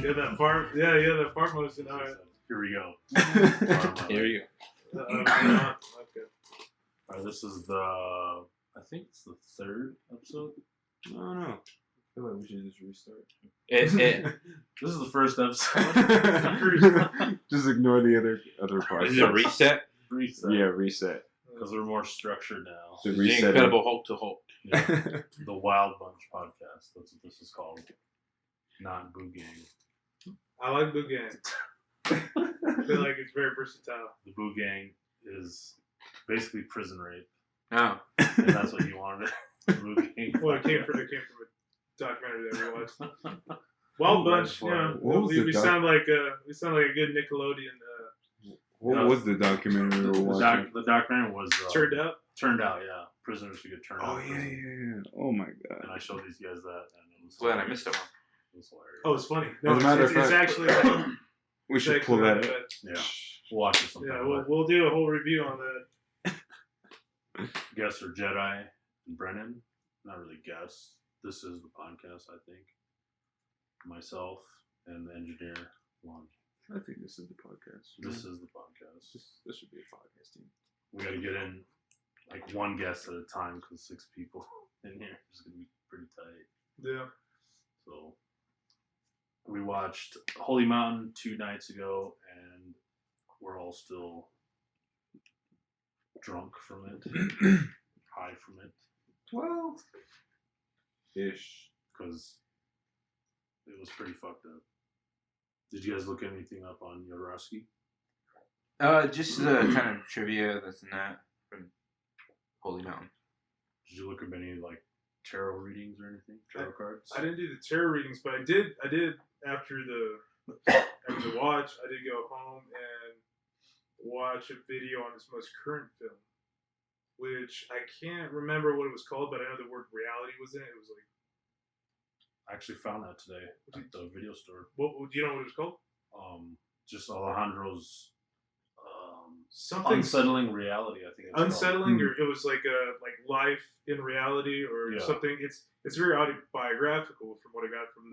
Yeah, that fart. Yeah, that fart motion. All right. Here we go. Here you go. Okay. All right, this is I think it's the third episode. I don't know. I feel like we should just restart. This is the first episode. Just ignore the other parts. Is it a reset? Reset. Yeah, reset. Because we're more structured now. The The reset. Incredible Hulk to Hulk. Yeah. The Wild Bunch podcast. That's what this is called. Not Boo Gang. I like Boo Gang. I feel like it's very versatile. The Boo Gang is basically prison rape. Oh. And that's what you wanted. The Boo Gang. Well, it came from a documentary that we watched. Wild Bunch. Yeah, What was we sound like a good Nickelodeon. What was the documentary we were watching? The documentary was Turned out. Turned out, yeah. Prisoners who get turned out. Oh, yeah. Oh, my God. And I showed these guys that, and it was Glad I missed that one. It was hilarious. Oh, it's funny. No, As a matter of it's fact, actually. Like, we should pull that up. Yeah, we'll watch it sometime. Yeah, we'll do a whole review on that. Guests are Jedi and Brennan. Not really guests. This is the podcast, I think. Myself and the engineer, Lon. I think this is the podcast. This is the podcast. This should be a podcast team. We got to get in like one guest at a time because 6 people in here is going to be pretty tight. Yeah. So we watched Holy Mountain 2 nights ago, and we're all still drunk from it, high from it, Well, ish. because it was pretty fucked up. Did you guys look anything up on Jodorowsky? Just kind of trivia, this and that from Holy Mountain. Did you look up any like tarot readings or anything? Tarot cards? I didn't do the tarot readings, but I did after the watch. I did go home and watch a video on his most current film, which I can't remember what it was called, but I know the word reality was in it. It was like, I actually found that today at the video store. what do you know what it was called? Just Alejandro's Something unsettling reality. I think it's unsettling, called. or it was like life in reality, or Yeah. something. It's very autobiographical from what I got from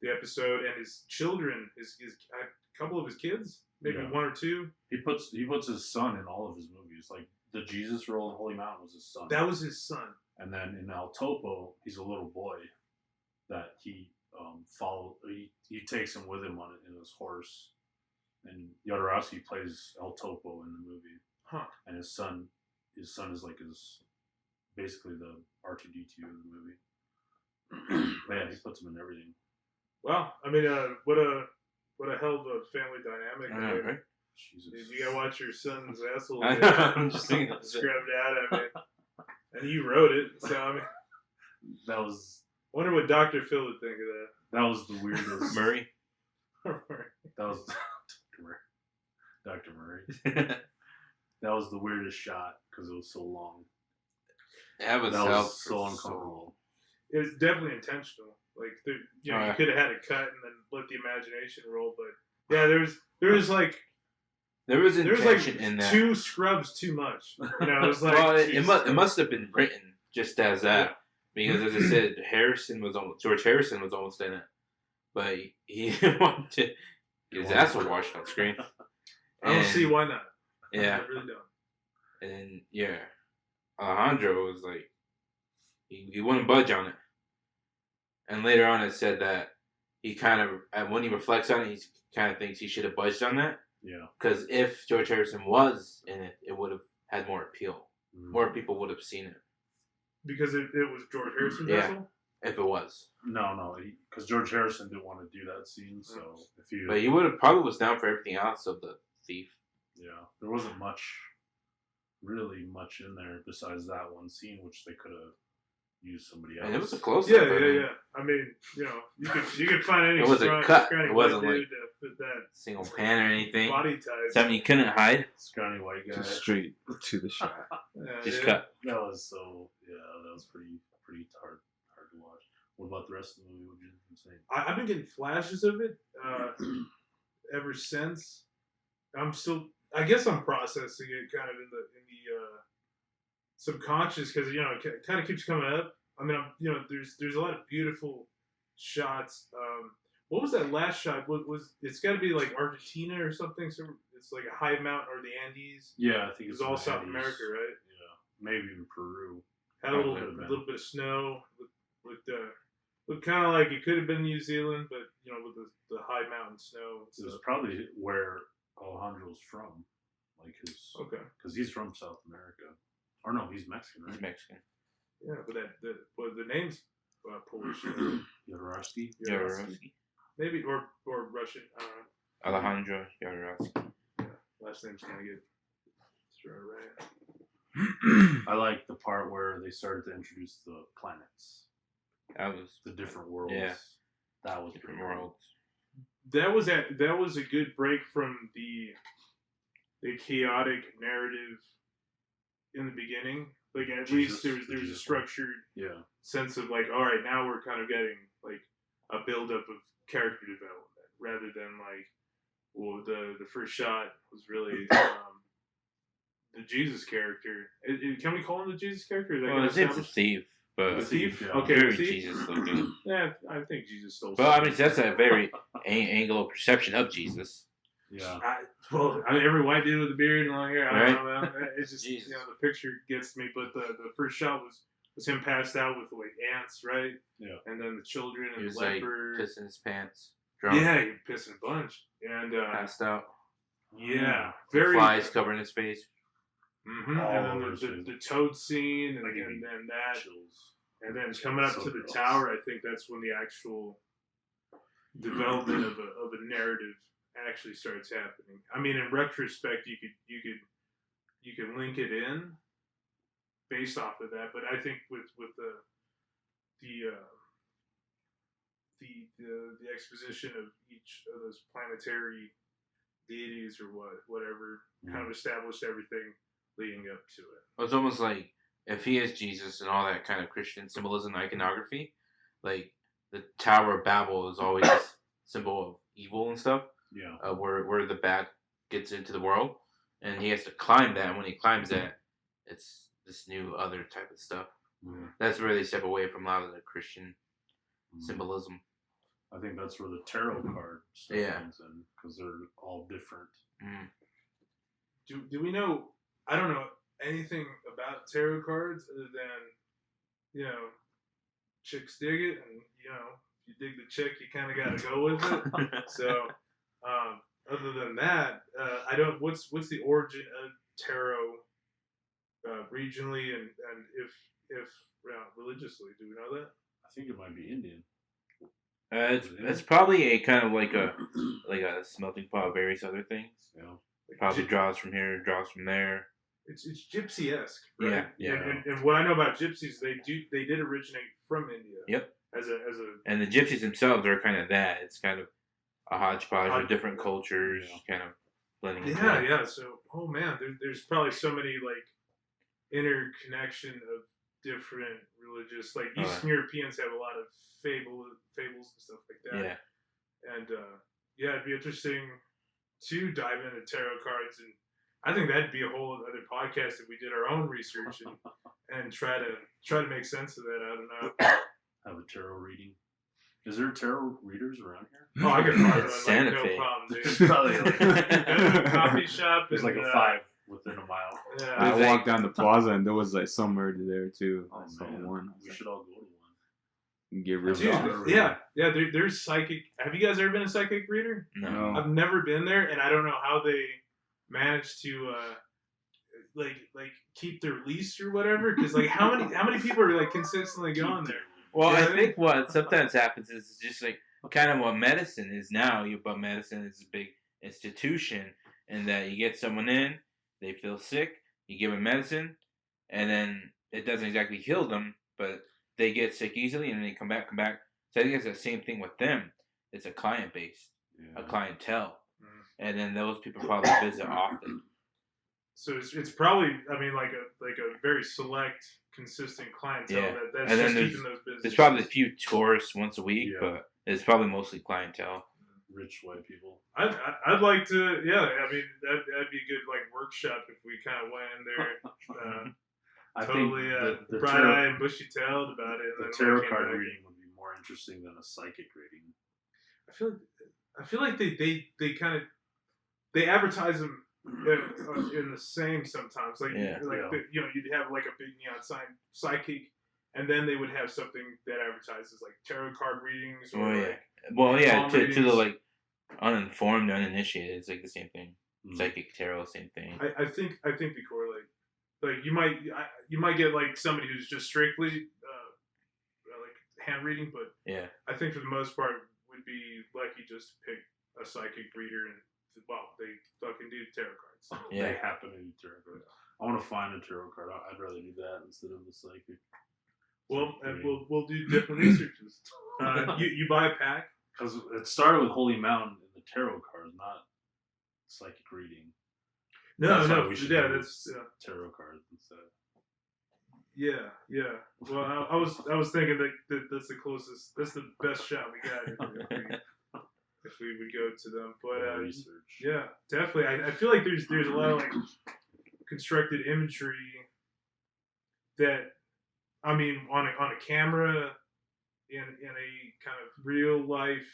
the episode, and his children, his a couple of his kids, maybe Yeah. 1 or 2. He puts his son in all of his movies. Like the Jesus role in Holy Mountain was his son. That was his son. And then in El Topo, he's a little boy that he he takes him with him in his horse. And Jodorowsky plays El Topo in the movie. Huh. And his son is like basically the R2D2 in the movie. Man, he puts him in everything. Wow, I mean, what a hell of a family dynamic. I know, right? Jesus. You gotta watch your son's asshole. I know, I'm just thinking of it. Scrubbed out. I mean, and you wrote it, so I mean, That was wonder what Dr. Phil would think of that was the weirdest. Murray. that. That was Dr. Murray. That was the weirdest shot because it was so long. That was so uncomfortable. It was definitely intentional. Like, you Oh, yeah. could have had a cut and then let the imagination roll, but yeah, there was like intention in that. 2 scrubs too much. You know, it was like Well, geez. it must have been written just as that, because as I said, George Harrison was almost in it, but he wanted to get his ass washed on screen. I don't see why not. Yeah, I really don't. and then Alejandro was like, he wouldn't budge on it, and later on it said that he kind of, when he reflects on it, he kind of thinks he should have budged on that. Yeah. Because if George Harrison was in it, it would have had more appeal. More people would have seen it. Because it was George Harrison's Yeah. asshole? If it was. No, because George Harrison didn't want to do that scene. So if he, But he would have probably was down for everything else of the thief. yeah, there wasn't really much in there besides that one scene, which they could have used somebody else. And it was a close Yeah, up. yeah. I mean, you could find any It was a scrawny cut. white It wasn't dude like- to fit that Single pan or anything. body type. Something you couldn't hide. Scrawny white guy. Just straight to the shot. Yeah, Just yeah. cut. That was that was pretty hard to watch. What about the rest of the movie? What did you think? I've been getting flashes of it ever since. I guess I'm processing it kind of in the subconscious, because it kind of keeps coming up. I mean, there's a lot of beautiful shots. What was that last shot? What was it's got to be like Argentina or something? So it's like a high mountain or the Andes. Yeah, I think It's all South America, right? Yeah, maybe even Peru. Had a little bit of snow. Looked kind of like it could have been New Zealand, but with the high mountain snow. It was probably where Alejandro's from, like because he's from South America. Or no, he's Mexican, right? He's Mexican. Yeah, but the name's Polish. Jodorowsky. Maybe or Russian. I don't know. Alejandro Jodorowsky. Yeah, last name's kind of good. Right. I like the part where they started to introduce the planets. That was the different worlds. Yeah, that was different worlds. That was a good break from the chaotic narrative in the beginning. Like at least there was a structured sense of like, all right, now we're kind of getting like a buildup of character development rather than like, well, the first shot was really the Jesus character. Can we call him the Jesus character? His name's a thief. But the thief? Yeah. Okay, very thief? Jesus looking. Yeah, I think Jesus stole. Well, I mean, that's a very angular perception of Jesus. Yeah. Every white dude with a beard and long hair. I don't know. It's just Jesus. The picture gets me. But the first shot was him passed out with like ants, right? Yeah. And then the children He and was the leper. like pissing his pants. Drunk. Yeah, he pissed a bunch. And Passed out. yeah, very Flies covering his face. Mm-hmm. And then the toad scene, and then that, and then coming up to the tower. I think that's when the actual development of a narrative actually starts happening. I mean, in retrospect, you could link it in based off of that, but I think with the exposition of each of those planetary deities or whatever kind of established everything leading up to it. Well, it's almost like if he is Jesus and all that kind of Christian symbolism, iconography, like the Tower of Babel is always a symbol of evil and stuff. Yeah. Where the bad gets into the world, and he has to climb that. And when he climbs that, it's this new other type of stuff. Mm. That's where they step away from a lot of the Christian symbolism. I think that's where the tarot card stuff comes in, because they're all different. Mm. Do we know? I don't know anything about tarot cards other than chicks dig it, and if you dig the chick, you kind of got to go with it. So, other than that, I don't. What's the origin of tarot regionally and if religiously? Do we know that? I think it might be Indian. It's probably a kind of like a smelting pot of various other things. Yeah. Probably draws from here, draws from there. It's gypsy-esque, right? Yeah. And what I know about gypsies, they did originate from India. Yep. As a And the gypsies themselves are kind of that. It's kind of a hodgepodge of different cultures, kind of blending. Yeah. So, oh man, there's probably so many like interconnection of different religious, like Eastern Europeans have a lot of fables and stuff like that. Yeah. And it'd be interesting to dive into tarot cards, and I think that'd be a whole other podcast if we did our own research and try to make sense of that. I don't know. Have a tarot reading. Is there tarot readers around here? Oh, I could find one. Santa No Fe. problem, dude. It's probably Go to a coffee shop. There's like a 5 within a mile. Yeah. I walked down the plaza and there was like somewhere there too. Oh, I saw man. one. We should all go to one. Get rid Dude, of it. yeah. There's psychic. Have you guys ever been a psychic reader? No. I've never been there, and I don't know how they manage to like keep their lease or whatever. Because like how many people are like consistently going there? Well, Yeah, I think what sometimes happens is just like kind of what medicine is now. But medicine is a big institution, and that you get someone in, they feel sick, you give them medicine, and then it doesn't exactly heal them, but they get sick easily, and then they come back. So I think it's the same thing with them. It's a client base, a clientele, and then those people probably visit often. So it's probably, I mean, like a very select, consistent clientele that's and just then keeping those businesses. There's probably a few tourists once a week, but it's probably mostly clientele. Rich white people. I'd like to, I mean, that'd be a good like workshop if we kind of went in there. I totally think the bright-eyed and bushy-tailed about it. The tarot card reading would be more interesting than a psychic reading. I feel like they kind of they advertise them in the same sometimes. Like you'd have like a big neon sign psychic, and then they would have something that advertises like tarot card readings or to the like uninformed, uninitiated, it's like the same thing. Psychic tarot, same thing. I think they correlate. Like you might get like somebody who's just strictly like hand reading, but I think for the most part would be lucky just to pick a psychic reader and they fucking do tarot cards. They happen to do tarot cards. I want to find a tarot card. I'd rather do that instead of the psychic. Well, and we'll do different researches. You buy a pack because it started with Holy Mountain in the tarot cards, not psychic reading. No, that's tarot cards instead. Yeah. Well, I was thinking that that's the closest, that's the best shot we got if we would go to them. But research. Yeah, definitely. I feel like there's a lot of like constructed imagery that, I mean, on a camera, in a kind of real life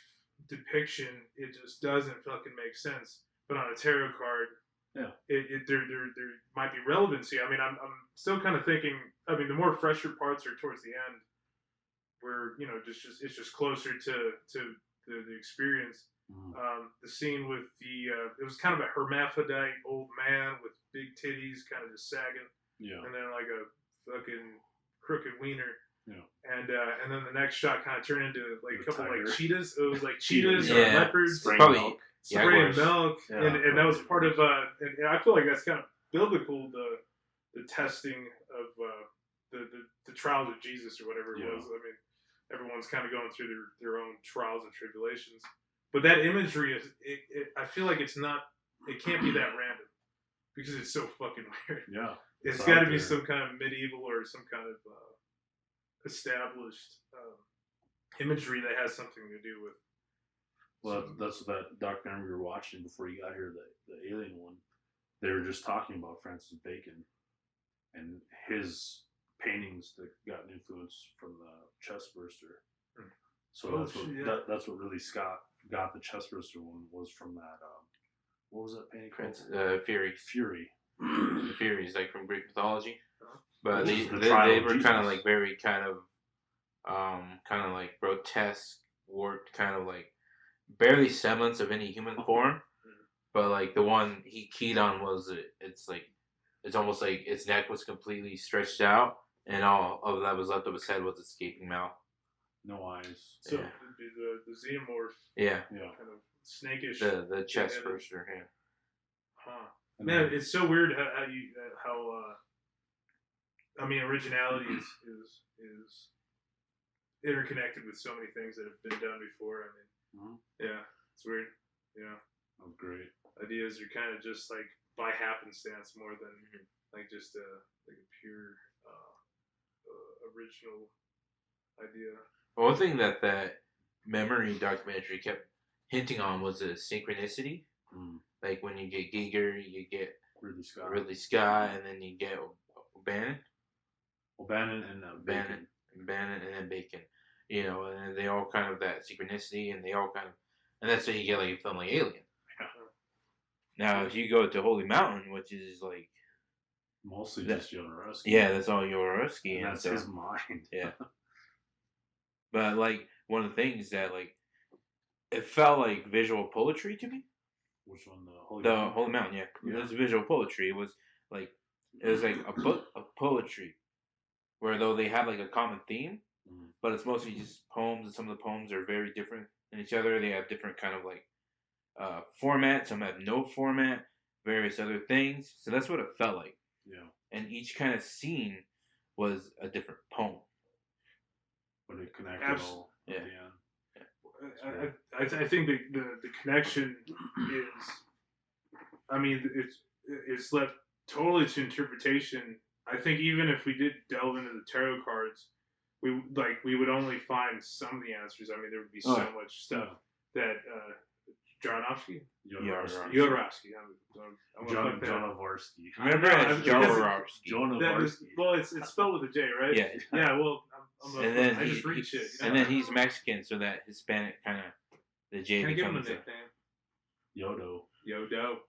depiction, it just doesn't fucking make sense. But on a tarot card, there might be relevancy. I mean, I'm still kind of thinking. I mean, the more fresher parts are towards the end, where it's just closer to the experience. The scene with it was kind of a hermaphrodite old man with big titties, kind of just sagging, and then like a fucking crooked wiener. Yeah. And then the next shot kind of turned into like a couple like cheetahs. It was like cheetahs or leopards. Probably spraying milk, Yeah, and that was part of and I feel like that's kind of biblical, the testing of the trials of Jesus or whatever it was. I mean, everyone's kind of going through their own trials and tribulations, but that imagery is I feel like it can't be that random because it's so fucking weird. Yeah, it's got to be some kind of medieval or some kind of established imagery that has something to do with. Well, that's that documentary we were watching before you got here, the alien one. They were just talking about Francis Bacon and his paintings that got an influence from the Chestburster. So that's what really got the Chestburster one was from that. What was that painting called? Fury. The Fury is like from Greek mythology, but they were kind of like very kind of like grotesque, warped, kind of like barely semblance of any human form. But like the one he keyed on was it's almost like its neck was completely stretched out, and all of that was left of its head was its gaping mouth. No eyes. So it'd be the xenomorph. Yeah. Kind of snakish. The chest burster. Yeah. Huh. Man, it's so weird how I mean, originality is interconnected with so many things that have been done before. I mean, yeah, it's weird. Yeah. That was great. Ideas are kind of just like by happenstance more than like just like a pure original idea. One thing that memory documentary kept hinting on was a synchronicity. Like when you get Giger, you get Ridley Scott, and then you get O'Bannon. And Bacon. Bannon and then Bacon. And they all kind of that synchronicity, and they all kind of, and that's how you get like a film like Alien. Now, if you go to Holy Mountain, which is like mostly just Jodorowsky. Yeah, that's all Jodorowsky. And that's his mind. Yeah. But like one of the things that like it felt like visual poetry to me. Which one? Holy Mountain, yeah. It was visual poetry. It was like a book of poetry, where though they have like a common theme, but it's mostly just poems, and some of the poems are very different than each other. They have different kind of like format. Some have no format, various other things. So that's what it felt like. Yeah. And each kind of scene was a different poem. But it connected all. Yeah. I think the connection is, I mean, it's left totally to interpretation. I think even if we did delve into the tarot cards, we would only find some of the answers. I mean, there would be so much stuff that Jodorowsky. Jodorowsky. Remember, it's Jodorowsky. Well, it's spelled with a J, right? Yeah. Yeah. Well, I just read shit. And then he's Mexican, so that Hispanic kind of the J Can I give him a becomes nickname? Yodo. Yodo.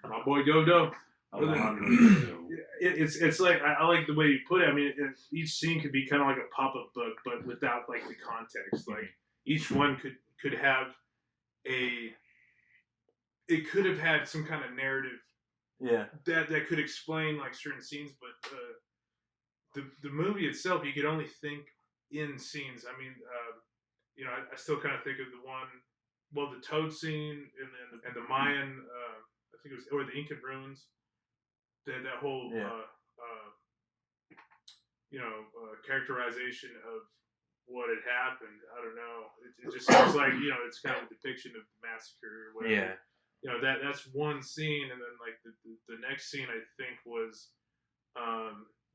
My boy Yodo. Alejandro Yodo. It's like I like the way you put it. I mean, each scene could be kind of like a pop-up book, but without like the context. Like each one could have it could have had some kind of narrative. Yeah. That could explain like certain scenes, but the movie itself, you could only think in scenes. I mean, I still kind of think of the one, the Toad scene and the Mayan, I think it was, or the Incan ruins. That whole characterization of what had happened. I don't know. It just seems like it's kind of a depiction of the massacre or whatever. Yeah. That's one scene, and then like the next scene I think was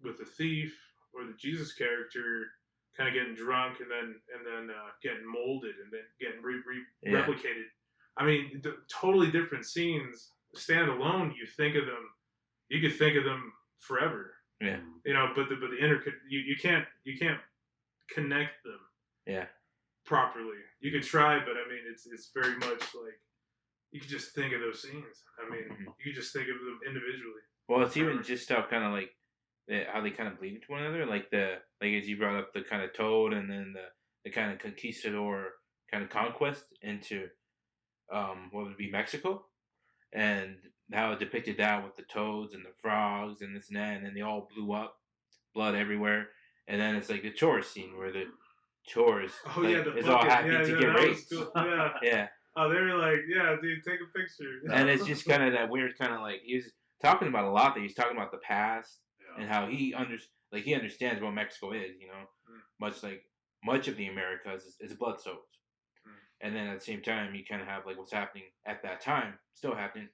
with the thief or the Jesus character kind of getting drunk and then getting molded and then getting replicated. I mean, totally different scenes. Stand alone, you could think of them forever. Yeah. But the you can't connect them. Yeah. Properly. You could try, but I mean, it's very much like you could just think of those scenes. I mean, you could just think of them individually. Well, it's even just how kind of like how they kind of bleed into one another, like as you brought up the kind of Toad and then the kind of conquistador kind of conquest into what would be Mexico, and how it depicted that with the toads and the frogs and this and that, and then they all blew up, blood everywhere, and then it's like the tourist scene where the tourist is all happy to get raped. Cool. Yeah. Yeah. Oh, they were like, yeah, dude, take a picture. And it's just kind of that weird kind of like he was talking about a lot. That he's talking about the past and how he understands what Mexico is. Much of the Americas is blood soaked. And then at the same time, you kind of have like what's happening at that time, still happening.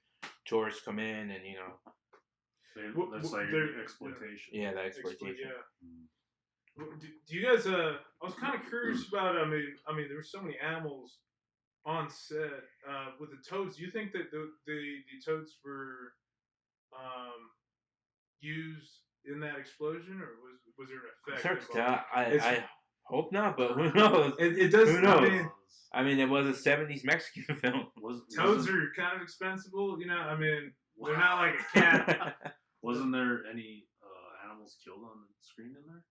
Tourists come in, and that's like exploitation. Yeah, that exploitation. Do you guys? I was kind of curious about. I mean, there were so many animals on set with the toads. Do you think that the toads were used in that explosion, or was there an effect? It's hard to tell. I hope not, but who knows? It does. Who knows? I mean, it was a '70s Mexican film. Toads are kind of expensible, I mean, they're not like a cat. Wasn't there any animals killed on the screen in there?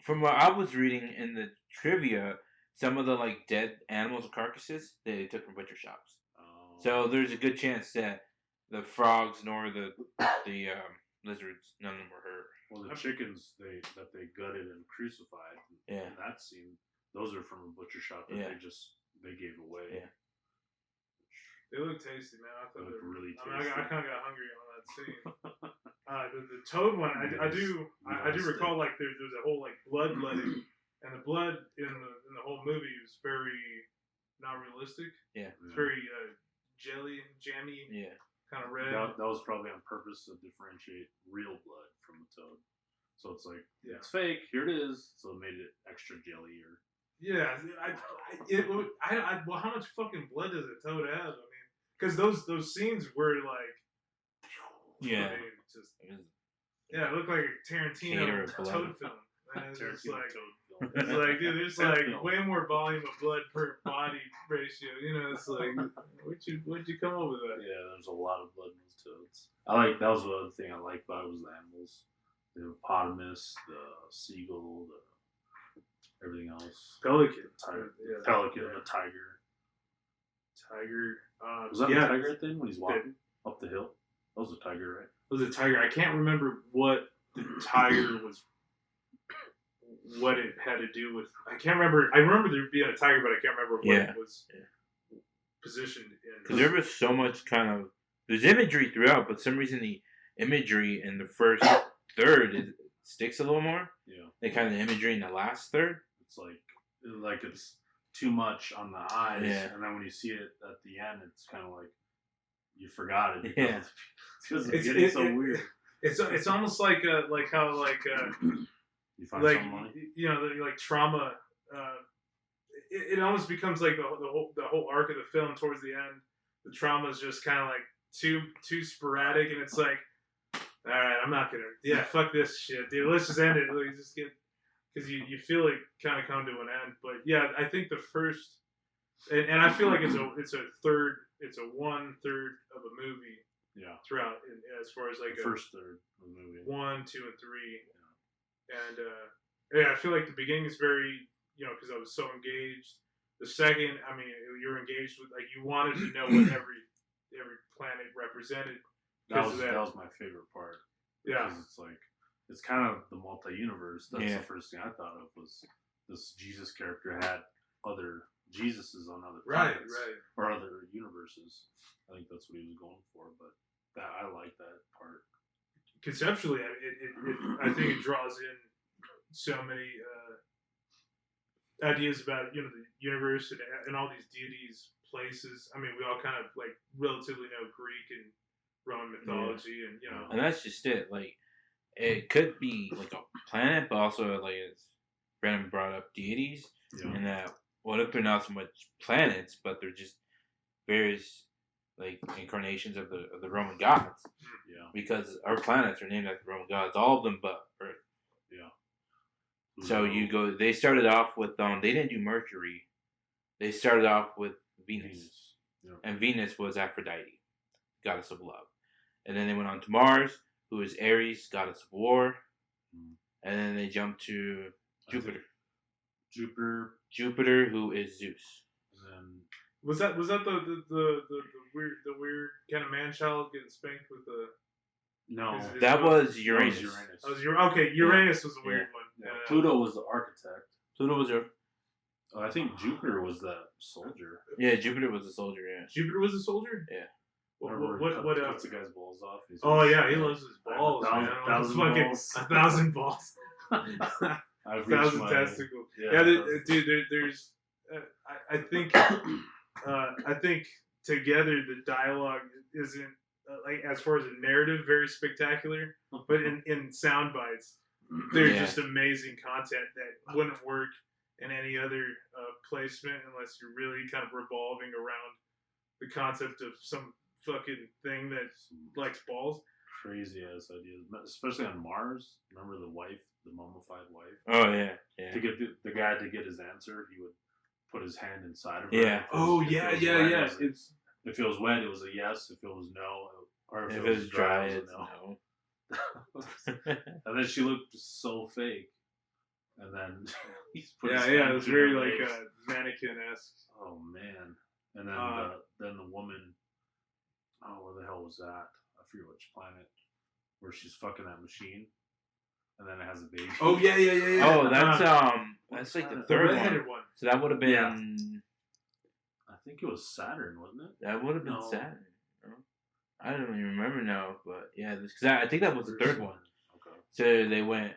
From what I was reading in the trivia, some of the like dead animals or carcasses they took from butcher shops. Oh. So there's a good chance that the frogs nor the lizards, none of them were hurt. Well, the chickens that they gutted and crucified in that scene. Those are from a butcher shop that they gave away. Yeah. They look tasty, man. I thought they look really tasty. I mean, I kind of got hungry on that scene. The toad one, I do recall like there's a whole like bloodletting, and the blood in the whole movie is very not realistic. Yeah. It's very jammy. Yeah. Kind of red. That was probably on purpose to differentiate real blood from the toad. So it's like it's fake. Here it is. So it made it extra jellier. Yeah, well, how much fucking blood does a toad have? I mean, because those scenes were like, it looked like a Tarantino toad film. It's like, dude, there's like way more volume of blood per body ratio. It's like, where'd you come up with that? Yeah, there's a lot of blood in those toads. That was the other thing I liked about it was the animals, the hippopotamus, the seagull, everything else. Pelican. Pelican, the tiger. Tiger. Was that the tiger thing when he's walking up the hill? That was a tiger, right? It was a tiger. I can't remember what the tiger was, what it had to do with. I can't remember. I remember there being a tiger, but I can't remember what it was positioned in. Because there was so much kind of. There's imagery throughout, but for some reason the imagery in the first third sticks a little more. Yeah. The kind of imagery in the last third. It's like it's too much on the eyes, and then when you see it at the end, it's kind of like you forgot it. Because it's getting so weird. It's almost like how you find some money. Like trauma. It almost becomes like the whole arc of the film towards the end. The trauma is just kind of like too sporadic, and it's like, all right, I'm not gonna. Yeah, fuck this shit, dude. Let's just end it. Let's just because you feel it kind of come to an end. But yeah, I think the first, and I feel like it's a 1/3 of a movie. Yeah. Throughout, as far as like the first third of the movie. 1, 2, and 3, and yeah, I feel like the beginning is very, because I was so engaged. The second, I mean, you're engaged with, like, you wanted to know what every planet represented. That was my favorite part. Yeah, because it's like it's kind of the multi-universe. That's Yeah. the first thing I thought of was this Jesus character had other Jesuses on other planets or other universes. I think that's what he was going for, but I like that part. Conceptually, I think it draws in so many ideas about the universe and all these deities, places. I mean, we all kind of like relatively know Greek and Roman mythology, and And that's just it. Like, it could be like a planet, but also, like, as Brandon brought up, deities, and that what if they're not so much planets, but they're just various like incarnations of the Roman gods. Yeah. Because our planets are named after the Roman gods, all of them but Earth. Yeah. So you go. They started off with they didn't do Mercury. They started off with Venus. Yeah. And Venus was Aphrodite, goddess of love. And then they went on to Mars, who is Ares, goddess of war. And then they jumped to Jupiter. Jupiter, who is Zeus. And then was that the weird kind of man child getting spanked with the? No, that was Uranus. Uranus was a weird one. Yeah. Pluto was the architect. Pluto was I think Jupiter was the soldier. Yeah, Jupiter was a soldier. Yeah. Jupiter was a soldier. Yeah. What cuts the guy's balls off. He loves his balls. 1,000 balls. 1,000 testicles. Yeah, dude. There's. I think together the dialogue isn't like, as far as a narrative, very spectacular, but in sound bites, they're just amazing content that wouldn't work in any other placement unless you're really kind of revolving around the concept of some fucking thing that likes balls. Crazy ass ideas, especially on Mars. Remember the mummified wife? Oh yeah. To get the guy to get his answer, he would put his hand inside of her. Yeah. If it was wet, it was a yes. If it was no, or if it was dry, it was a no. And then she looked so fake. And then he's put his hand it was very in her like face. mannequin-esque. Oh man! And then the woman. Oh, where the hell was that? I forget which planet. Where she's fucking that machine, and then it has a baby. Oh yeah. Oh, that's like the third one. So that would have been. Yeah. I think it was Saturn, wasn't it? That would have been Saturn. No? I don't even remember now, but yeah, because I think that was the third one. Okay. So they went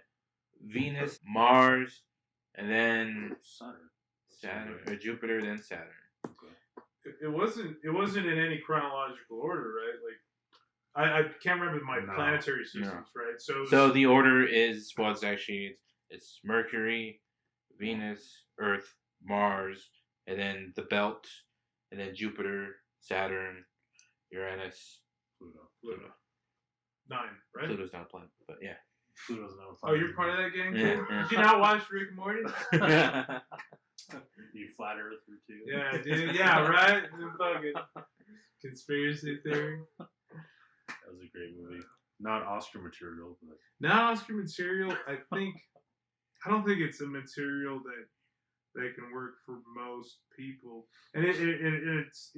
Venus, Mars, and then Saturn or Jupiter, then Saturn. Okay. It wasn't in any chronological order, right? Like. I can't remember my planetary systems, right? So the order it's Mercury, Venus, Earth, Mars, and then the belt, and then Jupiter, Saturn, Uranus, Pluto. 9, right? Pluto's not a planet, but yeah. Pluto's not a planet. Oh, you're part of that gang? Yeah. Did you not watch Rick and Morty? You flat earther too. Yeah, dude. Yeah, right? Fucking conspiracy theory. That was a great movie. Not Oscar material, but not Oscar material. I don't think it's a material that can work for most people, and it's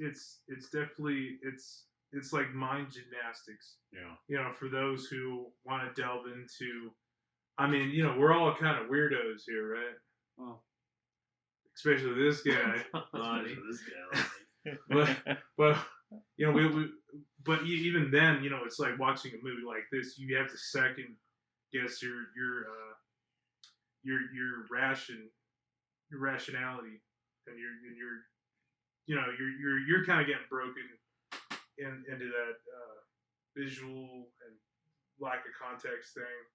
definitely it's like mind gymnastics. Yeah. For those who want to delve into, I mean, we're all kind of weirdos here, right? Well, especially this guy, Lonnie. But but even then, it's like watching a movie like this. You have to second guess your rationality, and you're kind of getting broken into that visual and lack of context thing.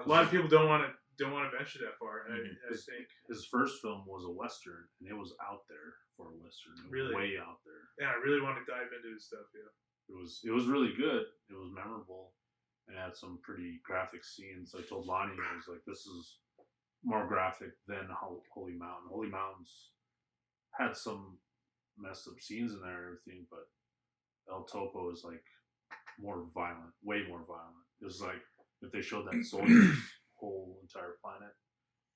A lot of people don't want to venture that far. And I think his first film was a Western, and it was out there for a Western. Really? Way out there. Yeah, I really want to dive into his stuff, yeah. It was really good. It was memorable, and had some pretty graphic scenes. I told Lonnie, I was like, this is more graphic than Holy Mountain. Holy Mountain's had some messed up scenes in there and everything, but El Topo is like more violent, way more violent. It was like if they showed that soldier's whole entire planet,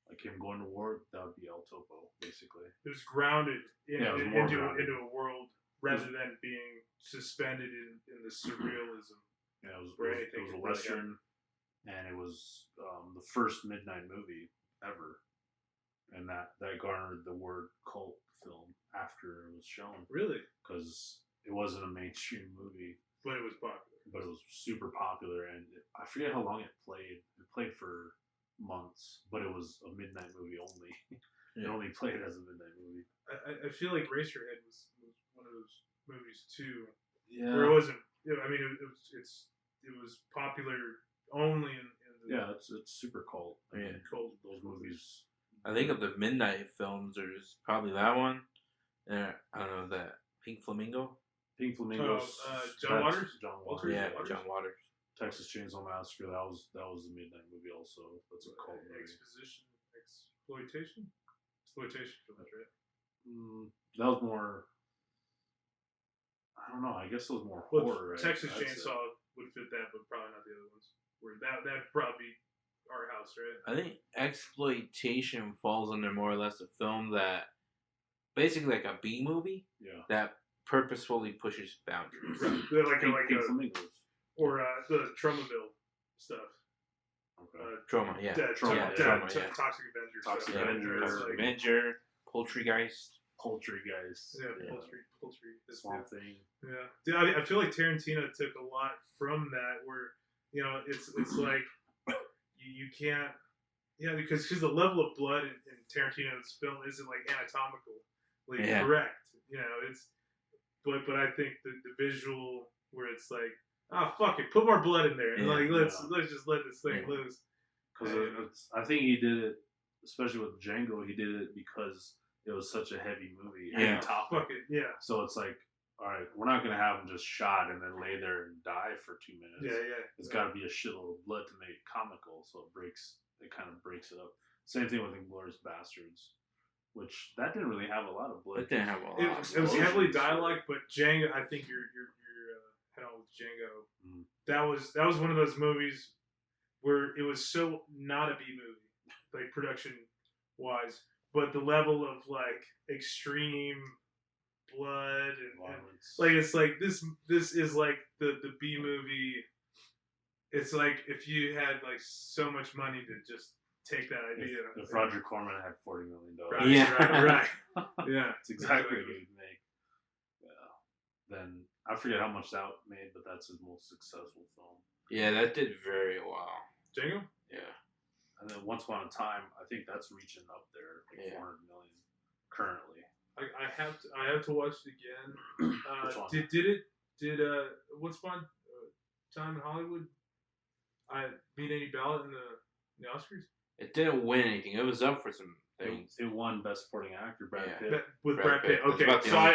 like him going to war, that would be El Topo, basically. It was grounded grounded. into a world rather than being suspended in the surrealism. Yeah, it was a Really Western, and it was the first midnight movie ever, and that garnered the word cult film after it was shown. Really? Because it wasn't a mainstream movie, but it was popular. But it was super popular, and I forget how long it played. It played for months, but it was a midnight movie only. It only played as a midnight movie. I feel like Racerhead was one of those movies too, Yeah. where it wasn't. I mean, it was popular only in the it's super cult. I mean, cult. Those movies. I think of the midnight films, there's probably that one. I don't know, that Pink Flamingo. Pink Flamingos. John Waters. John Waters. Yeah, John Waters. Texas Chainsaw Massacre. That was a midnight movie also. That's a cult movie. Exploitation films, right? That was more. I don't know. I guess it was more Well, horror. Right? Texas Chainsaw would fit that, but probably not the other ones. Where that probably our house, right? I think exploitation falls under more or less a film that basically like a B movie. Yeah. That purposefully pushes boundaries. Right. Like Pink Flamingos. Or the Tromaville stuff. Okay. Trauma, yeah. Trauma, yeah. Toxic Avenger. Toxic stuff. Avenger. Toxic Avenger. Poultrygeist. Yeah, Poultry. Swamp Thing. Yeah. Dude, I feel like Tarantino took a lot from that where, it's like you can't, because the level of blood in Tarantino's film isn't like anatomically correct. But I think the visual where it's like, fuck it, put more blood in there, and let's just let this thing loose. Because I think he did it, especially with Django. He did it because it was such a heavy movie. Yeah, fuck it, yeah. So it's like, all right, we're not gonna have him just shot and then lay there and die for 2 minutes. Yeah. It's got to be a shitload of blood to make it comical. So it kind of breaks it up. Same thing with Inglourious Bastards, which that didn't really have a lot of blood. It didn't have a lot. It was heavily dialogue, but Django. I think you're head on with Django. Mm. That was one of those movies where it was so not a B movie, like production wise, but the level of like extreme blood and like it's like this is like the B movie. It's like if you had like so much money to just take that idea. If Roger Corman had $40 million, right. Yeah, it's exactly what he'd make. Yeah. Then I forget how much that made, but that's his most successful film. Yeah, that did very well. Django? Yeah. And then Once Upon a Time, I think that's reaching up there, like 400 million currently. I have to watch it again. Which one? Did Once Upon a Time in Hollywood beat any ballot in the Oscars? It didn't win anything. It was up for some things. It won Best Supporting Actor, Brad Pitt. With Brad Pitt. Okay, so I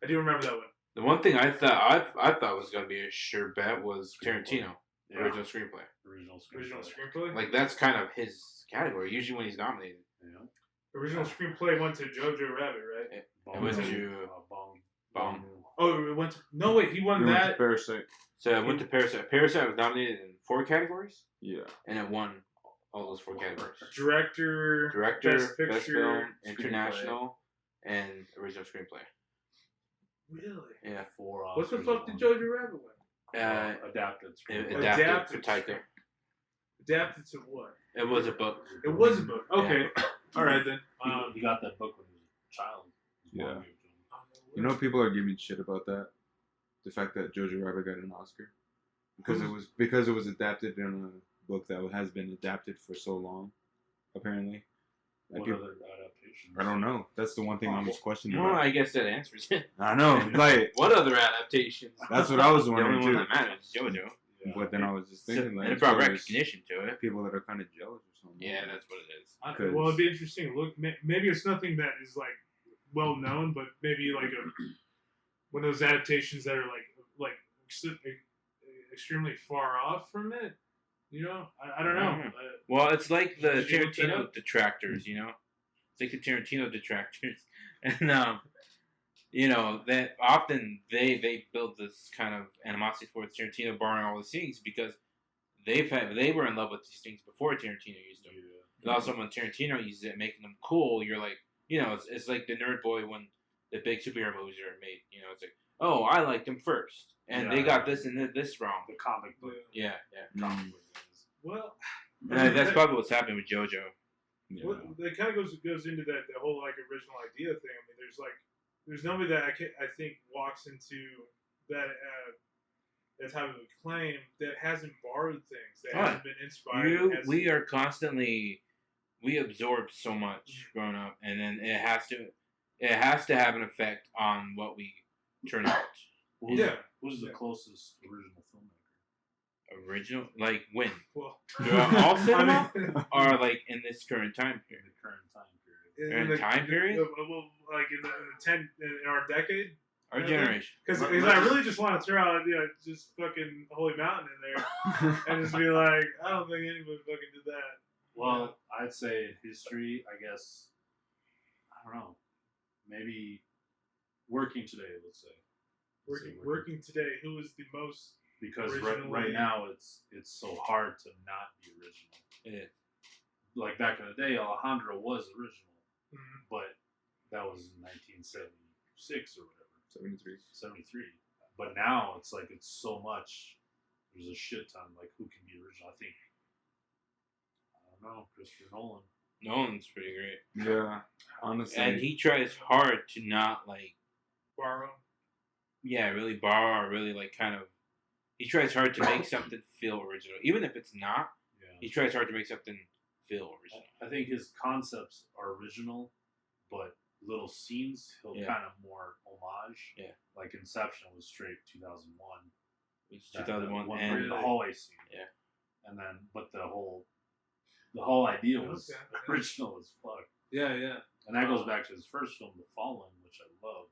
do remember that one. The one thing I thought was gonna be a sure bet was Tarantino. Original screenplay. Original screenplay. Like that's kind of his category. Usually when he's nominated. Yeah. Original screenplay went to Jojo Rabbit, right? It went to Bong. Oh, it went to... No, wait, he won that... Went to Parasite. So it went to Parasite. Parasite was nominated in 4 categories. Yeah. And it won all those 4 categories. Director, Best Film, International, and Original Screenplay. Really? Yeah. 4 Oscars. What the fuck did Jojo Rabbit win? Adapted Adapted to Taika. Adapted to what? It was a book. It was a book. Okay. Yeah. All right, then. He got that book when he was a child. Yeah. You know, people are giving shit about that. The fact that Jojo Rabbit got an Oscar because it was adapted in a book that has been adapted for so long. Apparently. What other adaptations? I don't know. That's the one thing I was questioning Well, about. I guess that answers it. I know. Like, what other adaptations? that's what I was The wondering only one too. that matters is Jojo. Yeah. But then I was just thinking, like, it brought there's recognition to it. people that are kind of jealous or something. Yeah, that's what it is. Okay, well, it'd be interesting. Look, maybe it's nothing that is like well known, but maybe like one of those adaptations that are like extremely far off from it. You know, I don't know. Well, it's like the Did you look that Tarantino up? detractors, you know? It's like the Tarantino detractors. And, you know, that often they build this kind of animosity towards Tarantino borrowing all these things because they were in love with these things before Tarantino used them. And also when Tarantino uses it, making them cool, you're like, you know, it's like the nerd boy when the big superhero movies are made. You know, it's like, oh, I liked them first, and they got this and this wrong. The comic book. Yeah. Comic book is. Well, And that's probably what's happening with JoJo. Yeah. well, it kind of goes into that the whole like original idea thing. I mean, there's nobody that I think walks into that type of a claim that hasn't borrowed things, that hasn't been inspired. We absorb so much growing up, and then it has to have an effect on what we turn out. Who's the closest original filmmaker? Original, like when? Well, Throughout all cinema, I mean, or like in this current time In period? the current time period. In the time period? Well, like in our decade. Our generation. Because Let's I just- really just want to throw out, just fucking Holy Mountain in there and just be like, I don't think anybody fucking did that. Well, I'd say in history, I guess, I don't know, maybe working today, let's say. Working today, who was the most? Because originally- right now it's so hard to not be original. Yeah. Like back in the day, Alejandro was original, Mhm. but that was in 1976 or whatever, 73. But now it's like it's so much. There's a shit ton. Like who can be original? I think. I don't know, Christopher Nolan. Nolan's pretty great. Yeah, honestly. And he tries hard to not like, Borrow. really borrow or really like kind of. He tries hard to make something feel original, even if it's not. Yeah. He tries hard to make something feel original. I think his concepts are original, but little scenes he'll kind of more homage. Yeah. Like Inception was straight 2001. It's 2001 That and the hallway scene. Yeah. And then, but the whole idea was Okay. original as fuck. Yeah, yeah. And that goes back to his first film, The Fallen, which I love.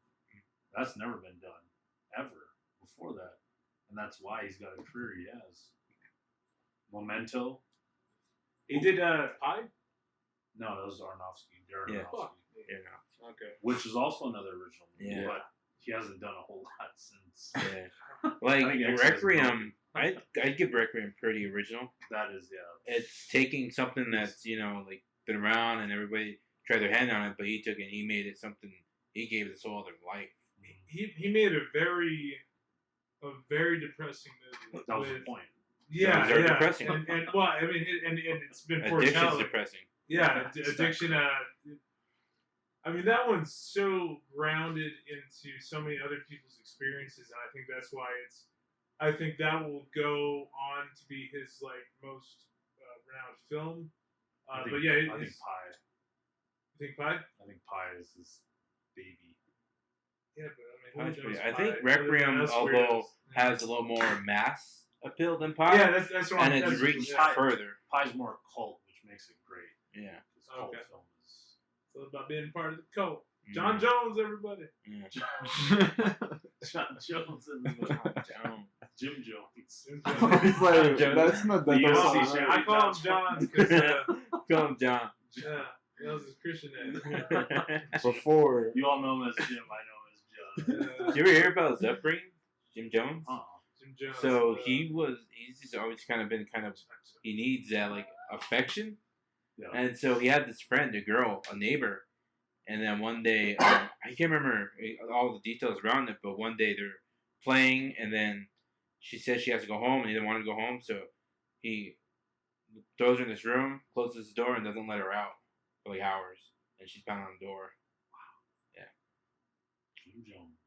That's never been done ever before that, and that's why he's got a career he has. Memento. He did Pie? No, that was Aronofsky. Darren Yeah. Aronofsky. yeah, Okay. Which is also another original movie, Yeah. but he hasn't done a whole lot since. yeah. Like I think X is Requiem, I'd give Requiem pretty original. That is, yeah. It's taking something that's like been around and everybody tried their hand on it, but he took it and he made it something. He gave it its whole other life. He made a very depressing movie. That was with- the point. Yeah, Those are yeah. depressing. And well, I mean, and it's been Addiction's foretelling. depressing. Yeah, It's addiction. I mean, that one's so grounded into so many other people's experiences, and I think that's why it's. I think that will go on to be his like most renowned film. I think, But yeah, I think it's, Pie. you think Pie? I think Pie is his baby. Yeah, but I mean, who knows I Pie? think Other than Requiem, us although weirdos. has a little more mass appeal than Pie, Yeah, that's what and I'm, it's that's, reached yeah. further. Pie's more cult, which makes it great. Yeah. Because cult Okay. film is. It's all about being part of the cult. John Mm. Jones, everybody. Yeah. John Jones and Jones. Jim Jones. Jim It's Jones. like, Jones. that's not The that. UFC That's champion. I call him John because Call him John. yeah, that was his Christian name. before. You all know him as Jim. I know him as John. Did you ever hear about his upbringing, Jim Jones? Jim Jones. So he's just always kind of been he needs that like affection, Yeah. and so he had this friend, a girl, a neighbor, and then one day I can't remember all the details around it, but one day they're playing, and then she says she has to go home, and he didn't want to go home, so he throws her in this room, closes the door, and doesn't let her out for like hours, and she's pounding on the door. Jim Jones.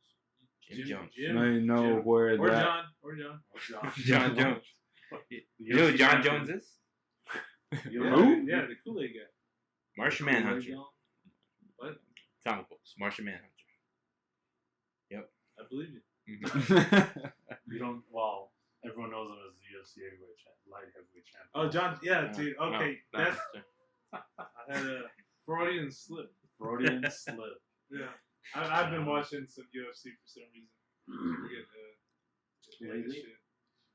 Jim Jones. Jim, I know Jim. where Or that. John. Or John. Oh, John. John Jones. You know who John Jones is? You Yeah, know Who? yeah, the Kool-Aid guy. Martian Kool-Aid Manhunter. John? What? Comic books. Martian Manhunter. I believe you. Mhm. You don't. Well, everyone knows him as the UFC light heavyweight champion. Oh, John. Yeah, No, dude. no, Okay, no. that's. I had a Freudian slip. Freudian slip. Yeah, I've been watching some UFC for some reason. Forget, Lately? shit.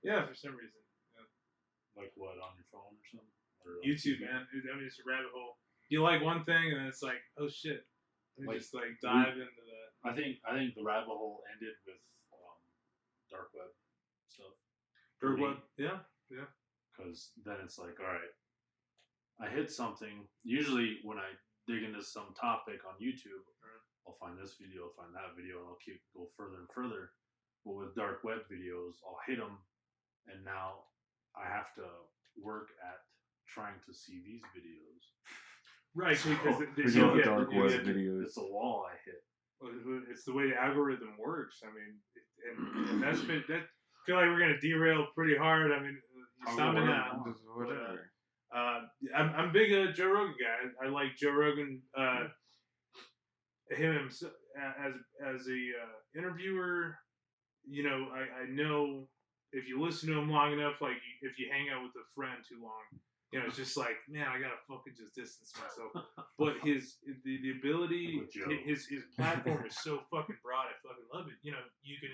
Yeah, for some reason. Yeah. Like what, on your phone or something? Or YouTube, man. I mean, it's a rabbit hole. You like one thing, and it's like, oh shit. Let me Like, just like dive into that. I think the rabbit hole ended with dark web stuff. Dark web, yeah. Because then it's like, all right, I hit something. Usually when I dig into some topic on YouTube, I'll find this video, I'll find that video, and I'll go further and further. But with dark web videos, I'll hit them, and now I have to work at trying to see these videos. Right, because dark web videos. It's a wall I hit. It's the way the algorithm works. I mean, and that's been that. I feel like we're gonna derail pretty hard. I mean, stop it now. Whatever. I'm big Joe Rogan guy. I like Joe Rogan. Him as a interviewer. You know, I know if you listen to him long enough, like if you hang out with a friend too long, you know, it's just like, man, I gotta fucking just distance myself. But the ability, his platform is so fucking broad. I fucking love it. You know, you can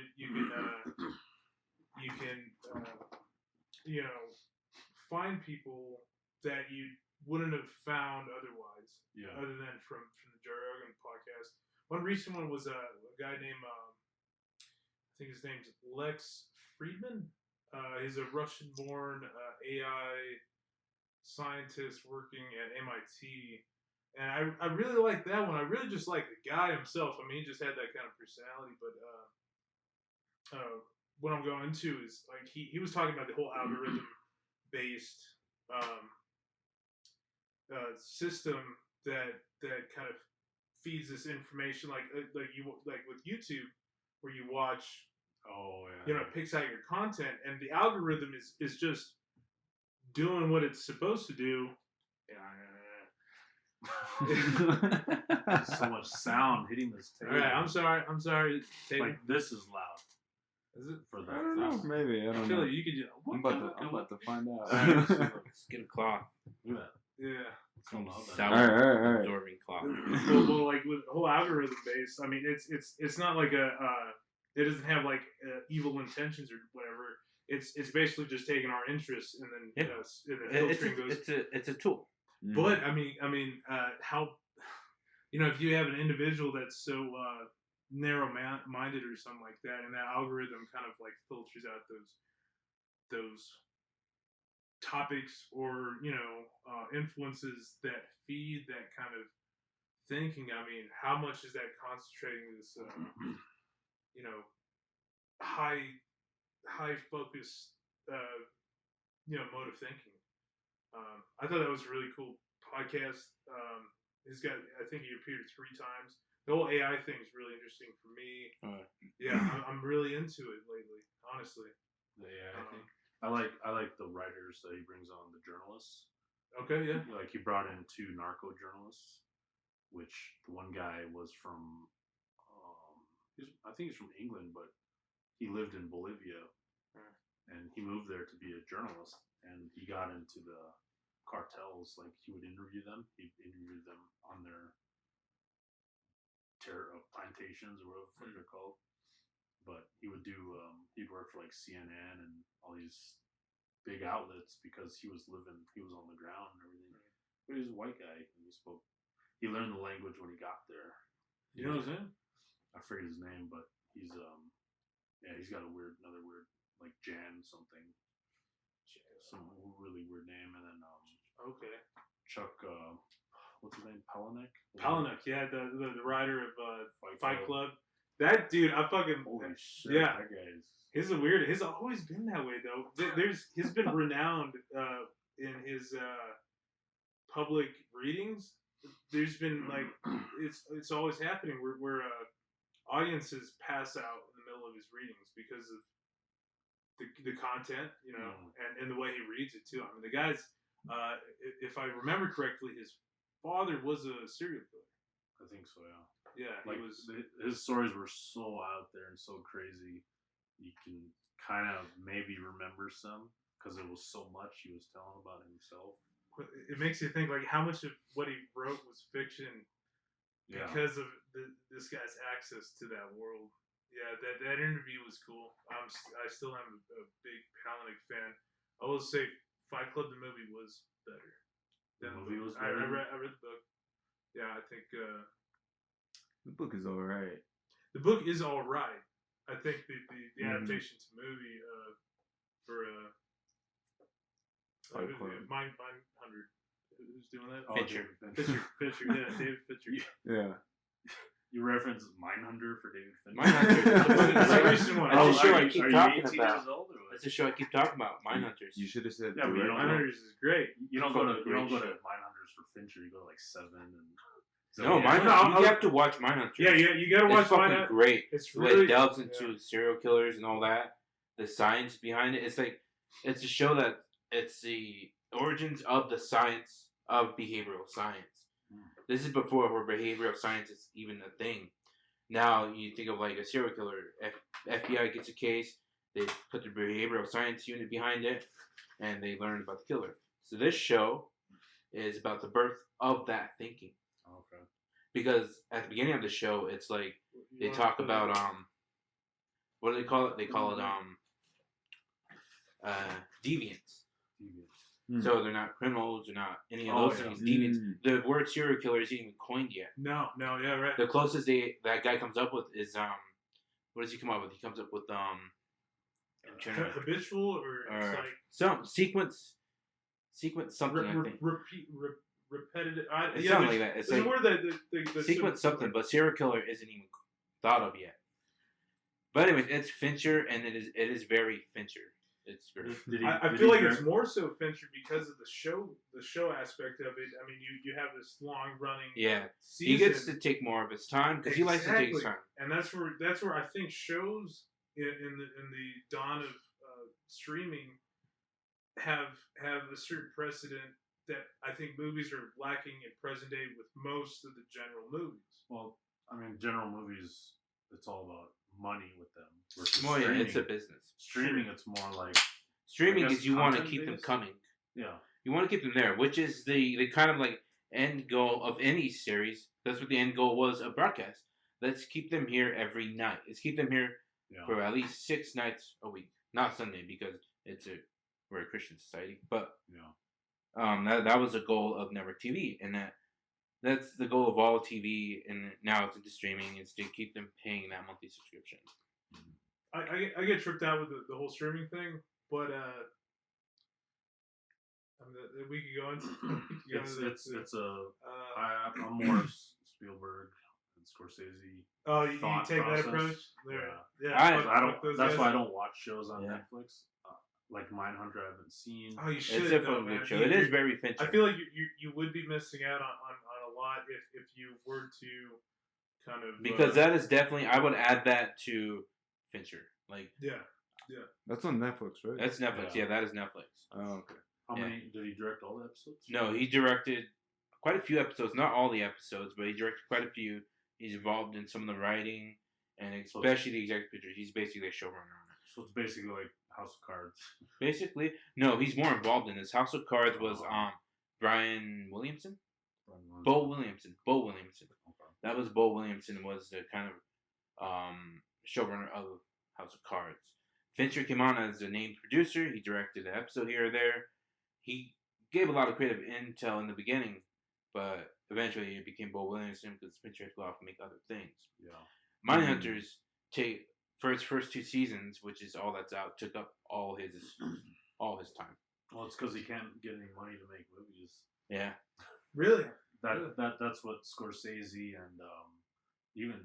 you know, find people that you wouldn't have found otherwise. Yeah. Other than from the Joe Rogan podcast. One recent one was a guy named I think his name's Lex Friedman. He's a Russian-born AI scientist working at MIT, and I really like that one. I really just like the guy himself. I mean, he just had that kind of personality. But what I'm going into is like he was talking about the whole algorithm-based system that kind of feeds this information, like with YouTube, where you watch. Oh yeah. You know, it picks out your content, and the algorithm is just doing what it's supposed to do. So much sound hitting this table. All right, I'm sorry. Table. Like this is loud. Is it For that? I don't know. Maybe I don't feel know. like you could just. I'm about to find out. Alright, so let's get a cloth. Look at that. Yeah. Some All sound right. absorbing cloth. Well, like with the whole algorithm base, I mean, it's not like it doesn't have like evil intentions or whatever. It's basically just taking our interests and then filtering those. It's a tool. But I mean, how, you know, if you have an individual that's so narrow-minded or something like that, and that algorithm kind of like filters out those topics or, you know, influences that feed that kind of thinking. I mean, how much is that concentrating this, you know, high focus, you know, mode of thinking? I thought that was a really cool podcast. He's got, I think he appeared 3 times. The whole AI thing is really interesting for me. Yeah, I'm really into it lately, honestly. The AI thing. I like the writers that he brings on, the journalists. Okay, yeah. Like he brought in 2 narco journalists, which the one guy was from, I think he's from England, but he lived in Bolivia, and he moved there to be a journalist, and he got into the cartels. Like he would interview them. He'd interview them on their plantations or whatever they're called. But he would do. He'd work for like CNN and all these big outlets because he was on the ground and everything. But he was a white guy and he learned the language when he got there. You know his name? I forget his name, but he's he's got another weird like Jan something. Some really weird name, and then Okay. Chuck, what's his name? Palahniuk, yeah, the writer of Fight Club. That dude, I fucking Holy shit! yeah. That guy is. He's a weird. He's always been that way though. He's been renowned in his public readings. There's been like it's always happening where audiences pass out in the middle of his readings because of the content, you know, and the way he reads it too. I mean, the guy's, if I remember correctly, his father was a serial killer. I think so, yeah. Yeah, like his stories were so out there and so crazy. You can kind of maybe remember some because it was so much he was telling about himself. It makes you think like how much of what he wrote was fiction because of this guy's access to that world. Yeah, that interview was cool. I still am a big Palahniuk fan. I will say Fight Club the movie was better. The than movie was I better? read the book. Yeah, I think The book is alright. the book is all right. I think the Mhm. adaptation to movie for Fight Club. Mindhunter. Who's doing that? Oh, Fincher. David Fincher, yeah, David Fincher. Yeah. You referenced Mindhunter for David Fincher. Mindhunter. That's a recent one. That's a show are I you- keep are you talking 18 about. years old or what? That's the show I keep talking about. Mindhunters. You should have said. Yeah, but you don't director. Mindhunters is great. You don't go to Great show. Mindhunters for Fincher. You go to like Seven and. No, yeah. Mindhunters. No, You have to watch Mindhunters. Yeah, you gotta watch It's fucking Mindhunter. great. It's The really way it delves into serial killers and all that, the science behind it. It's like it's a show that it's the origins of the science of behavioral science. This is before where behavioral science is even a thing. Now you think of like a serial killer. FBI gets a case, they put the behavioral science unit behind it, and they learn about the killer. So this show is about the birth of that thinking. Okay. Because at the beginning of the show, it's like they talk about what do they call it? They call it deviants. So they're not criminals, they're not any of those yeah. things. Deviants. The word serial killer isn't even coined yet. No, yeah, right. The closest that guy comes up with is what does he come up with? He comes up with I'm trying to Habitual or it's like some sequence something. I think repetitive. it's something like that. It's There's like a word that the sequence something, but serial killer isn't even thought of yet. But anyways, it's Fincher, and it is very Fincher. It's great. I feel like it's more so Fincher because of the show aspect of it. I mean, you have this long running Yeah, season. he gets to take more of his time because he likes to take his time. And that's where I think shows in the dawn of streaming have a certain precedent that I think movies are lacking in present day with most of the general movies. Well, I mean, general movies, it's all about money with them. Versus Well, yeah, streaming. it's a business. Streaming, it's more like Streaming I guess is you want to content keep them based? coming. yeah. You want to keep them there, which is the kind of like end goal of any series. That's what the end goal was of broadcast. Let's keep them here every night. Let's keep them here Yeah. for at least 6 nights a week. Not Sunday because we're a Christian society. But Yeah. that was the goal of Network TV, and that's the goal of all TV. And now it's into streaming. Is to keep them paying that monthly subscription. I get tripped out with the whole streaming thing, but we could go into I'm more Spielberg and Scorsese. oh, you thought take process. that approach there. Yeah. Yeah, I fuck those That's guys. why I don't watch shows on Yeah. Netflix. Like Mindhunter, I haven't seen. Oh, you should. It's though, definitely a man. good show. It is very Fincher. I feel like you would be missing out on a lot if you were to kind of because that is definitely I would add that to Fincher. Like yeah. That's on Netflix, right? that's Netflix. Yeah. Yeah, that is Netflix. Oh, okay. How Yeah. many did he direct? All the episodes? No, he directed quite a few episodes. Not all the episodes, but he directed quite a few. He's involved in some of the writing and especially the executive producer. He's basically a showrunner on it. So it's basically like House of Cards. Basically, no, he's more involved in this. House of Cards was Brian Williamson. Bo Williamson. Okay. That was Bo Williamson was the kind of showrunner of House of Cards. Fincher came on as the named producer. He directed an episode here or there. He gave a lot of creative intel in the beginning, but eventually it became Bo Williamson because Fincher had to go off and make other things. Yeah. Mindhunters for its first 2 seasons, which is all that's out, took up all his time. Well, it's because he can't get any money to make movies. Yeah. Really? That's what Scorsese and even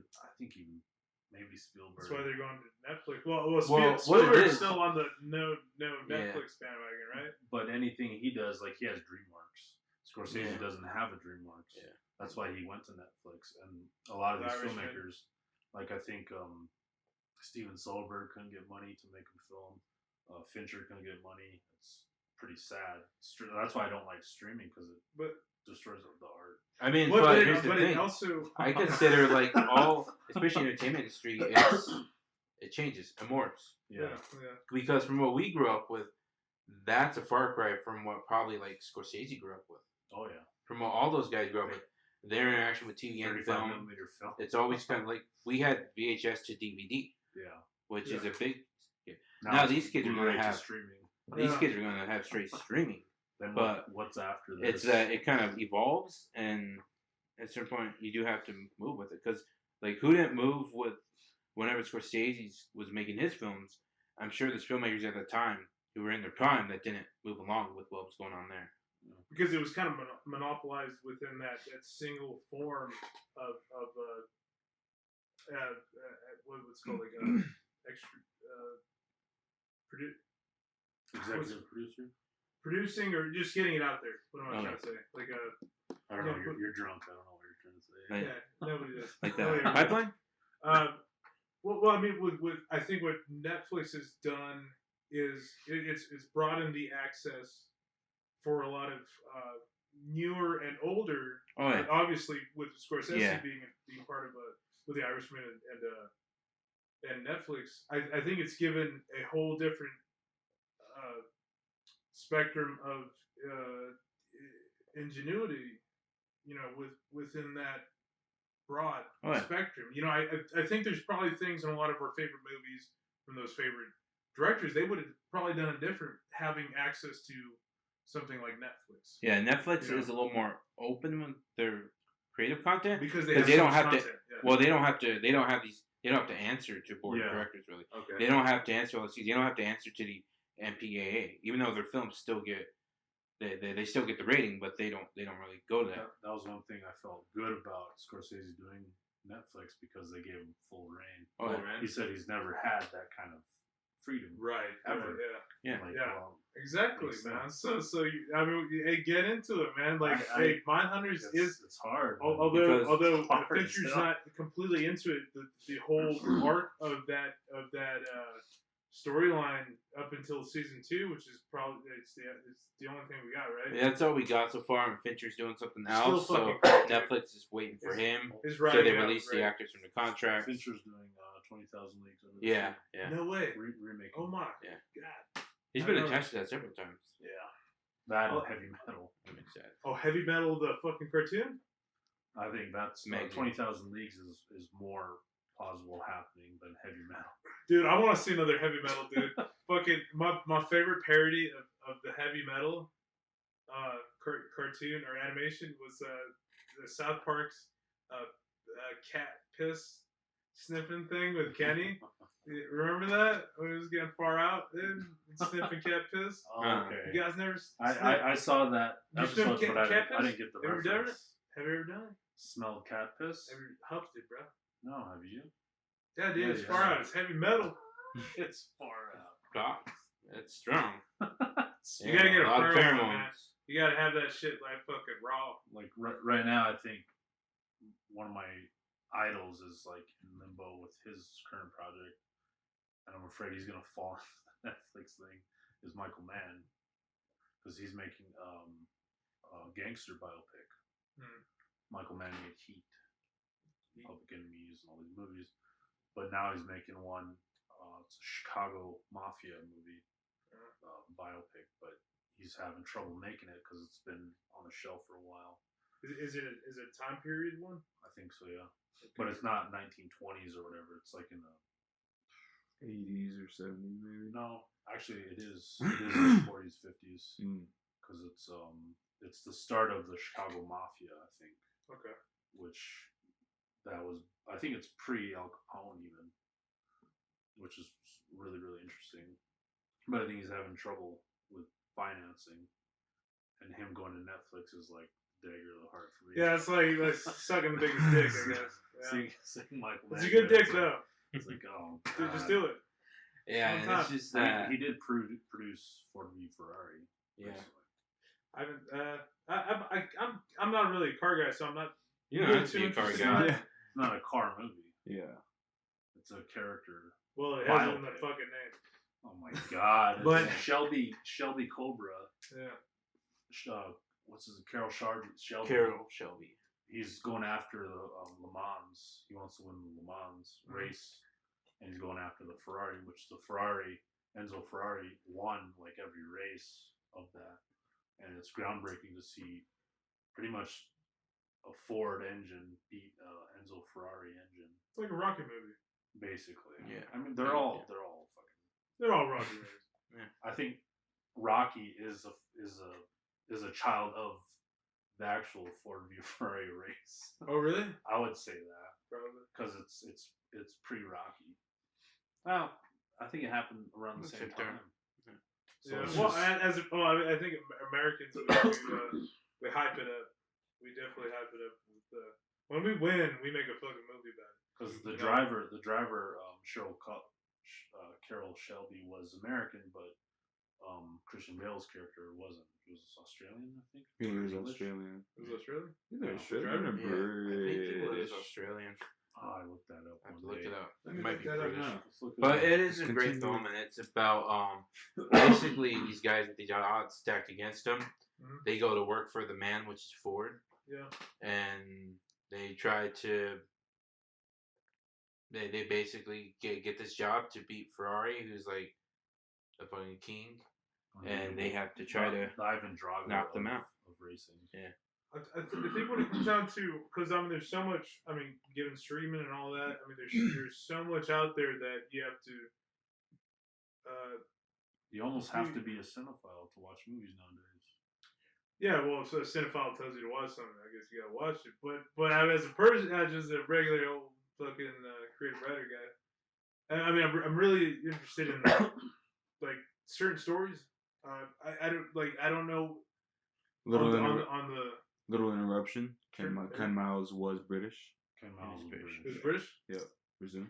maybe Spielberg. That's why they're going to Netflix. Well, what it Spielberg's is- still on the no Netflix bandwagon, right? But anything he does, like he has DreamWorks. Scorsese Yeah. doesn't have a DreamWorks. Yeah. That's why he went to Netflix. And a lot of The these Irishman. filmmakers, like I think Steven Soderbergh couldn't get money to make a film. Fincher couldn't get money. It's pretty sad. That's why I don't like streaming because it But destroys the art. I mean, but but here's the it thing. also I consider like especially entertainment industry, it changes, it morphs. Yeah. Because from what we grew up with, that's a far cry from what probably like Scorsese grew up with. Oh yeah. From what all those guys grew up with, their interaction with TV and 35 film, millimeter film. it's always kind of like we had VHS to DVD, Yeah. which is a big. Now Now it's these kids are Blu-ray gonna to have streaming. These kids are gonna have straight streaming. Then But what's after this? It's that it kind of evolves, and at a certain point, you do have to move with it. Because, like, who didn't move with whenever Scorsese was making his films? I'm sure there's filmmakers at the time who were in their prime that didn't move along with what was going on there. Because it was kind of monopolized within that single form of what's called like extra Executive producer. producing or just getting it out there. What am I trying to say? Like I don't know. You're drunk. I don't know what you're trying to say. Right. yeah, nobody does. Like Nobody that ever pipeline? Well, I mean, with I think what Netflix has done is it's broadened the access for a lot of newer and older. Oh, yeah. Obviously, with Scorsese Yeah. being part of with the Irishman and Netflix, I think it's given a whole different spectrum of ingenuity, within that broad spectrum. I think there's probably things in a lot of our favorite movies from those favorite directors they would have probably done it different having access to something like Netflix. Yeah, Netflix is a little more open with their creative content because they don't have content. to. Yeah. Well, they don't have to. They don't have these. They don't have to answer to board of directors really. Okay. They don't have to answer all the seats. They don't have to answer to the MPAA, even though their films still get. They still get the rating, but they don't really go to that. That was one thing I felt good about Scorsese doing Netflix because they gave him full reign. Oh, He said he's never had that kind of freedom. Right. Ever. Yeah. Like, Yeah. well, Exactly, makes man. sense. So hey, get into it, man. Like, Mindhunters it's hard. Although it's hard Fincher's still. not completely into it, the whole arc of that storyline up until season 2, which is probably it's the only thing we got, right? Yeah, that's all we got so far, and Fincher's doing something Still else. So fucking- Netflix is waiting for him. Is So right. they release the actors from the contract. Fincher's doing 20,000 Leagues Under the Yeah, Sea. yeah. No way. Remaking. Oh my. Yeah. God. He's I been know. attached to that several times. Yeah. That Oh. and heavy metal. That makes sense. Oh, Heavy Metal, the fucking cartoon. I think that's Maybe. 20,000 Leagues is more plausible happening than heavy metal. Dude, I want to see another Heavy Metal, dude. Fucking my favorite parody of the Heavy Metal cartoon or animation was the South Park's cat piss sniffing thing with Kenny. Remember that when he was getting far out, dude, and sniffing cat piss? Oh, okay. You guys never? I saw that You episode, sniff but cat I piss? didn't get the Have you done reference. Have you ever done it? Smelled cat piss? Have you huffed it, bro? No, have you? Yeah, dude, Yeah, it's yeah. far out. It's heavy metal. It's far out. God, that's strong. You gotta get a lot of pheromone, man. pheromones. You gotta have that shit like fucking raw. Like right now, I think one of my idols is like in limbo with his current project, and I'm afraid he's gonna fall into the Netflix thing. Is Michael Mann, because he's making a gangster biopic. Hmm. Michael Mann made Heat, Public Enemies, and all these movies, but now he's making one. It's a Chicago mafia movie biopic, but he's having trouble making it because it's been on the shelf for a while. Is it a time period one? I think so, yeah. But it's not 1920s or whatever. It's like in the 80s or 70s maybe. no. Actually, it is. It is in the 40s, 50s because it's the start of the Chicago mafia. I think, Okay. which that was. I think it's pre Al Capone even, which is really interesting. But I think he's having trouble with financing, and him going to Netflix is like dagger to the heart for me. Yeah, it's like sucking the biggest dick, I guess. Yeah. Seeing Michael It's a Mann good there, dick it's like- though. It's like, oh, Dude, just God. do it. Yeah, and Sometime. it's just I mean, that. he did produce Ford v Ferrari. Yeah. recently. I'm not really a car guy, so I'm not. You don't have to be a car Interesting. guy. Yeah. It's not a car movie. Yeah. It's a character. Well, it has it in the Biopic. fucking name. Oh my God! But- It's Shelby Cobra. Yeah. What's his Carol Shelby? Carol Shelby. He's going after the Le Mans. He wants to win the Le Mans race, and he's going after the Ferrari, which the Ferrari, Enzo Ferrari, won like every race of that, and it's groundbreaking to see pretty much a Ford engine beat Enzo Ferrari engine, It's like a Rocky movie. basically. Yeah. I mean they're all fucking. They're all Rocky movies. I think Rocky is a child of the actual Ford v Ferrari race. Oh, really? I would say that Probably. because it's pre-Rocky. Well, I think it happened around the That's same it there. time. So Yeah. it's Well, just- I think Americans we hype it up. We definitely hype it up. When we win, we make a fucking movie about it. Because the Yeah. driver, Carol Shelby was American, but Christian Bale's character wasn't. He was Australian, I think. He was English. Australian. Is it Australian? Either No. Australian or Yeah, I think he was British. Australian. Oh, I looked that up. I have to one look day. it up. Let It me might look be that up British. now. Let's look it But up. it is a great Continue. film, and it's about basically these guys with these odds stacked against them. Mhm. They go to work for the man, which is Ford, Yeah. and they try to. They basically get this job to beat Ferrari, who's like the fucking king, and they have to try to. the Ivan Drago knock them out. of racing. I think when it comes down to, because I mean, there's so much. I mean, given streaming and all that, I mean, there's so much out there that you have to. You almost have to be a cinephile to watch movies nowadays. Yeah, well, so a cinephile tells you to watch something. I guess you gotta watch it. But as a person, as just a regular old fucking creative writer guy, I mean, I'm really interested in like certain stories. I don't know Little interruption. Ken Sure. Miles was British. Ken Miles was British. Is it British? Resume.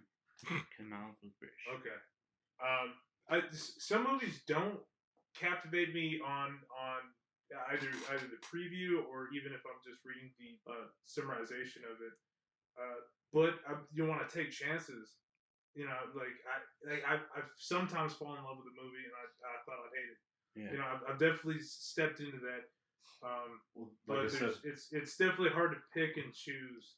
Ken Miles was British. Okay. Some movies don't captivate me on either the preview or even if I'm just reading the summarization of it. But you want to take chances. You know, I've sometimes fallen in love with a movie and I thought I'd hate it. Yeah. You know, I've definitely stepped into that. Well, But like I said, it's definitely hard to pick and choose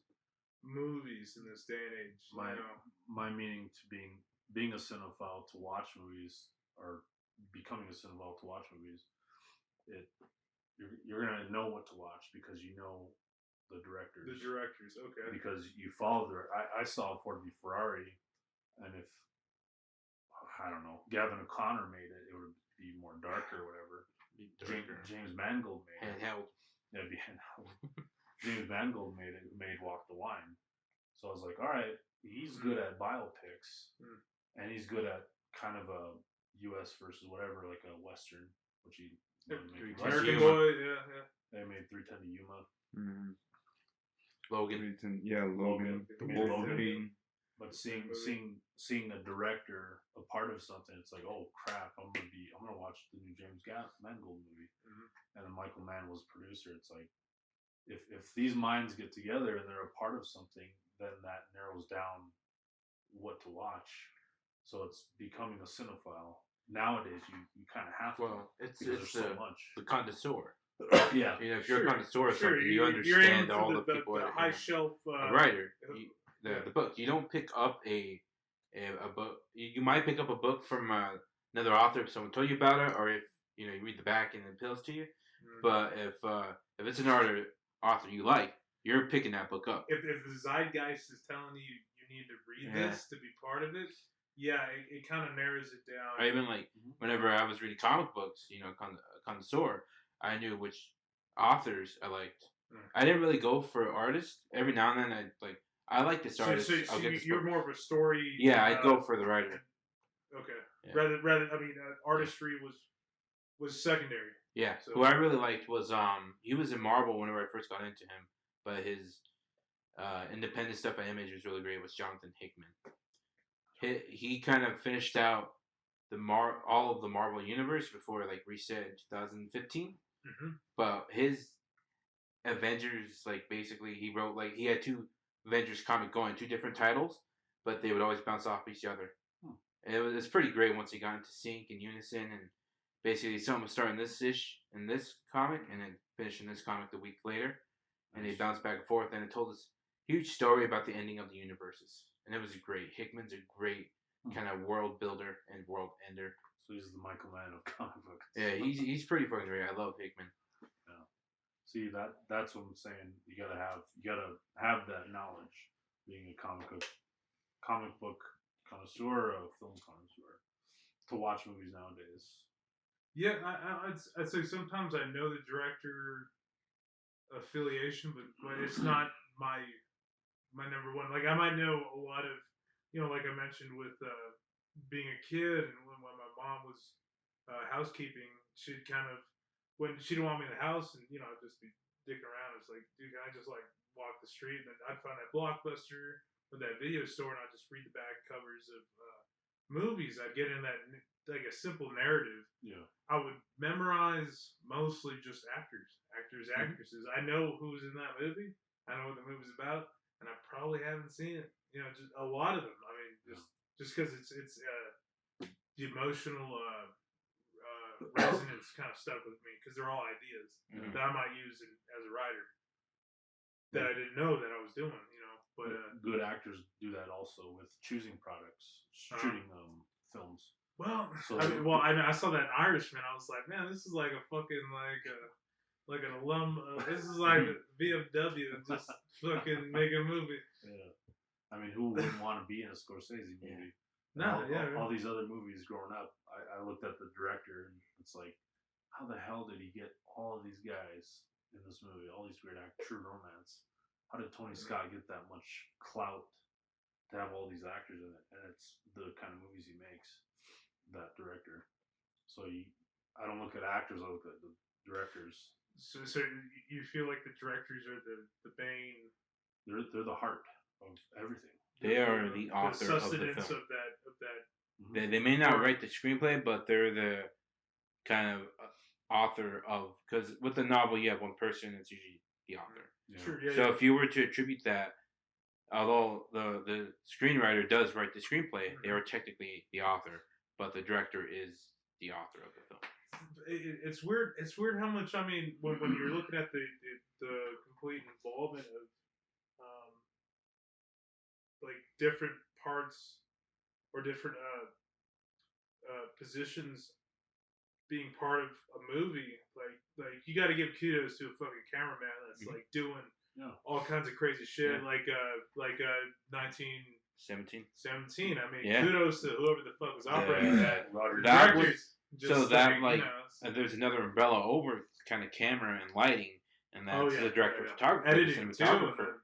movies in this day and age. my you know? my meaning to being a cinephile to watch movies or becoming a cinephile to watch movies, you're gonna know what to watch because you know the directors. The directors, okay. Because you follow I saw Ford v Ferrari, and if I don't know Gavin O'Connor made it, it would be more dark or whatever. James Mangold made it. Handheld. Yeah, it'd be handheld. James Mangold made Walk the Line. So I was like, all right, he's good at biopics, and he's good at kind of a U.S. versus whatever, like a Western, which he made American Yuma. Boy, yeah. They made 310 to Yuma. Mm-hmm. Logan. Logan. He made Logan. Wolverine. But seeing a director a part of something, it's like, oh crap, I'm gonna watch the new James Mangold movie, and then Michael Mann was producer. It's like, if these minds get together and they're a part of something, then that narrows down what to watch. So it's becoming a cinephile. Nowadays, you kind of have to. Well, it's because there's so much. the connoisseur. Yeah. You know, if you're a connoisseur of something, you you're understand aiming for all the people. the that, high shelf. a writer. yeah. The book. You don't pick up a book. You might pick up a book from another author if someone told you about it, or if you read the back and it appeals to you. But if it's an author you like, you're picking that book up. If the zeitgeist is telling you need to read this to be part of it, yeah, it kind of narrows it down. I even whenever I was reading comic books, connoisseur, I knew which authors I liked. I didn't really go for artists. Every now and then I like this artist. So I'll get this you're book. more of a story. Yeah, I'd go for the writer. Okay. Yeah. Rather, I mean, artistry was secondary. Yeah. So- Who I really liked was he was in Marvel whenever I first got into him, but his independent stuff at Image was really great. Was Jonathan Hickman. He kind of finished out all of the Marvel universe before reset in 2015. But his Avengers, basically he wrote he had two Avengers comic going, two different titles, but they would always bounce off each other. And it's pretty great once he got into sync and unison, and basically someone was starting in this comic and then finishing this comic the week later, and they bounced back and forth, and it told us huge story about the ending of the universes, and it was great. Hickman's a great kind of world builder and world ender. So he's the Michael Mann of comic books. Yeah, he's pretty fucking great. I love Hickman. Yeah. See, that's what I'm saying. You gotta have that knowledge, being a comic book connoisseur, a film connoisseur, to watch movies nowadays. Yeah, I'd say sometimes I know the director affiliation, but it's not my number one. Like I might know a lot of, like I mentioned with being a kid and when my mom was housekeeping, she'd kind of when she didn't want me in the house and I'd just be dicking around. It's like, dude, can I just like walk the street and then I'd find that Blockbuster or that video store and I'd just read the back covers of movies. I'd get in that like a simple narrative. Yeah. I would memorize mostly just actresses. I know who's in that movie. I know what the movie's about, and I probably haven't seen it. Just a lot of them. I mean, just because it's the emotional resonance kind of stuck with me because they're all ideas that I might use as a writer that I didn't know that I was doing. But good actors do that also with choosing products, shooting films. Well, I saw that Irishman. I was like, man, this is like a fucking like an alum. This is like VFW just fucking make a movie. Yeah, I mean, who wouldn't want to be in a Scorsese movie? No, all these other movies growing up, I looked at the director and it's like, how the hell did he get all of these guys in this movie? All these great actors, True Romance. How did Tony Scott get that much clout to have all these actors in it? And it's the kind of movies he makes, that director. So I don't look at actors, I look at the directors. So you feel like the directors are the bane? They're the heart of everything. They are the author of the film. Of that. They may not write the screenplay, but they're the kind of author of, because with the novel you have one person, it's usually the author. Yeah. Sure, yeah, so if you were to attribute that, although the screenwriter does write the screenplay, they are technically the author, but the director is the author of the film. It's weird. It's weird how much when you're looking at the complete involvement of like different parts or different positions being part of a movie, like you got to give kudos to a fucking cameraman that's like doing all kinds of crazy shit, like 1917. I mean, kudos to whoever the fuck was operating that. That was so that there's another umbrella over kind of camera and lighting, and that's the director of photography, editing, cinematographer.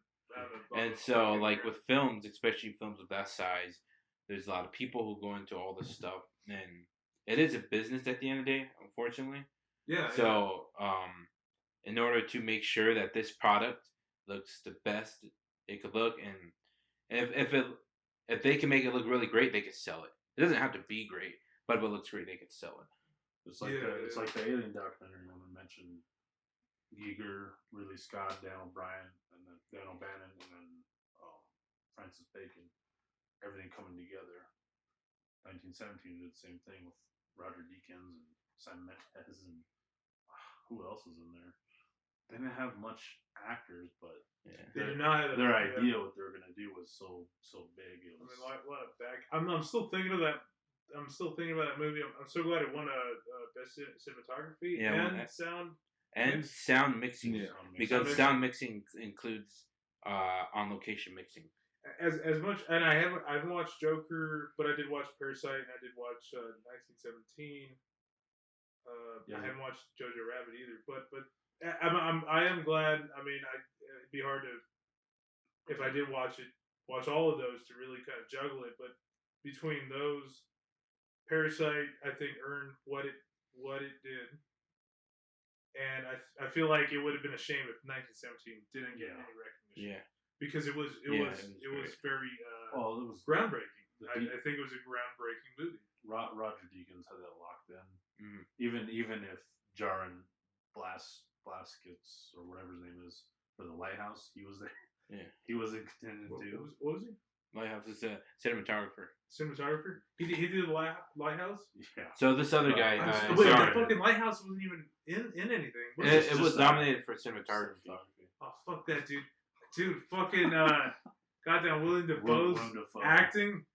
And so, like with films, especially films of that size, there's a lot of people who go into all this stuff, and it is a business at the end of the day, unfortunately. Yeah. So, in order to make sure that this product looks the best it could look, and if they can make it look really great, they can sell it. It doesn't have to be great, but if it looks great, they can sell it. It's like it's like the Alien documentary when we mentioned Giger, Ridley Scott, Dan O'Bannon, and then Francis Bacon. Everything coming together. 1917 did the same thing with Roger Deakins and Sam Mendes and who else was in there? They didn't have much acters, but they did not have their idea what they were gonna do was so big. It was, what a back. I'm still thinking of that. I'm still thinking about that movie. I'm so glad it won a best cinematography and sound. And sound mixing, because sound mixing includes on location mixing. As much, and I haven't watched Joker, but I did watch Parasite and I did watch 1917. I haven't watched Jojo Rabbit either, but I am glad. I mean, it'd be hard to, if I did watch all of those to really kind of juggle it. But between those, Parasite I think earned what it did. And I feel like it would have been a shame if 1917 didn't get any recognition. Yeah. Because it was very it was groundbreaking. I think it was a groundbreaking movie. Roger Deakins had that locked in. Mm-hmm. Even if Jaron Blaskets or whatever his name is for the Lighthouse, he was there. Yeah. He was in contention too. What was he? Lighthouse is a cinematographer. Cinematographer? He did the Lighthouse? Yeah. So this other guy... wait, the fucking Lighthouse wasn't even in anything. It was nominated for cinematography. Oh, fuck that, dude. Dude, fucking goddamn Willem Dafoe's acting.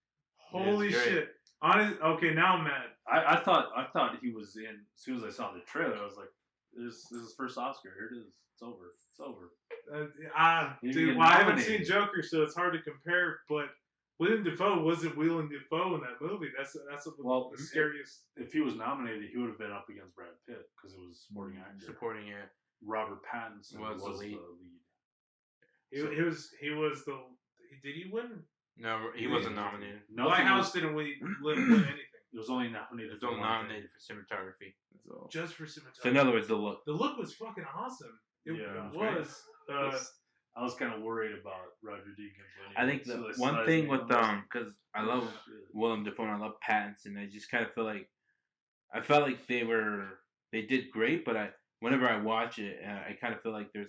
Holy shit. Okay, now I'm mad. I thought he was in, as soon as I saw the trailer, I was like, this is his first Oscar. Here it is. It's over. It's over. Dude, I haven't seen Joker, so it's hard to compare. But William Dafoe wasn't William Dafoe in that movie. That's the scariest. If he was nominated, he would have been up against Brad Pitt because it was supporting actor. Supporting it. Robert Pattinson was the lead. He was the. Did he win? No, he wasn't nominated. Lighthouse didn't win anything. It was only nominated. It was only nominated for cinematography. Just for cinematography. So in other words, the look. The look was fucking awesome. It was. I was kind of worried about Roger Deakins. I think the one thing with because I love Willem Dafoe and I love Pattinson. I just kind of feel like I felt like they did great, but whenever I watch it, I kind of feel like they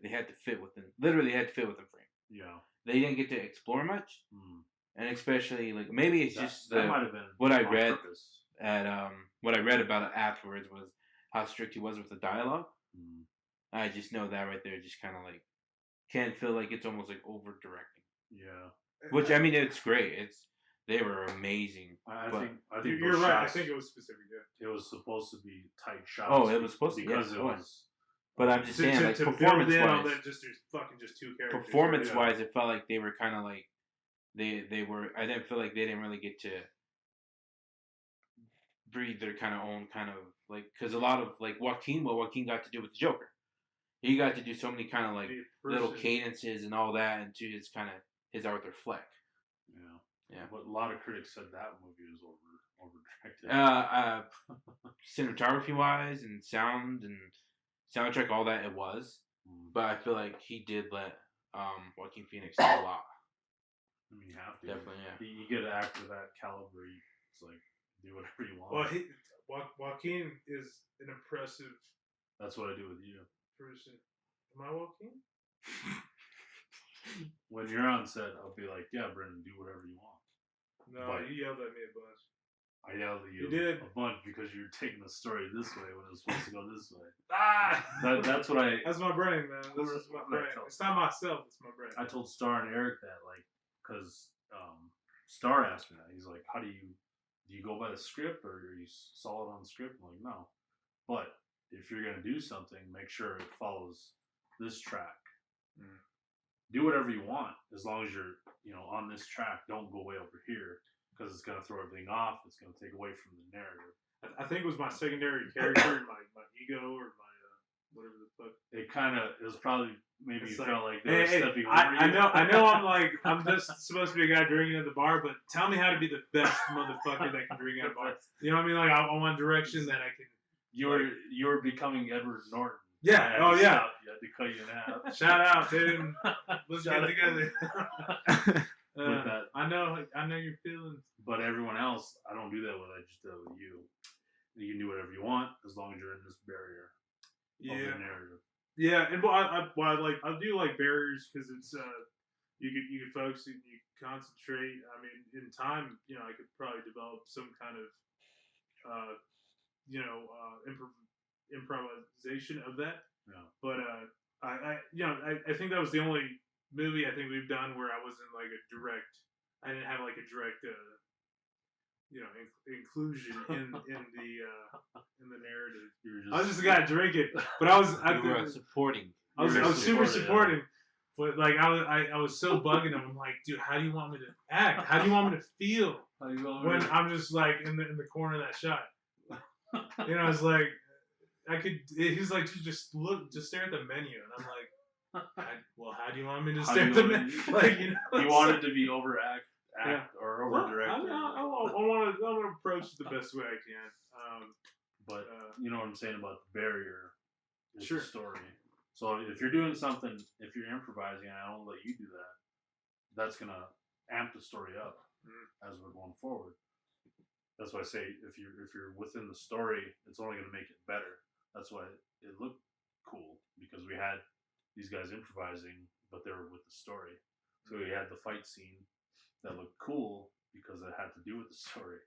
had to fit within frame. Yeah, they didn't get to explore much, and especially like maybe it's just that might have been what I read what I read about it afterwards was how strict he was with the dialogue. I just know that right there just kind of like can feel like it's almost like over directing. Yeah. Which I mean, it's great. They were amazing. I think you're right. I think it was specific. Yeah. It was supposed to be tight shots. Oh, it was supposed to because it was. But I'm just saying, like performance wise, there's two characters. Performance wise, it felt like they were kind of like they were. I didn't feel like they didn't really get to breathe their kind of own kind of like because a lot of like what Joaquin got to do with the Joker. He got to do so many kind of like little cadences and all that into his kind of his Arthur Fleck. Yeah. But a lot of critics said that movie was over directed. Cinematography wise and sound and soundtrack, all that it was. But I feel like he did let Joaquin Phoenix do a lot. I mean, you have to. Definitely, yeah. You get an actor that caliber, it's like do whatever you want. Well, Joaquin is an impressive. That's what I do with you. Person. Am I Joaquin? When you're on set, I'll be like, "Yeah, Brendan, do whatever you want." No, you yelled at me a bunch. I yelled at you did. a bunch because you were taking the story this way when it was supposed to go this way. That's my brain, man. This is my brain. It's not myself. It's my brain. I told Star and Eric that, like, because Star asked me that. He's like, "How do you go by the script or are you solid on the script?" I'm like, "No, but if you're gonna do something, make sure it follows this track. Do whatever you want as long as you're on this track. Don't go way over here because it's gonna throw everything off. It's gonna take away from the narrative." I think it was my secondary character, my ego, or my whatever the fuck. It was probably maybe felt like they were stepping over I you. know. I'm just supposed to be a guy drinking at the bar, but tell me how to be the best motherfucker that can drink at a bar. You know what I mean? Like I want direction that I can. You were becoming Edward Norton. Yeah. You had to cut you in half. Shout out, dude. Let's get together. I know your feelings. But everyone else, I don't do that with. I just do it with you. You can do whatever you want as long as you're in this barrier of the narrative. Yeah, and I do like barriers because it's you can focus and you concentrate. I mean, in time, I could probably develop some kind of improvisation of that. Yeah. But I think that was the only movie I think we've done where I wasn't like I didn't have like a direct inclusion in the narrative. I was just a guy drinking, but I was supporting. I was super supporting. But like I was so bugging him. I'm like, dude, how do you want me to act? How do you want me to feel when I'm just like in the corner of that shot? It's like he's like, just stare at the menu, and I'm like, well, how do you want me to stare at the menu? Like, you wanted to be overact or over directed. I want to approach it the best way I can. But you know what I'm saying about the barrier. The story. So if you're doing something, if you're improvising, and I don't let you do that, that's gonna amp the story up as we're going forward. That's why I say if you're within the story, it's only gonna make it better. That's why it looked cool because we had these guys improvising, but they were with the story. So we had the fight scene that looked cool because it had to do with the story.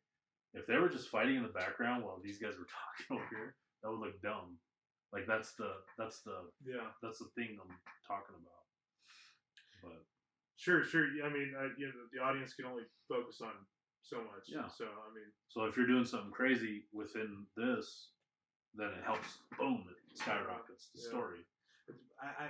If they were just fighting in the background while these guys were talking over here, that would look dumb. Like that's the thing I'm talking about. But sure. I mean, the audience can only focus on so much. Yeah. So I mean, so if you're doing something crazy within this, then it helps. Boom! It skyrockets the story. I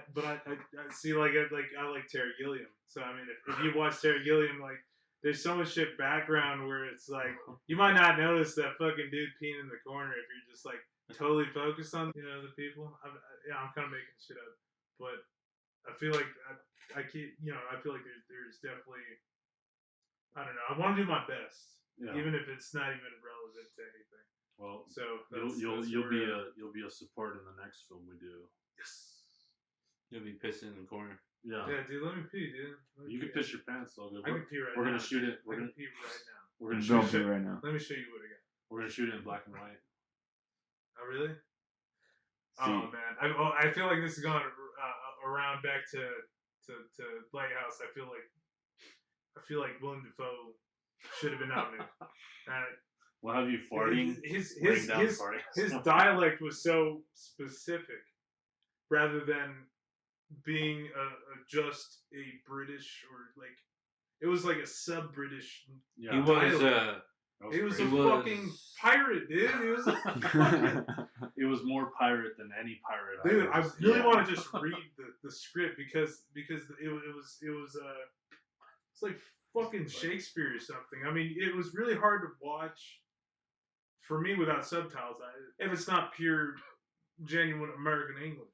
see like I like Terry Gilliam. So I mean, if you watch Terry Gilliam, like there's so much shit background where it's like you might not notice that fucking dude peeing in the corner if you're just like totally focused on the people. I'm kind of making shit up, but I feel like I keep I feel like there's definitely I don't know. I want to do my best, even if it's not even relevant to anything. Well, so you'll be a support in the next film we do. Yes. You'll be pissing in the corner. Yeah. Yeah, dude. Let me pee, dude. You can piss your pants, all good. I can pee right now. We're gonna shoot it. I can pee right now. We're gonna Don't shoot pee it right now. Let me show you what I got. We're gonna shoot it in black and white. Oh, really? See. Oh man, I feel like this is going around back to Lighthouse. I feel like Willem Dafoe should have been nominated. We'll have you farting. His farting. his dialect was so specific, rather than being just a British or like it was like a sub-British. Yeah. He was. He was He a was- fucking pirate, dude. He was. It was more pirate than any pirate. Dude, I ever seen. really want to just read the script because it was it's like fucking Shakespeare or something. I mean, it was really hard to watch for me without subtitles. If it's not pure, genuine American English,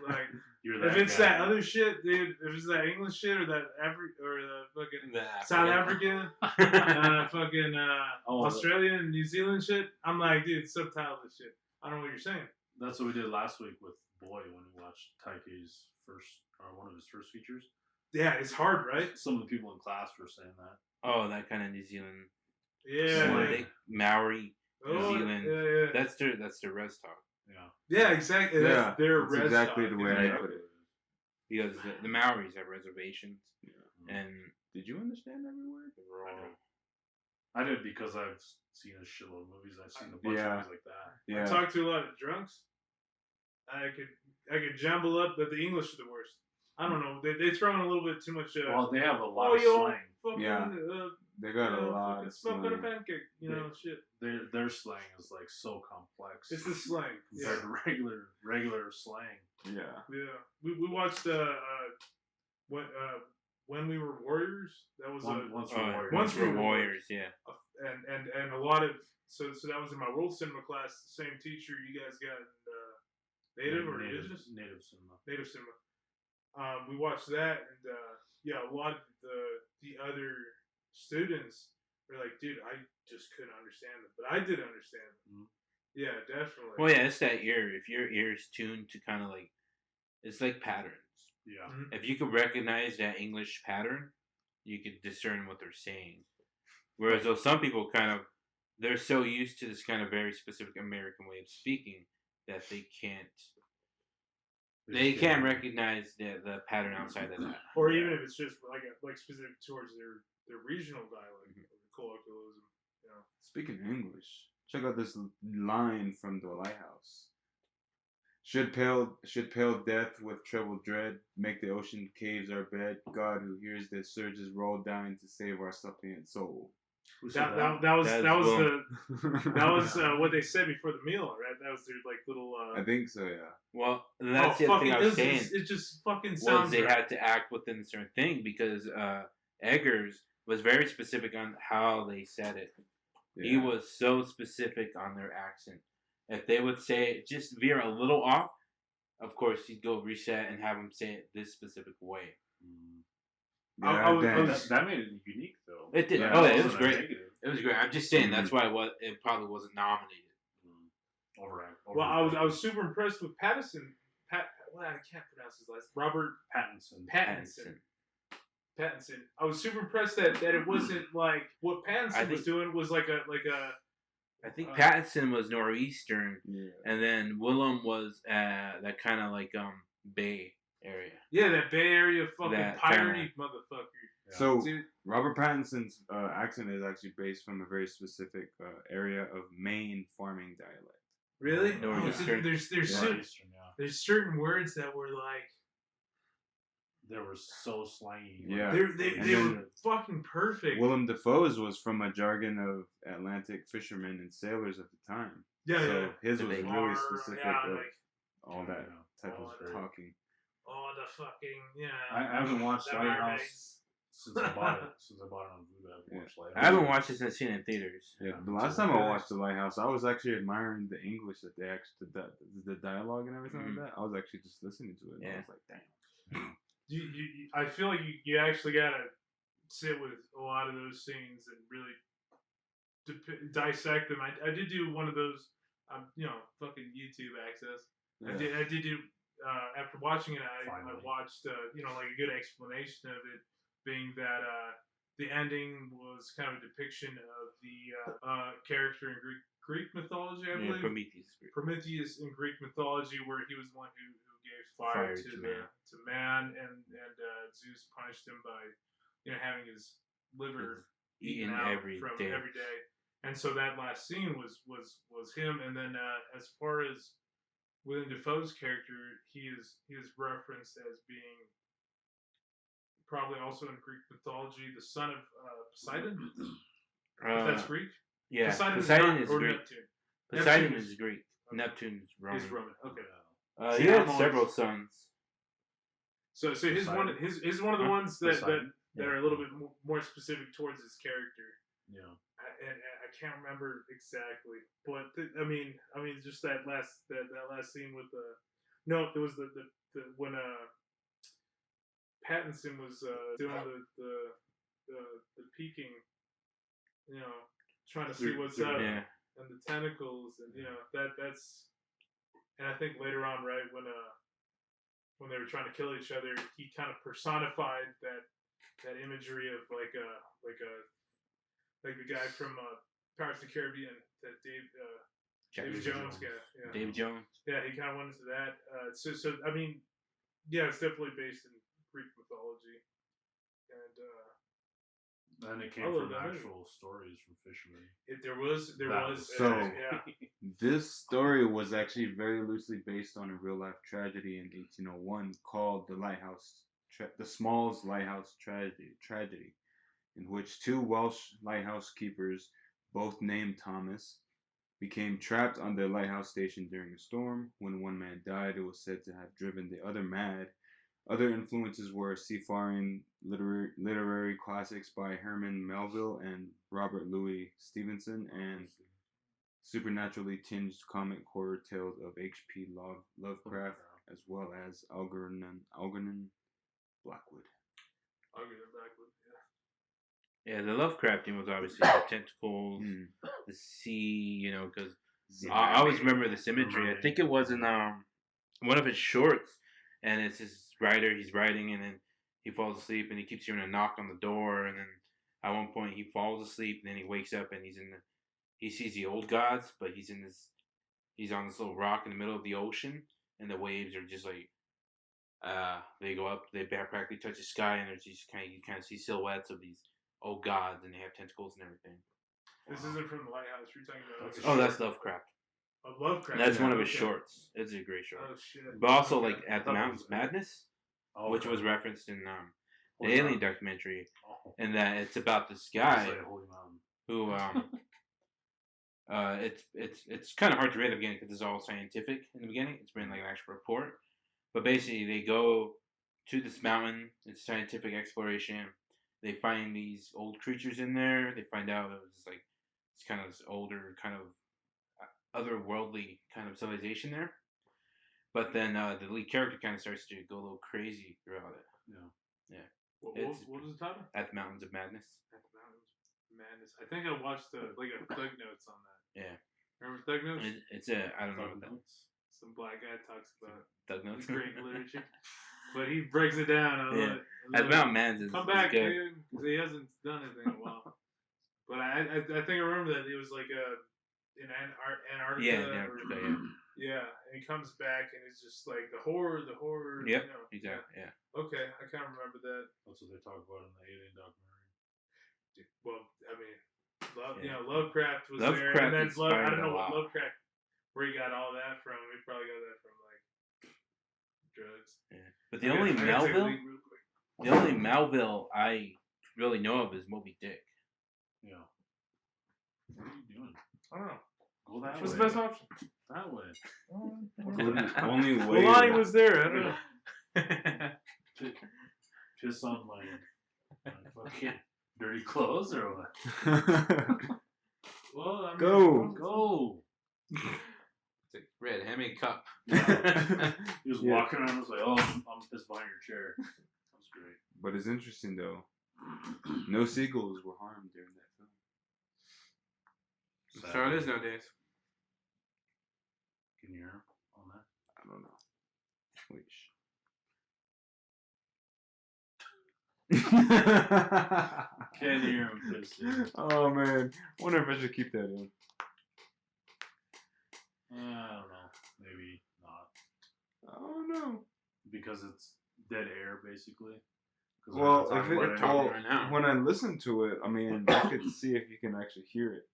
like You're if it's guy. that other shit, dude. If it's that English shit or that or the fucking South African, fucking Australian and New Zealand shit, I'm like, dude, subtitle this shit. I don't know what you're saying. That's what we did last week with Boy when we watched Taike's one of his first features. Yeah, it's hard, right? Some of the people in class were saying that. Oh, that kind of New Zealand. Yeah. Like Maori, New Oh, Zealand. yeah. That's their res talk. Yeah. Yeah, exactly. Yeah, Their that's res exactly talk. the way I put it. Because the Maoris have reservations, Yeah. and Did you understand every word? they're all. I did because I've seen a shitload of movies. I've seen a bunch Yeah. of movies like that. I Yeah. talk to a lot of drunks. I could jumble up, but the English are the worst. I don't know. They throw in a little bit too much. Well, they have a lot oh, of yo, slang. fucking, Yeah. They got a lot fucking of smoke on a slang. pancake. Shit. Their slang is like so complex. It's the slang. compared Yeah. to regular slang. Yeah. Yeah. We watched when we were warriors. That was Once Oh, Warriors. Once we're we were warriors, yeah. and a lot of so that was in my world cinema class. The same teacher you guys got in native or indigenous Native cinema. native cinema. We watched that, and a lot of the other students were like, "Dude, I just couldn't understand them," but I did understand them. Mhm. Yeah, definitely. Well, yeah, it's that ear. If your ear is tuned to kind of like, it's like patterns. Yeah. Mhm. If you could recognize that English pattern, you could discern what they're saying. Whereas though some people they're so used to this kind of very specific American way of speaking that they can't recognize the pattern outside of that. Or even if it's just like specific towards their regional dialect or colloquialism. Speaking of English, check out this line from The Lighthouse. Should pale death with treble dread make the ocean caves our bed? God who hears the surges roll down to save our suppliant soul. Who said That was what they said before the meal, right? That was their like little. I think so, yeah. Well, that's the other thing I was saying. It just fucking Was sounds. they right. had to act within a certain thing because Eggers was very specific on how they said it. He Yeah. was so specific on their accent. If they would say it just veer a little off, of course he'd go reset and have them say it this specific way. That made it unique though. It did. Yeah, Oh, It it was wasn't a great. negative. It was great. I'm just saying that's why it probably wasn't nominated. Well, I was super impressed with Pattinson. Well, I can't pronounce his last. Robert Pattinson. Pattinson. I was super impressed that it wasn't like what Pattinson was doing was like a. I think Pattinson was northeastern, Yeah. and then Willem was that kind of like Bay area. Yeah, that Bay Area fucking That piratey motherfucker. Yeah. So Dude. Robert Pattinson's accent is actually based from a very specific area of Maine farming dialect. Really? Northeastern. There's Northeastern, yeah. there's certain words that were like They were so slangy. Yeah. they And then- were fucking perfect. Willem Dafoe's was from a jargon of Atlantic fishermen and sailors at the time. Yeah, so yeah. his The was big really Or, specific yeah, of like all that. type Oh, of that's talking. Oh, the fucking I haven't watched the Lighthouse mermaids. since I bought it. Since I bought it on Voodoo, I haven't watched Lighthouse. I haven't watched it since seen it in theaters. Yeah, Yeah, the last too. time I watched The Lighthouse, I was actually admiring the English that they actually the dialogue and everything like that. I was actually just listening to it. And I Yeah. was like, damn. I feel like you actually gotta sit with a lot of those scenes and really dissect them. I did do one of those, fucking YouTube access. Yeah. I did do after watching it. I Finally. watched like a good explanation of it, being that the ending was kind of a depiction of the character in Greek mythology, I believe. Prometheus in Greek mythology, where he was the one who gave fire to man, and Zeus punished him by having his liver eaten out every day. every day. And so that last scene was him. And then as far as Willem Dafoe's character, he is referenced as being probably also in Greek mythology the son of Poseidon. If that's Greek. Yeah, Poseidon is or Greek. Neptune. Poseidon Neptune is Greek. Okay. Neptune is Roman. He's Roman. Okay. He had several sons. So he's one of the ones that are a little bit more specific towards his character. Yeah. And I can't remember exactly, but I mean, just that last scene with it was the when Pattinson was doing the peeking, trying to see what's up, Yeah. and the tentacles, and that's, and I think later on, right, when they were trying to kill each other, he kind of personified that imagery of like the guy from Pirates of the Caribbean, that David Jones guy. Yeah. David Jones. Yeah, he kind of went into that. So I mean, yeah, it's definitely based in Greek mythology, and it came from actual stories from fishermen. there was so. yeah. This story was actually very loosely based on a real life tragedy in 1801 called the Smalls Lighthouse Tragedy, in which two Welsh lighthouse keepers, both named Thomas, became trapped on their lighthouse station during a storm. When one man died, it was said to have driven the other mad. Other influences were seafaring literary classics by Herman Melville and Robert Louis Stevenson, and supernaturally tinged comic horror tales of H.P. Lovecraft, as well as Algernon Blackwood. Yeah, the Lovecrafting was obviously the tentacles, the sea, because I always remember this imagery. I think it was in one of his shorts, and it's his writer, he's writing, and then he falls asleep, and he keeps hearing a knock on the door, and then at one point he falls asleep, and then he wakes up, and he sees the old gods, but he's on this little rock in the middle of the ocean, and the waves are just like, they go up, they practically touch the sky, and there's just you kind of see silhouettes of these old gods, and they have tentacles and everything. This isn't from the Lighthouse. You're talking about. That's Lovecraft. Lovecraft. That's one of his shorts. It's a great short. Oh shit! But also, like At the Mountains of Madness, which was referenced in the Alien documentary, and that it's about this guy who it's kind of hard to read at the beginning because it's all scientific in the beginning. It's been like an actual report, but basically they go to this mountain. It's scientific exploration. They find these old creatures in there. They find out it was like it's kind of this older, kind of otherworldly kind of civilization there. But then the lead character kind of starts to go a little crazy throughout it. Yeah. What was the title? At the Mountains of Madness. At the Mountains of Madness. I think I watched a Thug Notes on that. Yeah. Remember Thug Notes? It's I don't know what that is. Some black guy talks about Thug Notes. Great literature. But he breaks it down. At Mountain Madness. Come back, dude, because he hasn't done anything in a while. But I think I remember that it was like in Antarctica. Yeah, and he comes back and it's just like the horror. Yep, exactly. Yeah. Okay, I kind of remember that. That's what they talk about in the Alien documentary. Well, I mean, Lovecraft was Lovecraft there, and then I don't know what Lovecraft, where he got all that from. He probably got that from like drugs. Yeah. But the only Melville I really know of is Moby Dick. Yeah. What are you doing? I don't know. Go that What's way. the best option? That way. Only way. Lonnie was there. I don't know. Piss on my fucking dirty clothes or what? Well, I mean, go. It's like, Red, hand me a cup. He was walking around and was like, oh, I'm pissed behind your chair. That was great. But it's interesting though. No seagulls were harmed during that film. That's how it is nowadays. Can you hear him on that? I don't know. Wait. Can't hear him pissing. Oh man, wonder if I should keep that in. I don't know. Maybe not. I don't know. Because it's dead air, basically. Well, when I listen to it, I mean, I could see if you can actually hear it,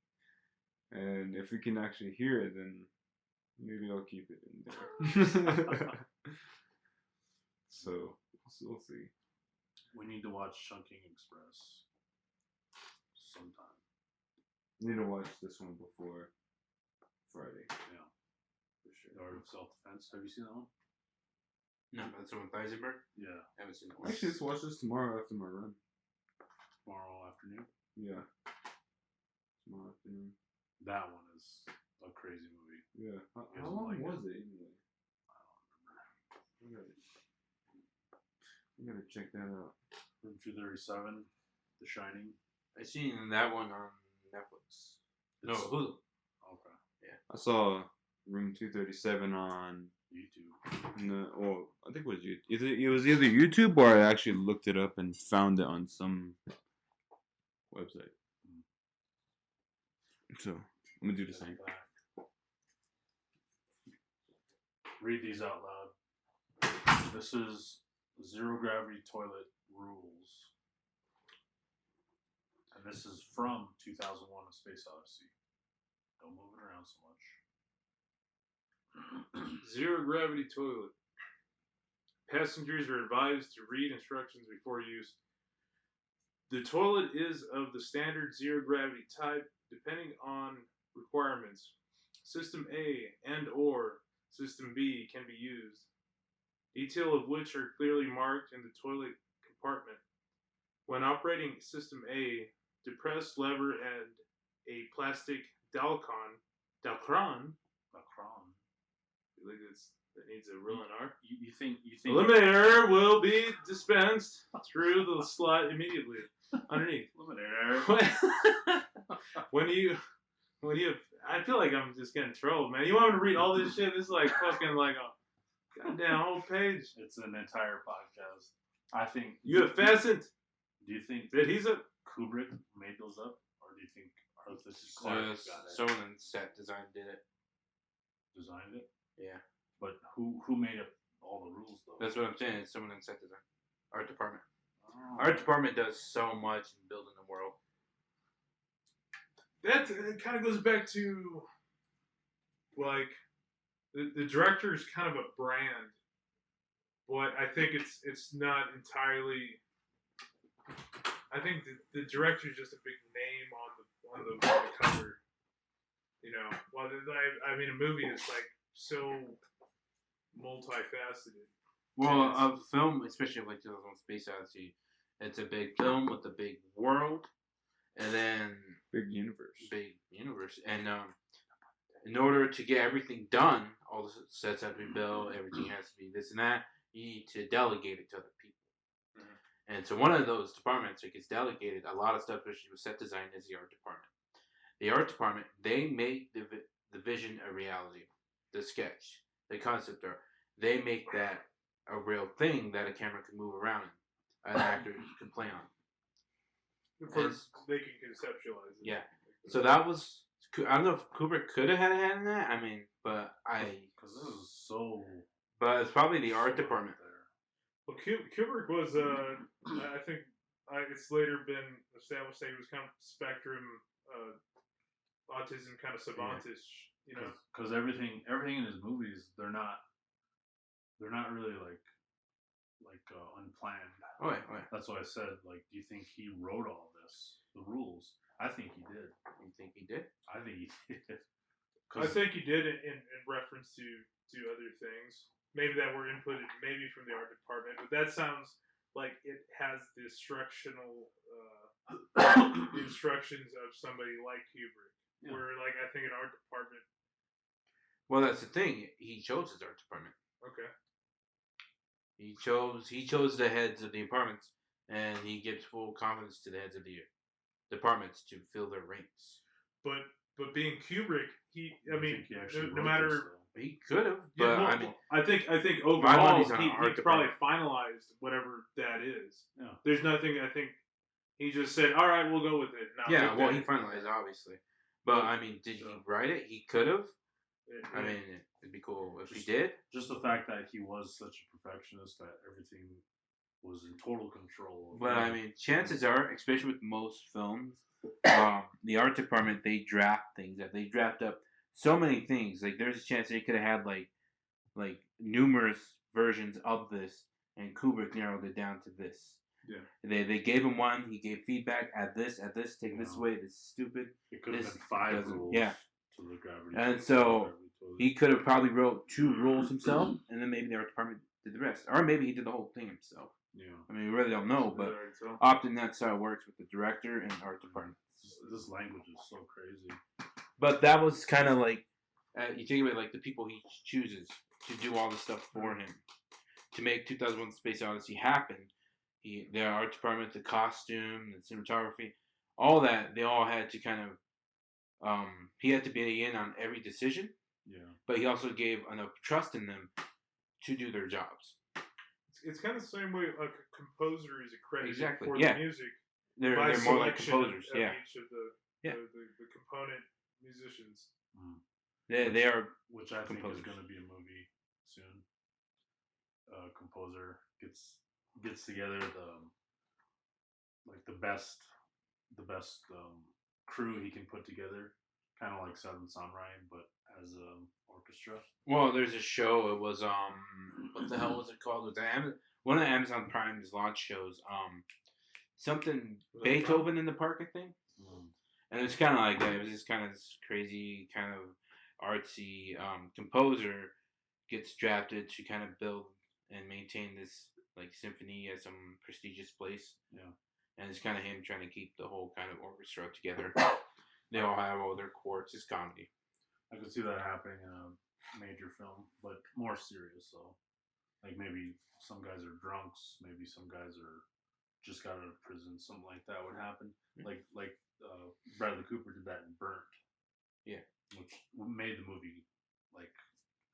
and if we can actually hear it, then maybe I'll keep it in there. So we'll see. We need to watch Chunking Express sometime. Need to watch this one before Friday. Yeah, for sure. The Art of Self-Defense. Have you seen that one? No, that's the one with Eisenberg? Yeah. I haven't seen that one. Actually, let's watch this tomorrow after my run. Tomorrow afternoon. Yeah. Tomorrow afternoon. That one is a crazy movie. Yeah. How You guys long like was it? it anyway? I gotta check that out. Room 237, The Shining. I seen that one on Netflix. No, It's- Hulu. Okay. I saw Room 237 on YouTube. well, I think it was YouTube. It was either YouTube or I actually looked it up and found it on some website. So I'm gonna do the same. Read these out loud. This is Zero Gravity Toilet Rules. And this is from 2001: A Space Odyssey. Don't move it around so much. Zero gravity toilet. Passengers are advised to read instructions before use. The toilet is of the standard zero gravity type, depending on requirements. System A and/or System B can be used, detail of which are clearly marked in the toilet compartment. When operating System A, depress lever and a plastic Dalcron. Like that needs a real R. You think Eliminator will be dispensed through the slot immediately underneath. Eliminator. when you, I feel like I'm just getting trolled, man. You want me to read all this shit? This is like fucking like a goddamn whole page. It's an entire podcast. I think You have fastened. Do you think That he's a Kubrick made those up, or do you think Arthur C. Clarke got it? Someone in set design did it. Designed it? Yeah. But who made up all the rules though? That's what I'm saying. It's someone in set design. Art department. Oh. Art department does so much in building the world. that it kind of goes back to like the director is kind of a brand, but I think it's not entirely. I think the director is just a big name on the cover. You know, well, I mean, a movie is like so multifaceted. Well, a film, especially like 2001: Space Odyssey, it's a big film with a big world, and then Big universe. And in order to get everything done, all the sets have to be built, everything has to be this and that. You need to delegate it to other people. Mm-hmm. And so one of those departments that gets delegated, a lot of stuff, especially with set design, is the art department. The art department, they make the vision a reality, the sketch, the concept art. They make that a real thing that a camera can move around and an actor can play on. They can conceptualize it. Yeah. So that was, I don't know if Kubrick could have had a hand in that. I mean, but because this is so. But it's probably the art department. There. Well, Kubrick was, I think it's later been established that he was kind of spectrum, autism kind of savantish, you know. Because everything in his movies, they're not really like unplanned. Oh yeah. That's why I said, like, do you think he wrote all this, the rules? I think he did. You think he did? I think he did. I think you did in reference to other things. Maybe that were inputted maybe from the art department, but that sounds like it has the instructions of somebody like Kubrick. Yeah. Where like I think an art department. Well, that's the thing. He chose his art department. Okay. He chose the heads of the departments, and he gives full confidence to the heads of the departments to fill their ranks. But being Kubrick, I think he actually no wrote matter. this, though. He could have, but Yeah, well, I mean, I think My overall money's on he art probably department. finalized whatever that is. Yeah. There's nothing. I think he just said, "All right, we'll go with it." Now, yeah. Well, he finalized obviously, but I mean, did he So- write it? He could have. It- I mean, it'd be cool if he did. Just the fact that he was such a perfectionist that everything was in total control. But I mean, chances are, especially with most films, the art department they draft things that they draft up so many things. Like there's a chance they could have had like numerous versions of this, and Kubrick narrowed it down to this. Yeah. They gave him one. He gave feedback. Add this. Take this Wow. away. This is stupid. it could have this been 5 doesn't- rules. yeah. To the gravity. And to so, the gravity to the- He could have probably wrote 2 rules himself, and then maybe the art department did the rest, or maybe he did the whole thing himself. Yeah. I mean, we really don't know, but So- often that's how it works with the director and art department. This language is so crazy. But that was kind of like you think about like the people he chooses to do all this stuff for him to make 2001: Space Odyssey happen. The art department, the costume, the cinematography, all that they all had to kind of. He had to be in on every decision, Yeah. but he also gave enough trust in them to do their jobs. It's kind of the same way like a composer is accredited Exactly, for yeah. the music. They're by more like selection composers, of yeah. each of the component musicians. They are Which I think composers. is going to be a movie soon. Composer gets together the best crew he can put together, kind of like Seven Samurai, but as an orchestra. Well, there's a show. It was what the hell was it called? It was one of Amazon Prime's launch shows. Something Was that Beethoven in the Park, I think. And it was kind of like that. It was just kind of this crazy, kind of artsy composer gets drafted to kind of build and maintain this like symphony at some prestigious place. Yeah. And it's kind of him trying to keep the whole kind of orchestra together. They all have all their chords. It's comedy. I could see that happening in a major film, but more serious. So, like maybe some guys are drunks, maybe some guys are just got out of prison, something like that would happen. Like Bradley Cooper did that in Burnt. Yeah. Which made the movie like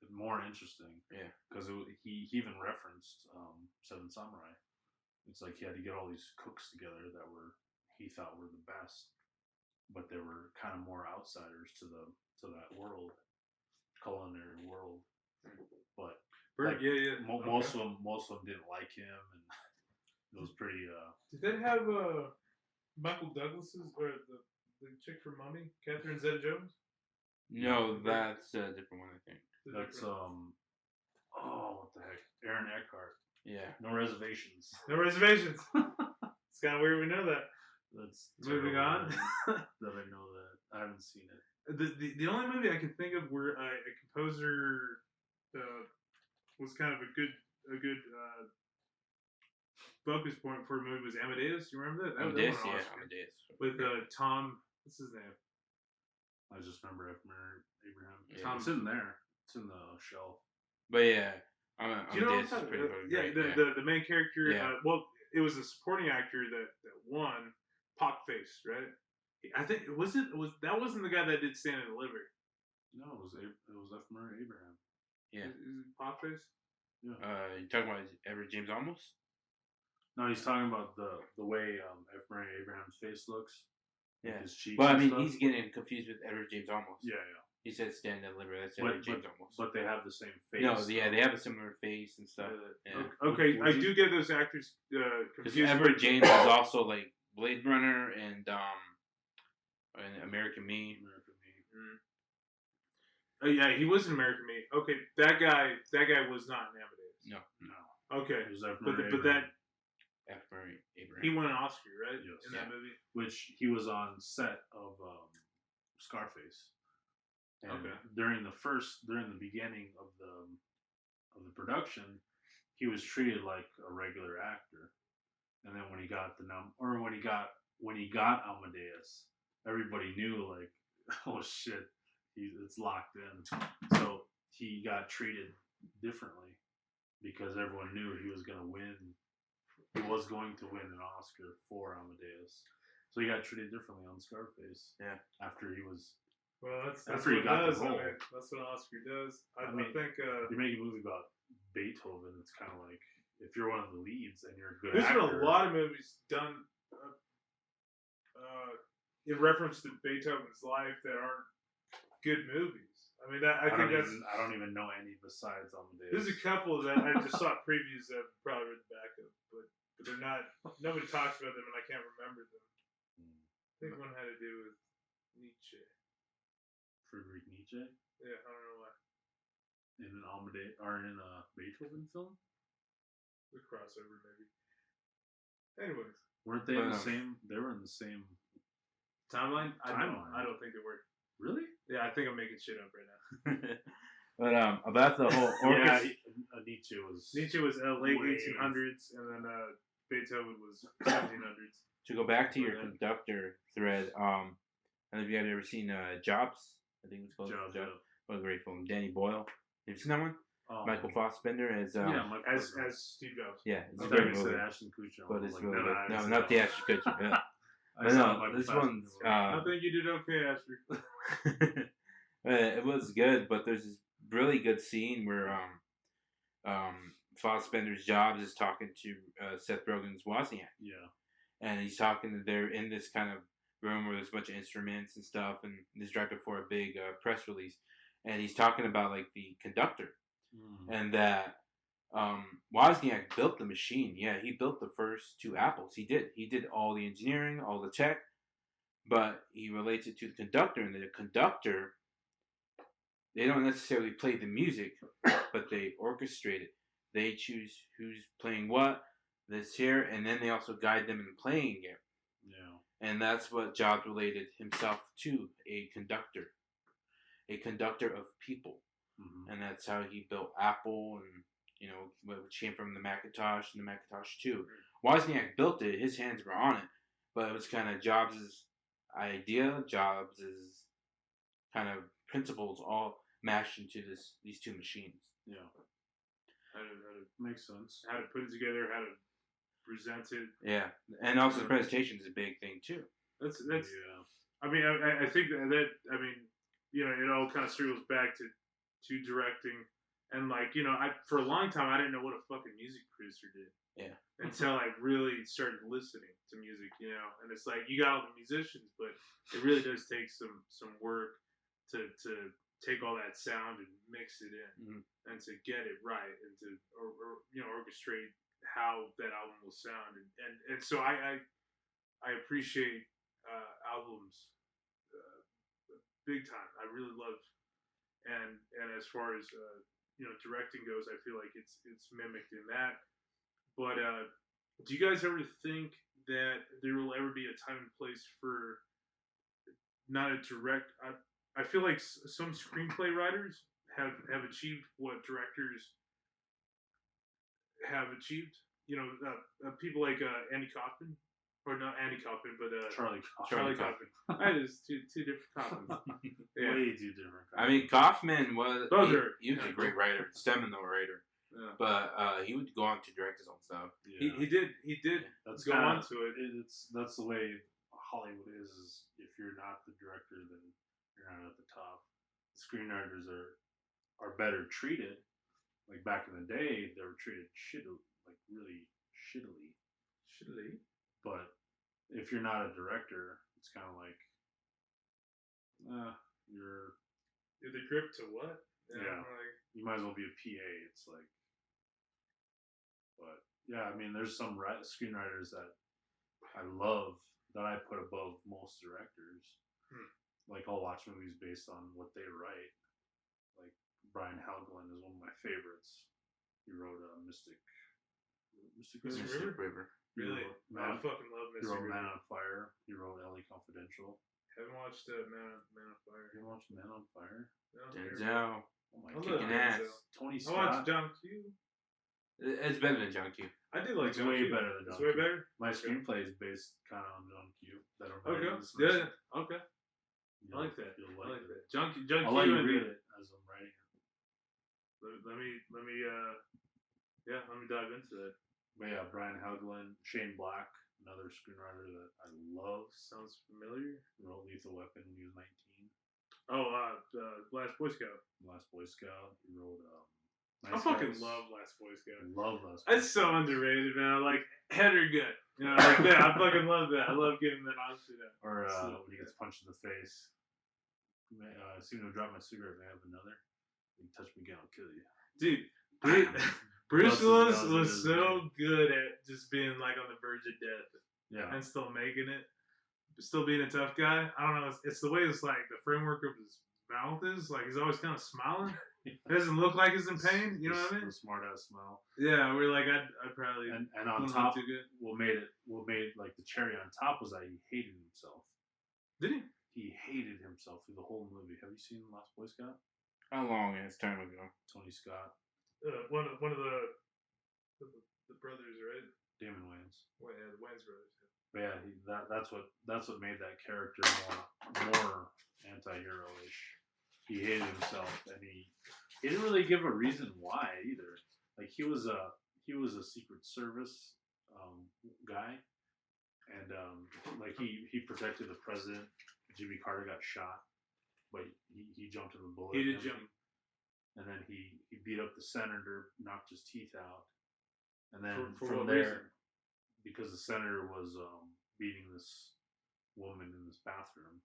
more interesting. Yeah. Because he even referenced Seven Samurai. It's like he had to get all these cooks together that he thought were the best, but they were kind of more outsiders to that world, culinary world. But Bert, like, yeah. most of them didn't like him, and it was pretty. Did they have Michael Douglas's or the chick from Mummy, Catherine Zeta-Jones? No, that's a different one, I think. That's what the heck, Aaron Eckhart. Yeah. No reservations. No reservations. It's kind of weird we know that. That's Moving terrible on. that I know that. I haven't seen it. The only movie I can think of where a composer was kind of a good focus point for a movie was Amadeus. You remember that? That Amadeus, won an yeah, Oscar. Amadeus. With Tom, what's his name? I just remember Abraham. Yeah. It's in there. It's in the shelf. But yeah, Do you know what I'm Amadeus is talking pretty about? fucking Yeah, great. the main character. Yeah. Well, it was a supporting actor that won. Pockface, right? I think that wasn't the guy that did Stand and Deliver. No, it was F. Murray Abraham. Yeah. Is it Pockface? You talking about Edward James Olmos? No, he's talking about the way F. Murray Abraham's face looks. Like Yeah. his cheeks. Well, I and mean, stuff. he's getting confused with Edward James Olmos. Yeah. He said Stand and Deliver. That's But- Edward James Olmos. But they have the same face. No, yeah, they have a similar face and stuff. Yeah. Okay, Would I you- do get those actors Because confused. Edward James is also like Blade Runner and American Me. American Me. Oh yeah, he was in American Me. Okay, that guy was not in Amadeus. No, No. Okay, It was F. but Murray but Abraham, F. Murray Abraham. he won an Oscar, right? Yes. In that Yeah. movie. which he was on set of Scarface. And Okay. during the beginning of the production, he was treated like a regular actor. And then when he got when he got Amadeus, everybody knew like, oh shit, it's locked in. So he got treated differently because everyone knew he was going to win. He was going to win an Oscar for Amadeus. So he got treated differently on Scarface. Yeah. After he was. Well, that's After what he got the it does. I role. mean, that's what Oscar does. I mean, think you're making a movie about Beethoven. It's kind of like if you're one of the leads and you're a good there's actor. been a lot of movies done in reference to Beethoven's life that aren't good movies. I mean, I don't even know any besides Amadeus. There's a couple that I just saw previews that I've probably read the back of, but they're not. Nobody talks about them, and I can't remember them. I think one had to do with Nietzsche. Friedrich Nietzsche. Yeah, I don't know why. In an Amadeus or in a Beethoven film. The crossover, maybe. Anyways, weren't they in the same? They were in the same timeline. Timeline. I don't think they were. Really? Yeah, I think I'm making shit up right now. But about the whole orchestra. Nietzsche was late 1800s, and then Beethoven was 1700s. To go back to your conductor thread, I don't know if you guys ever seen Jobs. I think it's called Jobs. Jobs. What a great film. Danny Boyle. Have you seen that one? Michael Fassbender as as Steve Jobs. Yeah, it's I a thought great you said movie. Ashton Kutcher. But it's like, really good. No, I not the Ashton Kutcher. Yeah. No, this one's. I think you did okay, Ashton. It was good, but there's this really good scene where Fassbender's Jobs is talking to Seth Rogen's Wozniak. Yeah. And he's talking. They're in this kind of room where there's a bunch of instruments and stuff, and this directed for a big press release, and he's talking about like the conductor, and that Wozniak built the machine. Yeah, he built the first two Apples. He did all the engineering, all the tech, but he relates it to the conductor, and the conductor, they don't necessarily play the music, but they orchestrate it. They choose who's playing what, this here, and then they also guide them in playing it. Yeah. And that's what Jobs related himself to, a conductor of people. Mm-hmm. And that's how he built Apple and, which came from the Macintosh and the Macintosh 2. Wozniak built it. His hands were on it. But it was kind of Jobs' idea, Jobs' kind of principles all mashed into these two machines. Yeah. How to makes sense. How to put it together, how to present it. Yeah. And also the presentation is a big thing, too. That's yeah. I mean, I think that it all kind of circles back to directing. And for a long time I didn't know what a fucking music producer did. Yeah. Until I really started listening to music, and it's like you got all the musicians, but it really does take some work to take all that sound and mix it in, and to get it right, and to orchestrate how that album will sound, and so I appreciate albums big time. I really love, and as far as directing goes, I feel like it's mimicked in that. But do you guys ever think that there will ever be a time and place for not a direct? I feel like some screenplay writers have achieved what directors have achieved. People like Andy Kaufman, or not Andy Kaufman, but Charlie Kaufman. That is two different Kaufmans. Yeah. Way too different. I mean, Kaufman was he was a great writer, seminal writer. Yeah. But he would go on to direct his own stuff. Yeah. He did. Yeah. That's go on to it. That's the way Hollywood is. If you're not the director, then you're not at the top. The screenwriters are better treated. Like back in the day, they were treated really shittily. Shittily. But if you're not a director, it's kind of like you're the grip to what? Yeah. You might as well be a PA. It's like. But yeah, I mean, there's some screenwriters that I love that I put above most directors. Like I'll watch movies based on what they write. Like Brian Helgeland is one of my favorites. He wrote Mystic River. Really? I fucking love Mystic River. He wrote Man on Fire. He wrote LA Confidential. Haven't watched Man on Fire. You haven't watch Man on Fire? Denzel. Oh my I love god. Kicking ass. Tony I watched Scott. John Q. It's better than John Q. I did like It's John way Q. better than It's John way Q. better. My Okay. screenplay is based kind of on John Q. That I'm Okay. writing this Yeah. semester. Okay. I like that. You'll I like it. that. John Q. I'll let you read it as I'm writing it. Let me dive into that. But yeah, Brian Helgeland, Shane Black, another screenwriter that I love. Sounds familiar. Wrote Lethal Weapon when he was 19. Oh, Last Boy Scout. Last Boy Scout. He wrote. I Nice fucking Guys. love Last Boy Scout. I love Last Boy It's so Scout. underrated, man. Like head or gut. You know, like that. I fucking love that. I love giving that honesty. Or So, when he gets punched in the face. I seem to have dropped my cigarette. May I have another? You touch me again, I'll kill you. Dude, Bruce Busts his Willis nose was in his so good at just being like on the verge of death Yeah. and still making it, still being a tough guy. I don't know. It's the way it's like the framework of his mouth is like he's always kind of smiling. It doesn't look like he's in pain. You know what I mean? The smart ass smile. Yeah, we're like I'd probably And on wouldn't top, look too good. what made like the cherry on top was that he hated himself. Did he? He hated himself through the whole movie. Have you seen Last Boy Scout? How long is time ago? Tony Scott, One of the brothers, right? Damon Wayans. Well, yeah, the Wayans brothers. But yeah, that's what made that character more anti-hero-ish. He hated himself, and he didn't really give a reason why either. Like he was a Secret Service guy, and like he protected the president. Jimmy Carter got shot, but he jumped in the bullet. He did and jump. and then he beat up the senator, knocked his teeth out, and then For from what there, reason? because the senator was beating this woman in this bathroom,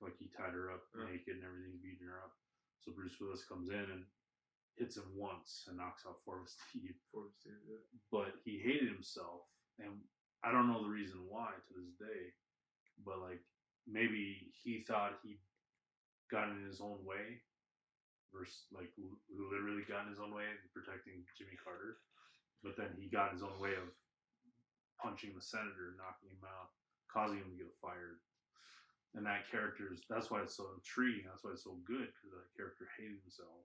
like he tied her up naked and everything, beating her up. So Bruce Willis comes in and hits him once and knocks out 4 of his teeth. But he hated himself, and I don't know the reason why to this day, but like maybe he thought he got in his own way, versus like literally got in his own way in protecting Jimmy Carter, but then he got in his own way of punching the senator, knocking him out, causing him to get fired. And that that's why it's so intriguing. That's why it's so good, because that character hated himself.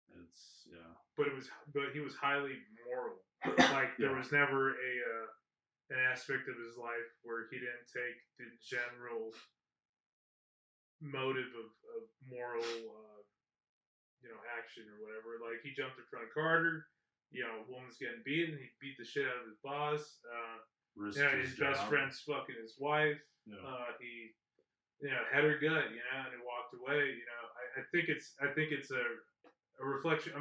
And it's But he was highly moral. Like there was never an aspect of his life where he didn't take the general motive of moral, action or whatever. Like he jumped in front of Carter. Woman's getting beaten. He beat the shit out of his boss. His best friend's fucking his wife. He had her gut, and he walked away. I think it's a reflection. I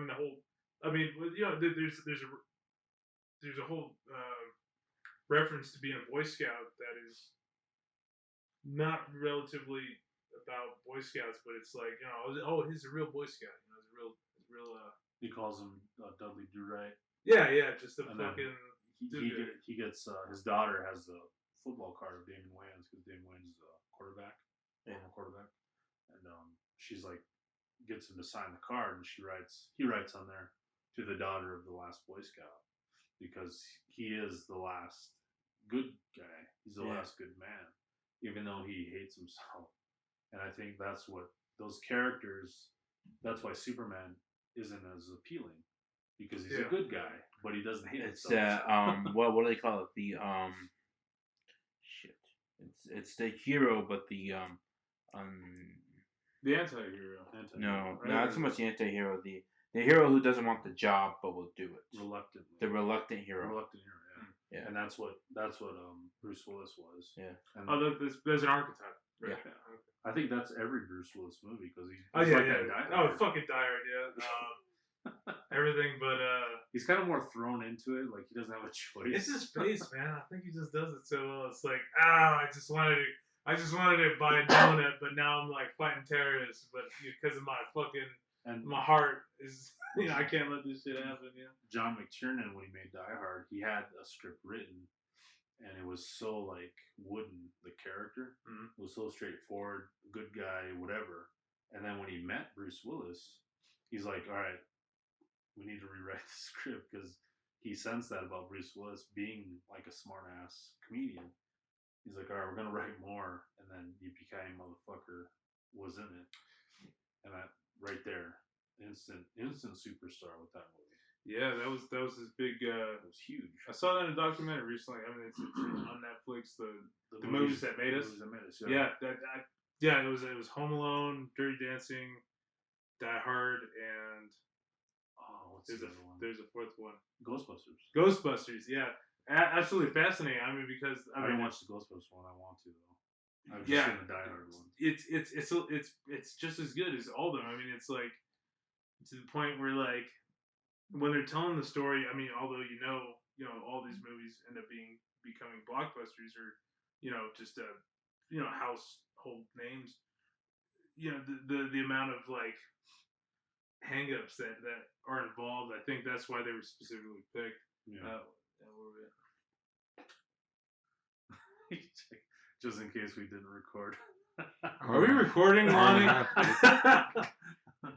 mean, there's a whole reference to being a Boy Scout that is not relatively about Boy Scouts, but it's like he's a real Boy Scout. He's real. he calls him Dudley Do-Right. Yeah, just a And then fucking. He gets his daughter has the football card of Damon Wayans, because Damon Wayans is a former quarterback, and she's like gets him to sign the card, and he writes on there, to the daughter of the last Boy Scout, because he is the last good guy. He's the last good man, even though he hates himself. And I think that's what those characters. That's why Superman isn't as appealing, because he's a good guy, but he doesn't hate himself. What do they call it? The shit. It's the hero, but the anti-hero. No, not so much the anti-hero. The hero who doesn't want the job but will do it. Reluctantly. The reluctant hero. Yeah. And that's what Bruce Willis was. Yeah. And there's an archetype. Right? Yeah. I think that's every Bruce Willis movie, because he's like that Die Oh, Hard. fucking Die Hard, yeah. Everything, but he's kind of more thrown into it. Like he doesn't have a choice. It's his face, man. I think he just does it so well. It's like, I just wanted to buy a donut, but now I'm like fighting terrorists, but because of my fucking my heart is, I can't let this shit happen. Yeah. John McTiernan, when he made Die Hard, he had a script written, and it was so like wooden. The character was so straightforward, good guy, whatever. And then when he met Bruce Willis, he's like, all right, we need to rewrite the script, because he sensed that about Bruce Willis being like a smart ass comedian. He's like, all right, we're gonna write more, and then Yippee-ki-yay motherfucker was in it. and that right there, instant superstar with that movie. Yeah, that was his big. It was huge. I saw that in a documentary recently. I mean, it's on Netflix. The movies that made us. Movies that made us. Yeah. It was Home Alone, Dirty Dancing, Die Hard, and what's there's the a other one? there's a fourth one. Ghostbusters. Ghostbusters. Yeah, absolutely fascinating. I mean, because I didn't watch the Ghostbusters one. I want to though. I've just Yeah. seen the Die Hard one. It's just as good as all of them. I mean, it's like to the point where like when they're telling the story. I mean, although you know all these movies end up becoming blockbusters or just household names. The amount of like hang-ups that are involved. I think that's why they were specifically picked. Yeah. Where were we at? Just in case we didn't record. Are we recording, Lonnie?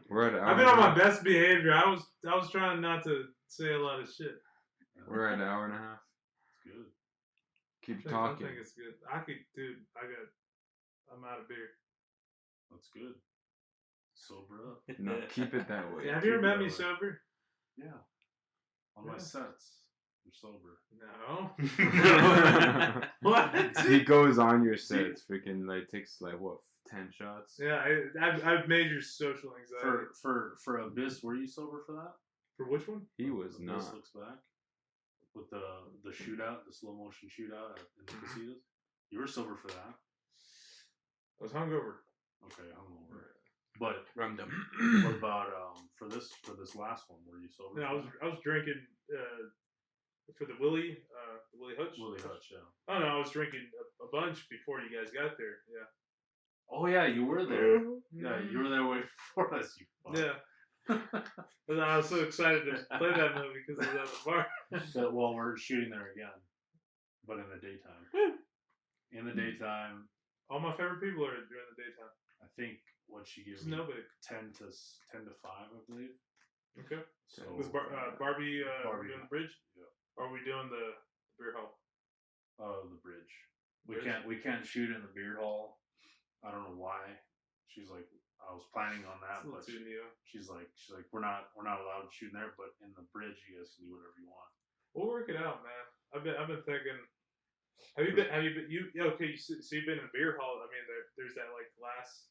We're at I've been on my best behavior. I was trying not to say a lot of shit. We're at an hour and a half. It's good. Keep I talking. think it's good. I'm out of beer. That's good. Sober up. No, keep it that way. Yeah, have you ever met me way. sober? Yeah. On my Yeah. sets. You're sober. No. What? He goes on your sets, freaking like takes like what 10 shots. Yeah, I've major social anxiety. For Abyss, were you sober for that? For which one? He was Abyss not. Looks Back. With the shootout, the slow motion shootout in the casinos. You were sober for that. I was hungover. Okay, hungover. But Random. what about for this last one? Were you sober? No, for I was drinking for the Willie Hutch. that? Willie Hutch, yeah. Oh no, I was drinking a bunch before you guys got there. Yeah. Oh yeah, you were there. Yeah, you were there way before us. You fuck. Yeah. But I was so excited to play that movie because it was at the bar. But, well, we're shooting there again, but in the daytime. In the daytime, All my favorite people are during the daytime. I think what she gives There's me nobody. 10 to 5, I believe. Okay. So Was Barbie Barbie. doing the bridge? Yeah. Or are we doing the beer hall? The bridge. We Bridge? can't shoot in the beard hall. I don't know why. She's like, I was planning on that, It's a little but too neo. she's like, we're not allowed to shoot in there, but in the bridge, you guys can do whatever you want. We'll work it out, man. I've been thinking. Have you been? Yeah, okay. So you've been in a beer hall. I mean, there's that like glass.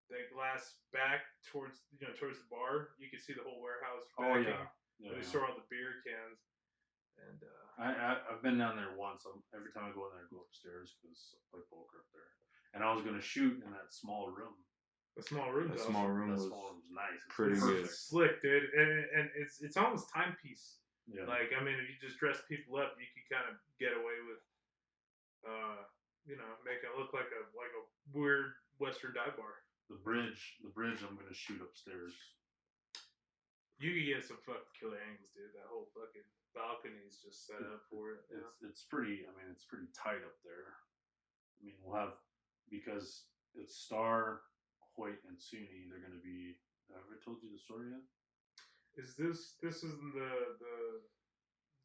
That glass back towards the bar. You can see the whole warehouse. Oh backing, yeah. where they store all the beer cans. And I've been down there once. Every time I go in there, I go upstairs because I play poker up there. And I was gonna shoot in that small room. the small room. The though. small room That was small room was nice. It's pretty good. It's slick, dude, and it's almost timepiece. Yeah. Like, I mean, if you just dress people up, you can kind of get away with, making it look like a weird Western dive bar. The bridge. I'm gonna shoot upstairs. You can get some fucking killer angles, dude. That whole fucking balcony is just set up for it. Yeah. It's pretty. I mean, it's pretty tight up there. I mean, we'll have because it's Star, Hoyt, and Suni. They're gonna be. Have I told you the story yet? Is this isn't the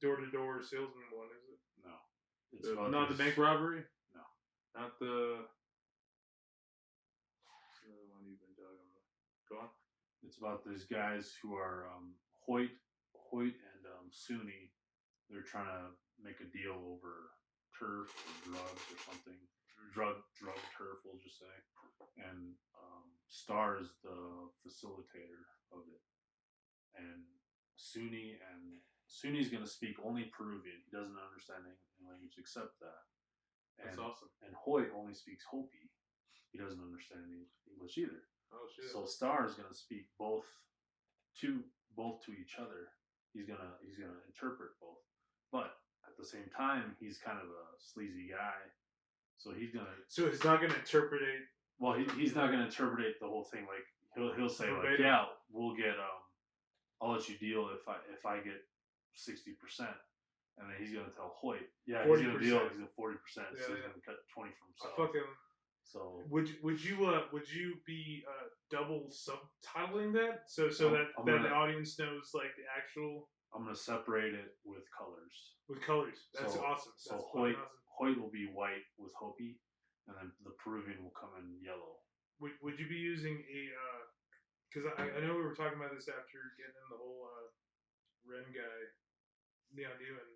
door-to-door salesman one, is it? No. It's about Not the this- bank robbery. No. Not the. The one you've been talking about. Go on. It's about these guys who are Hoyt, and Suni. They're trying to make a deal over turf or drugs or something. Drug turf, we'll just say. And Star is the facilitator of it. And Suni's going to speak only Peruvian. He doesn't understand any language except that. That's And, awesome. And Hoyt only speaks Hopi. He doesn't understand any English either. Oh shit. So Star is going to speak both to each other. He's gonna interpret both, but at the same time, he's kind of a sleazy guy. So he's not gonna interpret it. Well, he's not gonna interpret the whole thing. Like he'll say like, verbatim. yeah, we'll get I'll let you deal if I get 60%, and then he's gonna tell Hoyt, yeah, he's gonna deal. He's at 40%, so he's gonna cut 20 from himself. So would you be double subtitling that so that the audience knows like the actual? I'm gonna separate it with colors. With colors, that's awesome. So that's Hoyt awesome. Hoyt will be white with Hopi, and then the Peruvian will come in yellow. would you be using a? Because I know we were talking about this after getting in the whole Ren guy Neon Demon.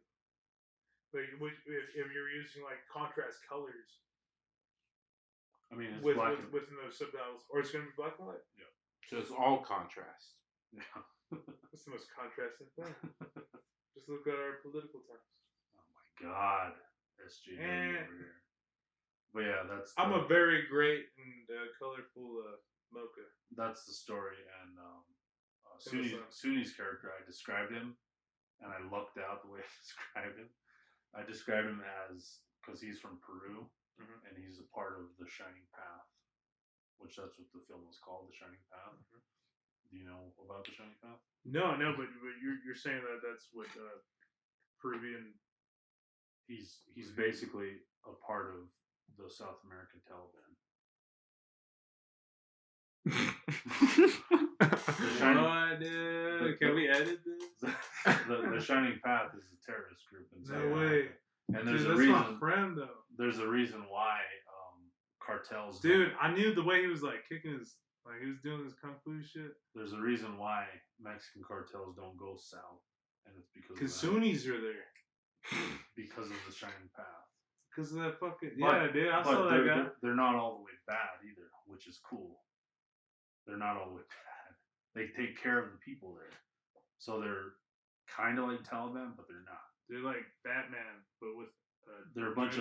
But if you're using like contrast colors I mean, it's within those subtitles, or it's gonna be black and white. Yeah. So it's all contrast. Yeah. That's the most contrasting thing. Just look at our political terms. Oh my God, SJ over here. But yeah, I'm a very great and colorful mocha. That's the story, and Suni's character. I described him, and I lucked out the way I described him. I described him as because he's from Peru, and he's a part of the Shining Path, which that's what the film was called, the Shining Path. Do you know about the Shining Path? No, but you're saying that that's what Peruvian. He's basically a part of the South American Taliban. Can we edit this? The Shining Path is a terrorist group in South No America. way. And there's Dude, a that's reason. my friend though. There's a reason why cartels. Dude, I knew the way he was like kicking his, like he was doing his kung fu shit. There's a reason why Mexican cartels don't go south, and it's because Sunnis are there. Because of the Shining Path. Because of that fucking dude. I saw that guy. They're not all the way bad either, which is cool. They're not all the way bad. They take care of the people there, so they're kind of like Taliban, but they're not. They're like Batman, but with they're a bunch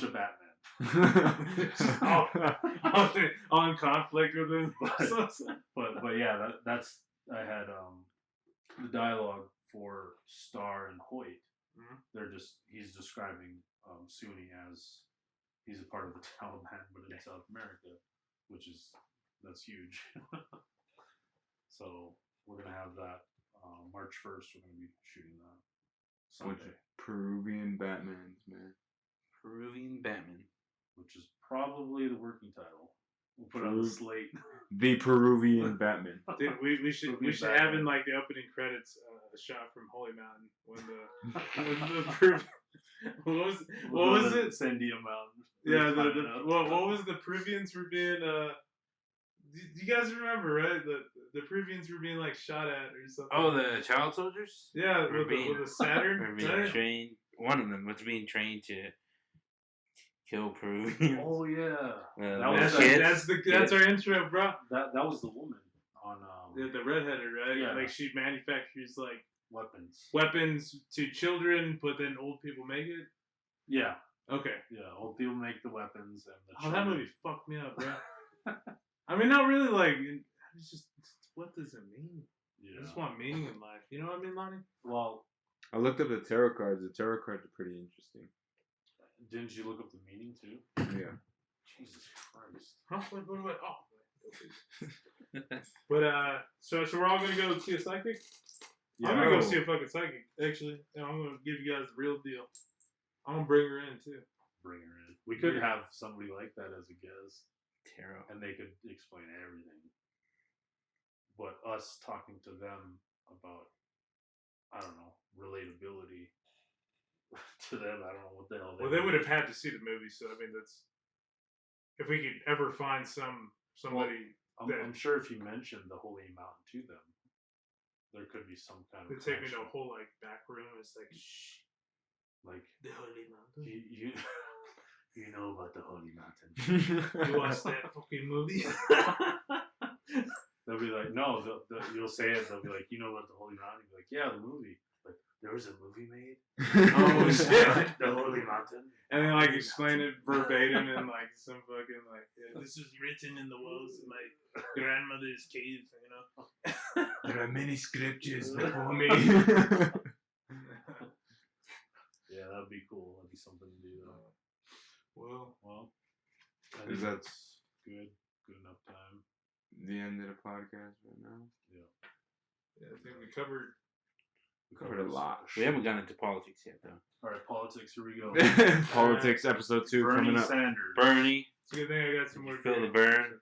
of Batman. on conflict with them. but yeah, that's I had the dialogue for Star and Hoyt. He's describing Suni as he's a part of the Taliban, but in South America, that's huge. So we're gonna have that March 1st. We're gonna be shooting that Sunday. Peruvian Batmans, man. Peruvian Batman. Which is probably the working title. We'll put it on the slate. The Peruvian Batman. Dude, we should have in like the opening credits a shot from Holy Mountain when what was it? Sandia Mountain. Yeah, what was the Peruvians were being do you guys remember, right? The Peruvians were being like shot at or something. Oh, the child soldiers? Yeah, with the Saturn. Were being trained. One of them was being trained to kill Peruvians. Oh yeah, that's our intro, bro. That was the woman on the redheaded, right? Yeah. Like she manufactures like weapons to children, but then old people make it. Yeah. Okay. Yeah, old people make the weapons and the that movie fucked me up, bro. I mean, not really. Like, it's just what does it mean? Yeah. I just want meaning in life. You know what I mean, Lonnie? Well, I looked up the tarot cards. The tarot cards are pretty interesting. Didn't you look up the meaning too? Yeah. Jesus Christ. Huh? What? Oh. But so we're all gonna go see a psychic. Yeah, I'm gonna go see a fucking psychic. Actually, I'm gonna give you guys the real deal. I'm gonna bring her in too. Bring her in. We could have somebody like that as a guest. Tarot. And they could explain everything. But us talking to them about, I don't know, relatability to them, I don't know what the hell they would have had to see the movie, so I mean, that's if we could ever find somebody. Well, I'm sure if you mentioned the Holy Mountain to them, there could be some kind of. They take me to a whole like back room. It's like shh, like the Holy Mountain. You know about the Holy Mountain. You watched that fucking movie? They'll be like, no. You'll say it. They'll be like, you know about the Holy Mountain? You'll be like, yeah, the movie. Like, there was a movie made. Oh shit! The Holy Mountain. And then like explain it verbatim in like some fucking like this was written in the walls of my grandmother's cave. You know. There are many scriptures before me. Yeah, that'd be cool. That'd be something to do though. Well, I think that's good enough time. The end of the podcast right now. Yeah, I think we covered a lot. We haven't gotten into politics yet, though. All right, politics. Here we go. Politics episode 2 Bernie coming up. Sanders. Bernie. It's a good thing I got some more. Feel the burn.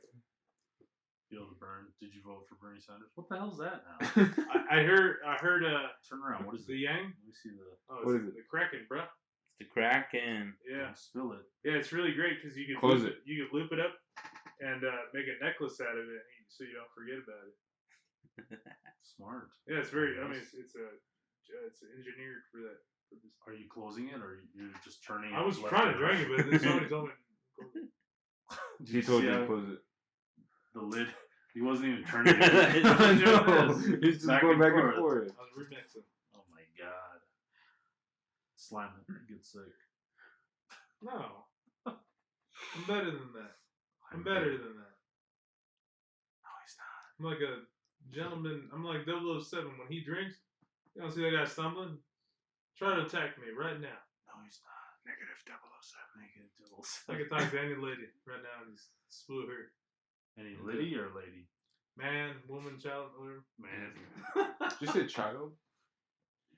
Feel the burn. Did you vote for Bernie Sanders? What the hell's that now? I heard. Turn around. What is the it? Yang? Let me see the. Oh, what is it? The Kraken, bro. It's the Kraken. Yeah. Don't spill it. Yeah, it's really great because you can close it. You can loop it up, and make a necklace out of it, so you don't forget about it. Smart. Yeah, it's very. I mean, Nice. it's engineered for that purpose. Are you closing it, or you're just turning it? I was left trying and to drink it, right? but somebody told me. He told See you to how close it. the lid. He wasn't even turning it. I know. He's just going back and forth. I was remixing. Oh my god. Slam it. Get sick. No, I'm better than that. I'm better than that. No, he's not. I'm like a gentleman. I'm like 007 when he drinks. You don't see that guy stumbling? Try to attack me right now. No, he's not. Negative 007. Negative I can talk to any lady right now and just spoil her. Any lady or lady? Man, woman, child, whatever. Man. Did you say child?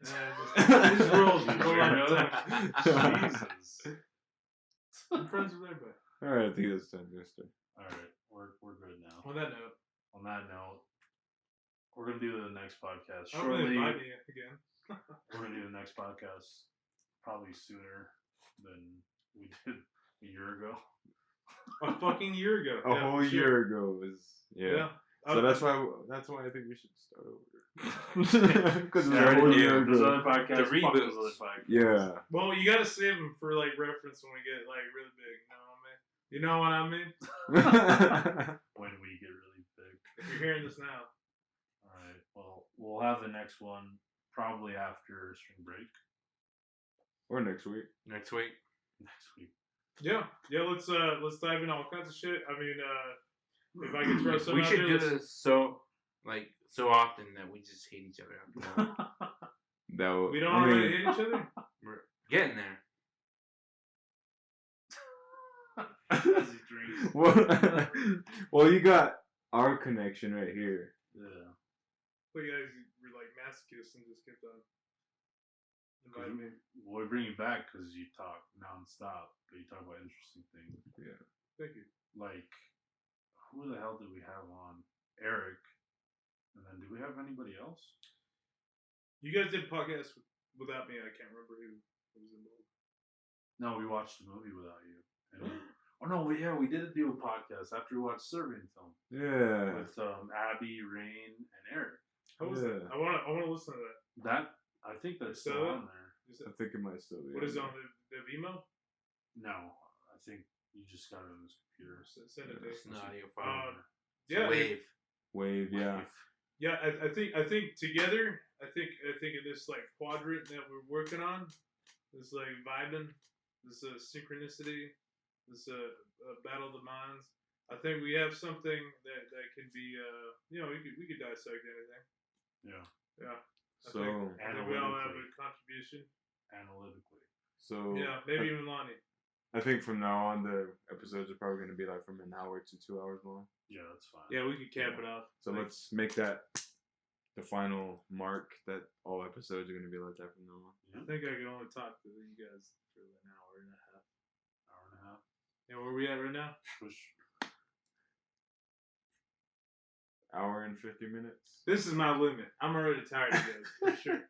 Just rolls. Go on the tongue. Jesus. I'm friends with everybody. Alright, I think it's time, mister. Alright, we're good now. On that note, we're gonna do the next podcast I'm going to shortly. invite me again. We're gonna do the next podcast probably sooner than we did a year ago. A fucking year ago. A whole year ago was So that's why I think we should start over. Because Yeah, a whole year There's ago. other podcasts. The fuck reboot. those other podcasts. Yeah. Well, you gotta save them for like reference when we get like really big. You know what I mean? When we get really big. If you're hearing this now. Alright, well, we'll have the next one probably after spring break. Or next week. Next week. Next week. Yeah. Let's dive in all kinds of shit. I mean, if I could throw something We out should there, do this so often that we just hate each other after a while. we don't already hate each other. We're getting there. As he drinks. Well, you got our connection right here. Yeah. But you guys were like masochists and just kept on inviting me. Well, we bring you back because you talk nonstop, but you talk about interesting things. Yeah. Thank you. Like, who the hell did we have on? Eric. And then, did we have anybody else? You guys did podcasts without me. I can't remember who was involved. No, we watched the movie without you. And oh no, we did do a podcast after we watched Serbian film Yeah. with Abby, Rain, and Eric. How was that? I want to listen to that. That I think that's still on there. Is I that think it might still be. what is it on the Vimeo? No, I think you just got it on this computer. Send it. It's Dave. an audio file. It's Yeah. a wave. Wave, yeah. Yeah, I think together, I think in this like quadrant that we're working on, this like vibing, this synchronicity, this battle of the minds. I think we have something that can be we could dissect anything. Yeah. I So, think we all have a contribution. Analytically. so Yeah, maybe even Lonnie. I think from now on the episodes are probably going to be like from an hour to 2 hours long. Yeah, that's fine. Yeah, we could cap it off. So Like, let's make that the final mark that all episodes are going to be like that from now on. I think I can only talk to you guys for an hour and a half. Hour and a half. Yeah, where are we at right now? Push. Hour and 50 minutes. This is my limit. I'm already tired of you guys, for sure.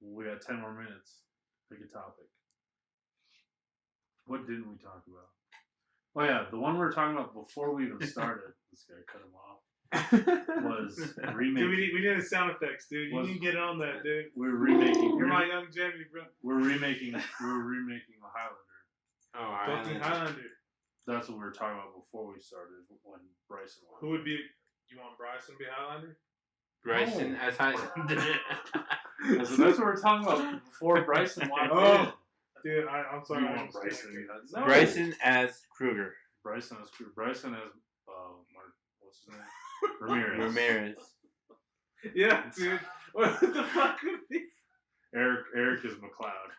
We got 10 more minutes. Pick a topic. What didn't we talk about? Oh yeah, the one we were talking about before we even started. This guy cut him off. Was remaking. Dude, we need the sound effects, dude. You Was- need to get on that, dude. We're remaking. You're my young Jamie, bro. We're remaking the Highlander. Oh, Fucking Highlander. That's what we were talking about before we started. When Bryson won. Who would be? You want Bryson to be Highlander? Bryson Oh. as Highlander. So that's what we're talking about before Bryson won. Oh. Dude, I'm sorry. You I want understand. Bryson? No. Bryson as Kruger. Bryson as what's his name? Ramirez. Ramirez. Yeah, dude. What the fuck would be? Eric is McLeod.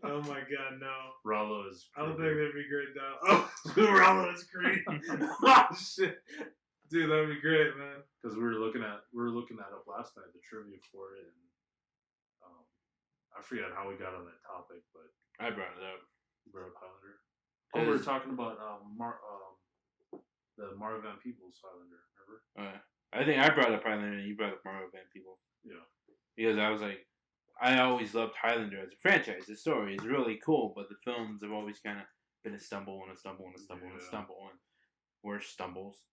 Oh my god, no. Rollo is. I don't think Kruger. that'd be great, dog. Oh, Rollo is Creed. Oh shit, dude, that'd be great, man. Because we were looking that up last night, the trivia for it, and I forget how we got on that topic, but I brought it up. we brought up Highlander. Oh, we were talking about the Mario Van Peebles Highlander, remember? I think I brought up Highlander and you brought up Mario Van Peebles. Yeah. Because I was like, I always loved Highlander as a franchise. The story is really cool, but the films have always kind of been a stumble and a stumble and a stumble and a Yeah. stumble. And worst stumbles.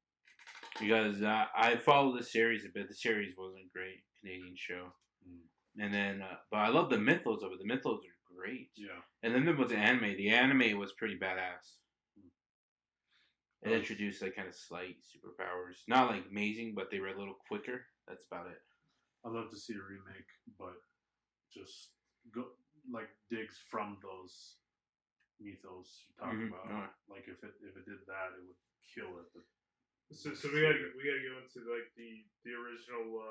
Because I followed the series a bit. The series wasn't great, Canadian show. And then, but I love the mythos of it. The mythos are great. Yeah. And then there was the anime. The anime was pretty badass. It introduced like kind of slight superpowers. Not like amazing, but they were a little quicker. That's about it. I'd love to see a remake, but just go like digs from those mythos you talk about. Yeah. Like if it did that, it would kill it. But So we gotta go into like the original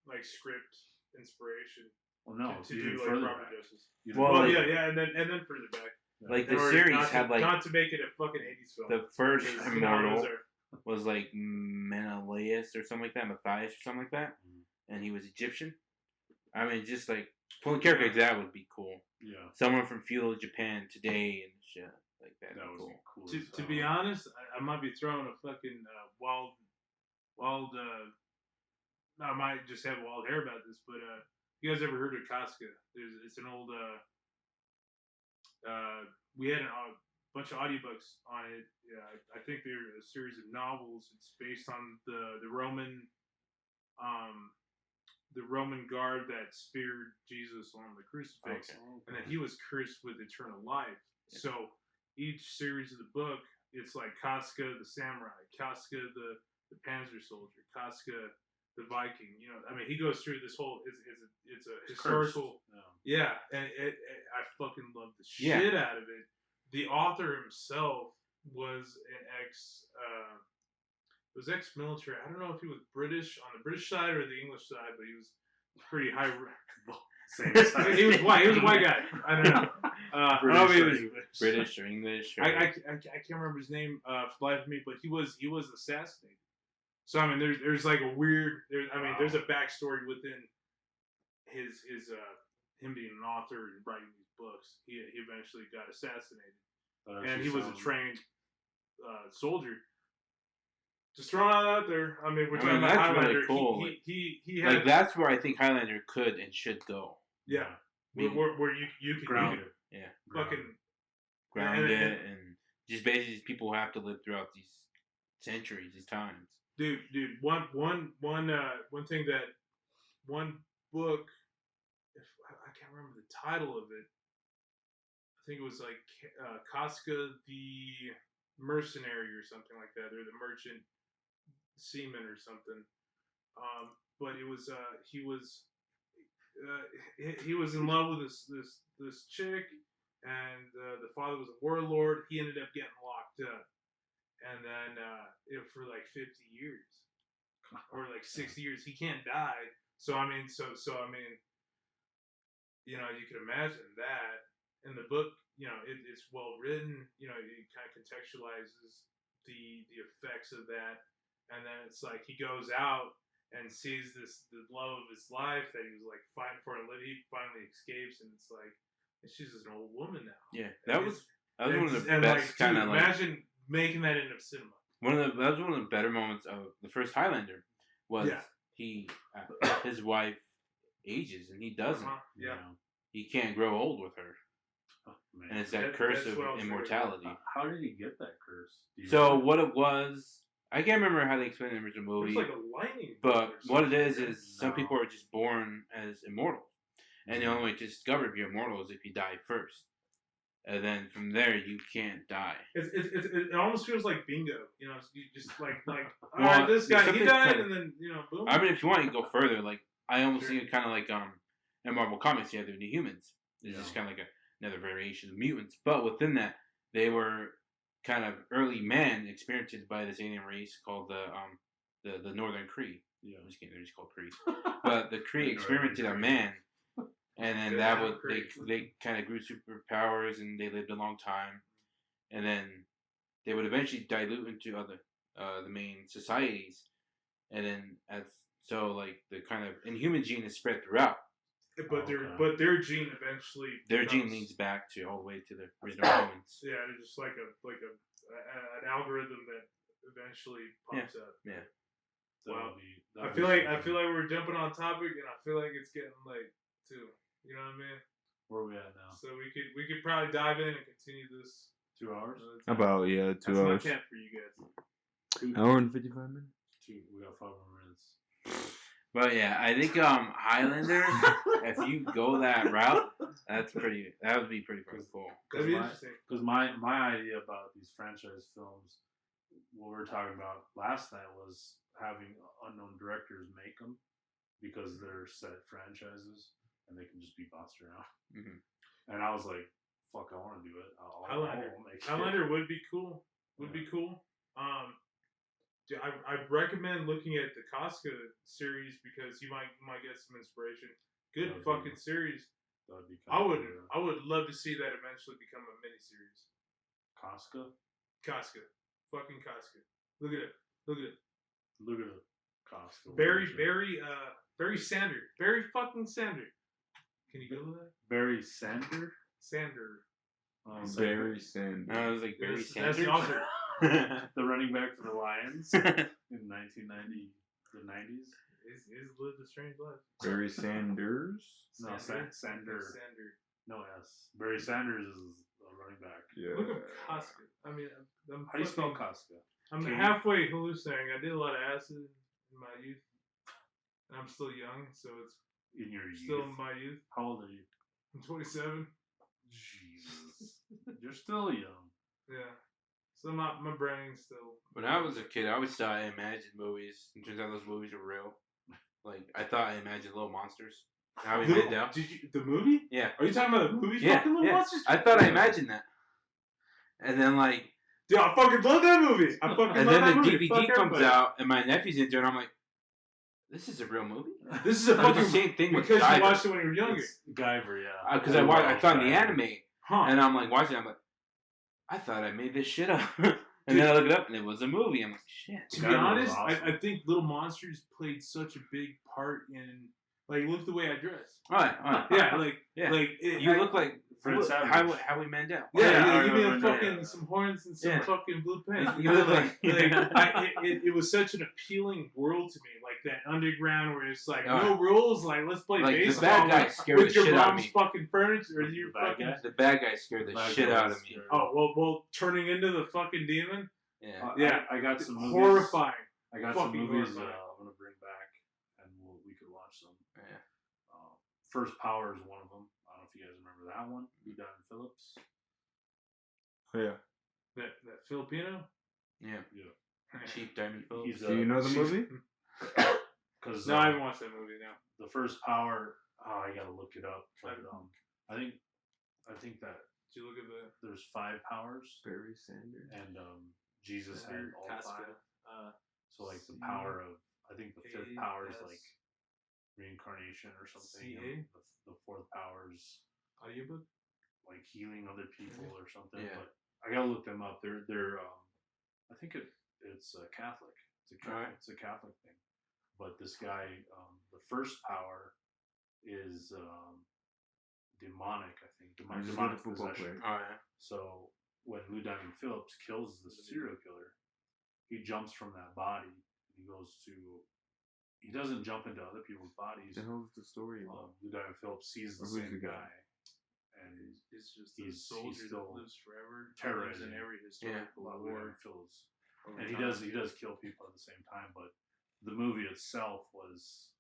like script inspiration well, no, to even do like further proper back. justice. Even Well, Well, further yeah, back. and then further back. Like In the order series not had to, like not to make it a fucking 80s film. the first Because, immortal those are- was like Menelaus or something like that, Matthias or something like that, and he was Egyptian. I mean, just like pulling character like that would be cool. Yeah. Someone from feudal Japan today and shit like that. That Would would be be cool. cool. To be honest, I might be throwing a fucking wild. I might just have wild hair about this, but you guys ever heard of Casca? It's an old. We had a bunch of audiobooks on it. Yeah, I think they're a series of novels. It's based on the Roman, the Roman guard that speared Jesus on the crucifix, and that he was cursed with eternal life. Yeah. So each series of the book, it's like Casca the samurai, Casca the Panzer soldier, Casca the Viking. You know, I mean, he goes through this whole. It's a historical. Yeah, and I fucking love the shit out of it. The author himself was an ex-military. I don't know if he was British on the British side or the English side, but he was pretty high. Same side. He was white. He was a white guy. I don't know. I don't know if he was British or English. Or... I can't remember his name for the life of me, but he was assassinated. So I mean, there's like a weird. There's a backstory within his him being an author and writing these books. He eventually got assassinated, and he was a trained soldier. Just throwing it out there. I mean, we're talking about Highlander. Really cool. He had like that's where I think Highlander could and should go. Yeah, where you can ground it. Yeah, fucking ground it, and just basically people who have to live throughout these centuries, these times. Dude, one thing that one book, if I can't remember the title of it. I think it was like Casca the Mercenary or something like that, or the Merchant Seaman or something. But it was he was in love with this chick, and the father was a warlord. He ended up getting locked up, and then for like 50 years or like 60 years, he can't die. So I mean, you know, you can imagine that. In the book, you know, it's well written. You know, it kind of contextualizes the effects of that, and then it's like he goes out and sees the love of his life that he was like fighting for and living. He finally escapes, and it's like she's just an old woman now. Yeah, that was one of the and best like, kind of like. Imagine making that into cinema. That was one of the better moments of the first Highlander. Was he his wife ages and he doesn't. Yeah, you know, he can't grow old with her. Oh, and it's that curse of immortality. How did he get that curse? So what it was, I can't remember how they explained it in the original movie. It's like a lightning. But what it is some people are just born as immortal, and the only way to discover if you're immortal is if you die first, and then from there you can't die. It almost feels like bingo, you know. You just like all right, this guy he died, and then you know, boom. I mean, if you want, you can go further. Like I almost see it kind of like in Marvel Comics, you have the New Humans. It's just kind of like another variation of mutants, but within that, they were kind of early men experienced by this alien race called the Northern Kree. Yeah, I'm just kidding. They're just called Kree. But the Kree experimented on man, and then they kind of grew superpowers, and they lived a long time, and then they would eventually dilute into other the main societies, and then like the kind of inhuman gene is spread throughout. But their gene eventually gene leads back to all the way to the original humans. Yeah, it's just like an algorithm that eventually pops up. Yeah. Wow. I feel like we're jumping on topic, and I feel like it's getting late too. You know what I mean? Where are we at now? So we could probably dive in and continue this. 2 hours? About 2 hours. That's not camp for you guys. Hour and 55 minutes. We got 5 more minutes. But yeah, I think Highlanders. If you go that route, that would be pretty fucking cool. That'd be interesting. Because my idea about these franchise films, what we were talking about last night, was having unknown directors make them because they're set franchises and they can just be bossed around. Mm-hmm. And I was like, "Fuck, I want to do it." I'll make it. Highlander would be cool. Be cool. Dude, I recommend looking at the Casca series because you might get some inspiration. Good fucking series. That'd be I would love to see that eventually become a miniseries. Casca. Fucking Casca. Look at it. Look at it. Casca. Barry Sander. Barry fucking Sander. Can you go to that? Barry Sander. Barry Sanders. I was like Barry Sanders. That's the author. The running back for the Lions in 1990, the 90s. He's lived a strange life. Barry Sanders? No, Sander. Sander. No S. Barry Sanders is a running back. Yeah. Look at Casca. I mean, How do you spell Casca? I'm halfway hallucinating. I did a lot of acid in my youth. And I'm still young, so it's In your still youth. in my youth. How old are you? I'm 27. Jesus. You're still young. Yeah. So my brain's still. When I was a kid, I always thought I imagined movies. It turns out those movies were real. Like, I thought I imagined Little Monsters. How we made down. Did you the movie? Yeah. Are you talking about the movie? Yeah, Fucking Little yeah. Monsters? I thought I imagined that. And then, like... Dude, I fucking love that movie. And then the DVD comes out, and my nephew's into it, and I'm like, this is a real movie? This is a Like fucking... the same thing with because Guyver. you watched it when you were younger. It's Guyver, yeah. Because I saw it in the anime, Huh. and I'm like watching it, I'm like, I thought I made this shit up. And then I look it up, and it was a movie. I'm like, shit. To be Guyver was honest, awesome. I think Little Monsters played such a big part in... Like, look the way I dress. All right. Yeah, like... Yeah. Like You look like Fred Savage. how we Mandel. Yeah, give me yeah, a fucking some horns and some Yeah. fucking blue pants. You look like... It was such an appealing world to me, like that underground where it's like Oh. no rules, like let's play Like, the baseball bad guy scared with the your shit out of mom's me. fucking furniture or The your bad fucking. guy? The bad guy scared the shit out of me. Oh well, turning into the fucking demon. Yeah. Yeah. I got some movies. Horrifying. I got some Fucking movies horrifying. I'm gonna bring back, and we could watch them. Yeah. First Power is one of them. I don't know if you guys remember that one. Don Phillips. Oh, yeah. That Filipino. Yeah. Yeah. Cheap Diamond Phillips. He's Do you know the movie? Because No, I haven't watched that movie now. the First Power. I gotta look it up. But I think that Did you look at the there's 5 powers, Barry Sanders. and Jesus had all Casca? 5. So like the power of, I think the 5th power is like reincarnation or something. And the 4th power is Audiobook? like healing other people or something. Yeah. But I gotta look them up. They're I think it's Catholic. It's a Catholic thing. But this guy, the first power is demonic. I think demonic possession. Oh yeah. So when Lou Diamond Phillips kills the serial killer, he jumps from that body. He goes to. He doesn't jump into other people's bodies. The hell's the story? Lou Diamond Phillips sees the Who's same the guy? guy, and He's just he's a soldier still that lives forever. terrorizing In every historical Lou war. Diamond Phillips. And he does kill people at the same time, but the movie itself was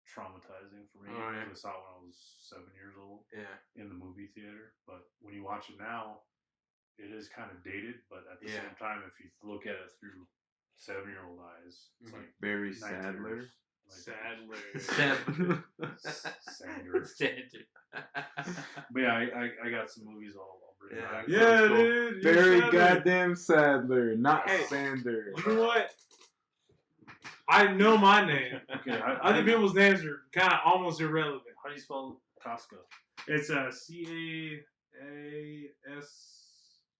traumatizing for me. Oh, yeah. I saw it when I was 7 years old Yeah. in the movie theater. But when you watch it now, it is kind of dated. But at the Yeah. same time, if you look at it through 7-year-old eyes, it's like Barry 19 Sadler. years. Like, Sadler. Sadler. Sanders. But yeah, I got some movies I'll bring Yeah. back. Yeah, Cool. dude. Barry Sadler. goddamn Sadler, not Hey. Sanders. You know what? I know my name. Okay, Other people's names are kind of almost irrelevant. How do you spell Casca? It's CAAS.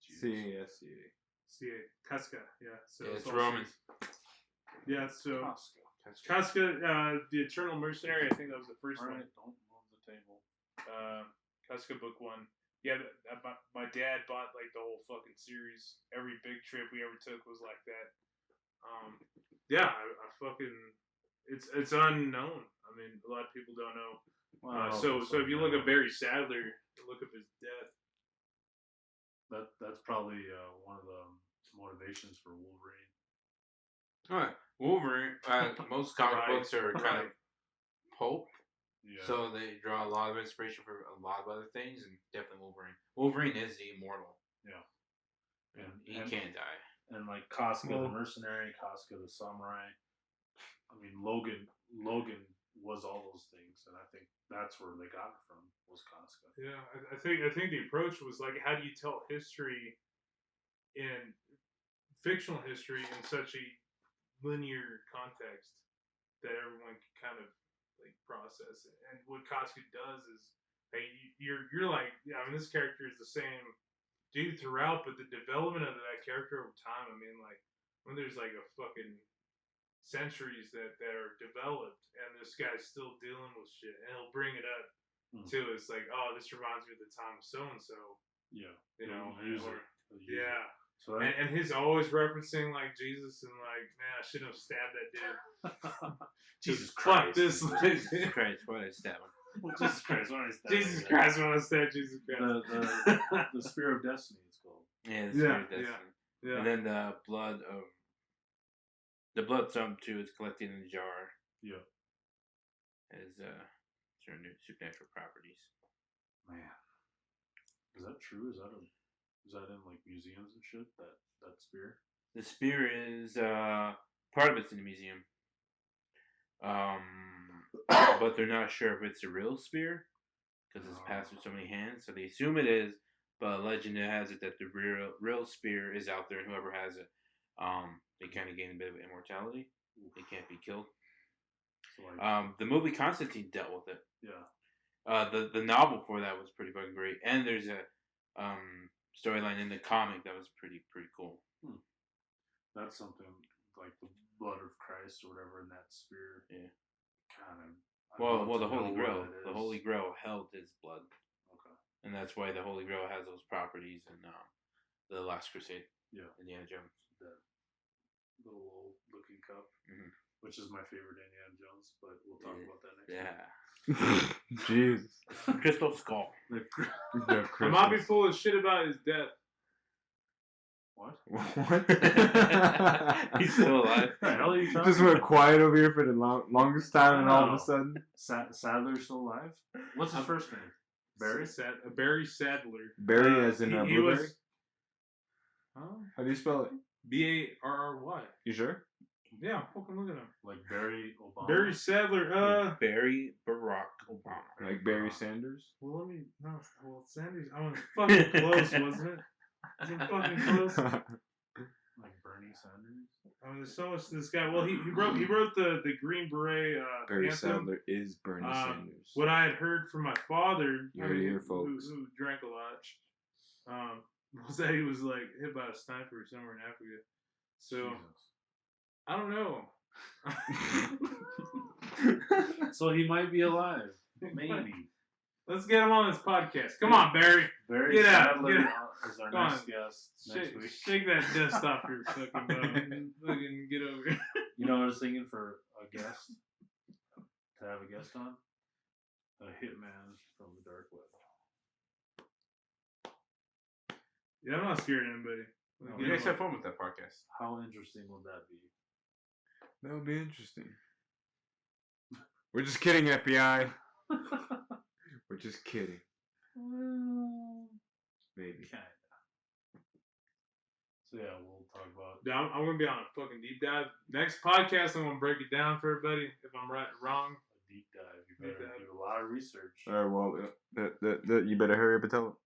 C-A-S-C-A. CA. Casca. Yeah. So Yeah, it's all Roman. C's. Yeah. So Casca. Casca, the Eternal Mercenary. I think that was the first All one. right, don't move the table. Casca book 1. Yeah, my dad bought like the whole fucking series. Every big trip we ever took was like that. Yeah, I fucking it's unknown. I mean, a lot of people don't know. So if you look at Barry Sadler, look up his death. that's probably one of the motivations for Wolverine. Alright, Wolverine. Most comic books are kind of pulp, Yeah. so they draw a lot of inspiration for a lot of other things, and definitely Wolverine. Wolverine is the immortal. Yeah. And he can't die. And like Casca the mercenary, Casca the samurai. I mean, Logan was all those things, and I think that's where they got it from, was Casca. Yeah, I think the approach was like, how do you tell history in fictional history in such a linear context that everyone can kind of like process it. And what Casca does is, hey, you're like, yeah, I mean, this character is the same dude throughout, but the development of that character over time, I mean, like, when there's like a fucking centuries that are developed, and this guy's still dealing with shit, and he'll bring it up too. It's like, oh, this reminds me of the time of so and so. Yeah, you know, yeah. So and his always referencing like Jesus and like, man, I shouldn't have stabbed that dude. Jesus Christ! Christ! Jesus Christ! Why did I stab him? Jesus Christ! Why did I stab Jesus Christ! When I stabbed Jesus Christ. The Spear of Destiny, it's called. Yeah, the Spear of Destiny. Yeah. And then the blood sum too is collected in a jar. Yeah. As certain supernatural properties. Man, is that true? Is that in like museums and shit? That spear? The spear is part of it's in the museum. But they're not sure if it's a real spear because it's passed through so many hands. So they assume it is, but legend has it that the real spear is out there, and whoever has it, they kind of gain a bit of immortality. They can't be killed. So like, the movie Constantine dealt with it. Yeah. The novel for that was pretty fucking great, and there's a storyline in the comic that was pretty cool. That's something like the blood of Christ or whatever in that spear. Yeah. Kind of. Well, the Holy Grail. The Holy Grail held his blood. Okay. And that's why the Holy Grail has those properties in the Last Crusade. Yeah. Indiana Jones. That little old looking cup, which is my favorite Indiana Jones, but we'll talk about that next time. Jesus. Crystal Skull. I might be full of shit about his death. What? He's still alive. The hell are you talking Just went quiet over here for the longest time, and all of a sudden, Sadler's still alive. What's his first name? Barry. Barry Sadler. Barry, as in he blueberry. was. Huh? How do you spell it? BARRY. You sure? Yeah, I'm fucking looking at him. Like Barry Obama. Barry Sadler. Barry Barack Obama. Like Barry Sanders. Well, Sanders. I was fucking close, wasn't it? Was it fucking close? Like Bernie Sanders. I mean, there's so much to this guy. Well, he wrote the Green Beret. Barry anthem. Sadler is Bernie Sanders. What I had heard from my father, You heard it here, folks. who drank a lot, was that he was like hit by a sniper somewhere in Africa. So Jesus. I don't know. So he might be alive. Maybe. Let's get him on this podcast. Come on, Barry. Barry Get out. Sadler Get out. is our Come next on. guest next week. Shake that dust off your fucking bum. Fucking get over here. You know what I was thinking for a guest? To have a guest on? A hitman from the dark web. Yeah, I'm not scared of anybody. No, You guys have fun with that podcast. How interesting would that be? That would be interesting. We're just kidding, FBI. We're just kidding. Maybe. Kinda. So yeah, we'll talk about. Yeah, I'm gonna be on a fucking deep dive. Next podcast, I'm gonna break it down for everybody. If I'm right, wrong. A deep dive. You better do a lot of research. All right, well, you better hurry up and tell them.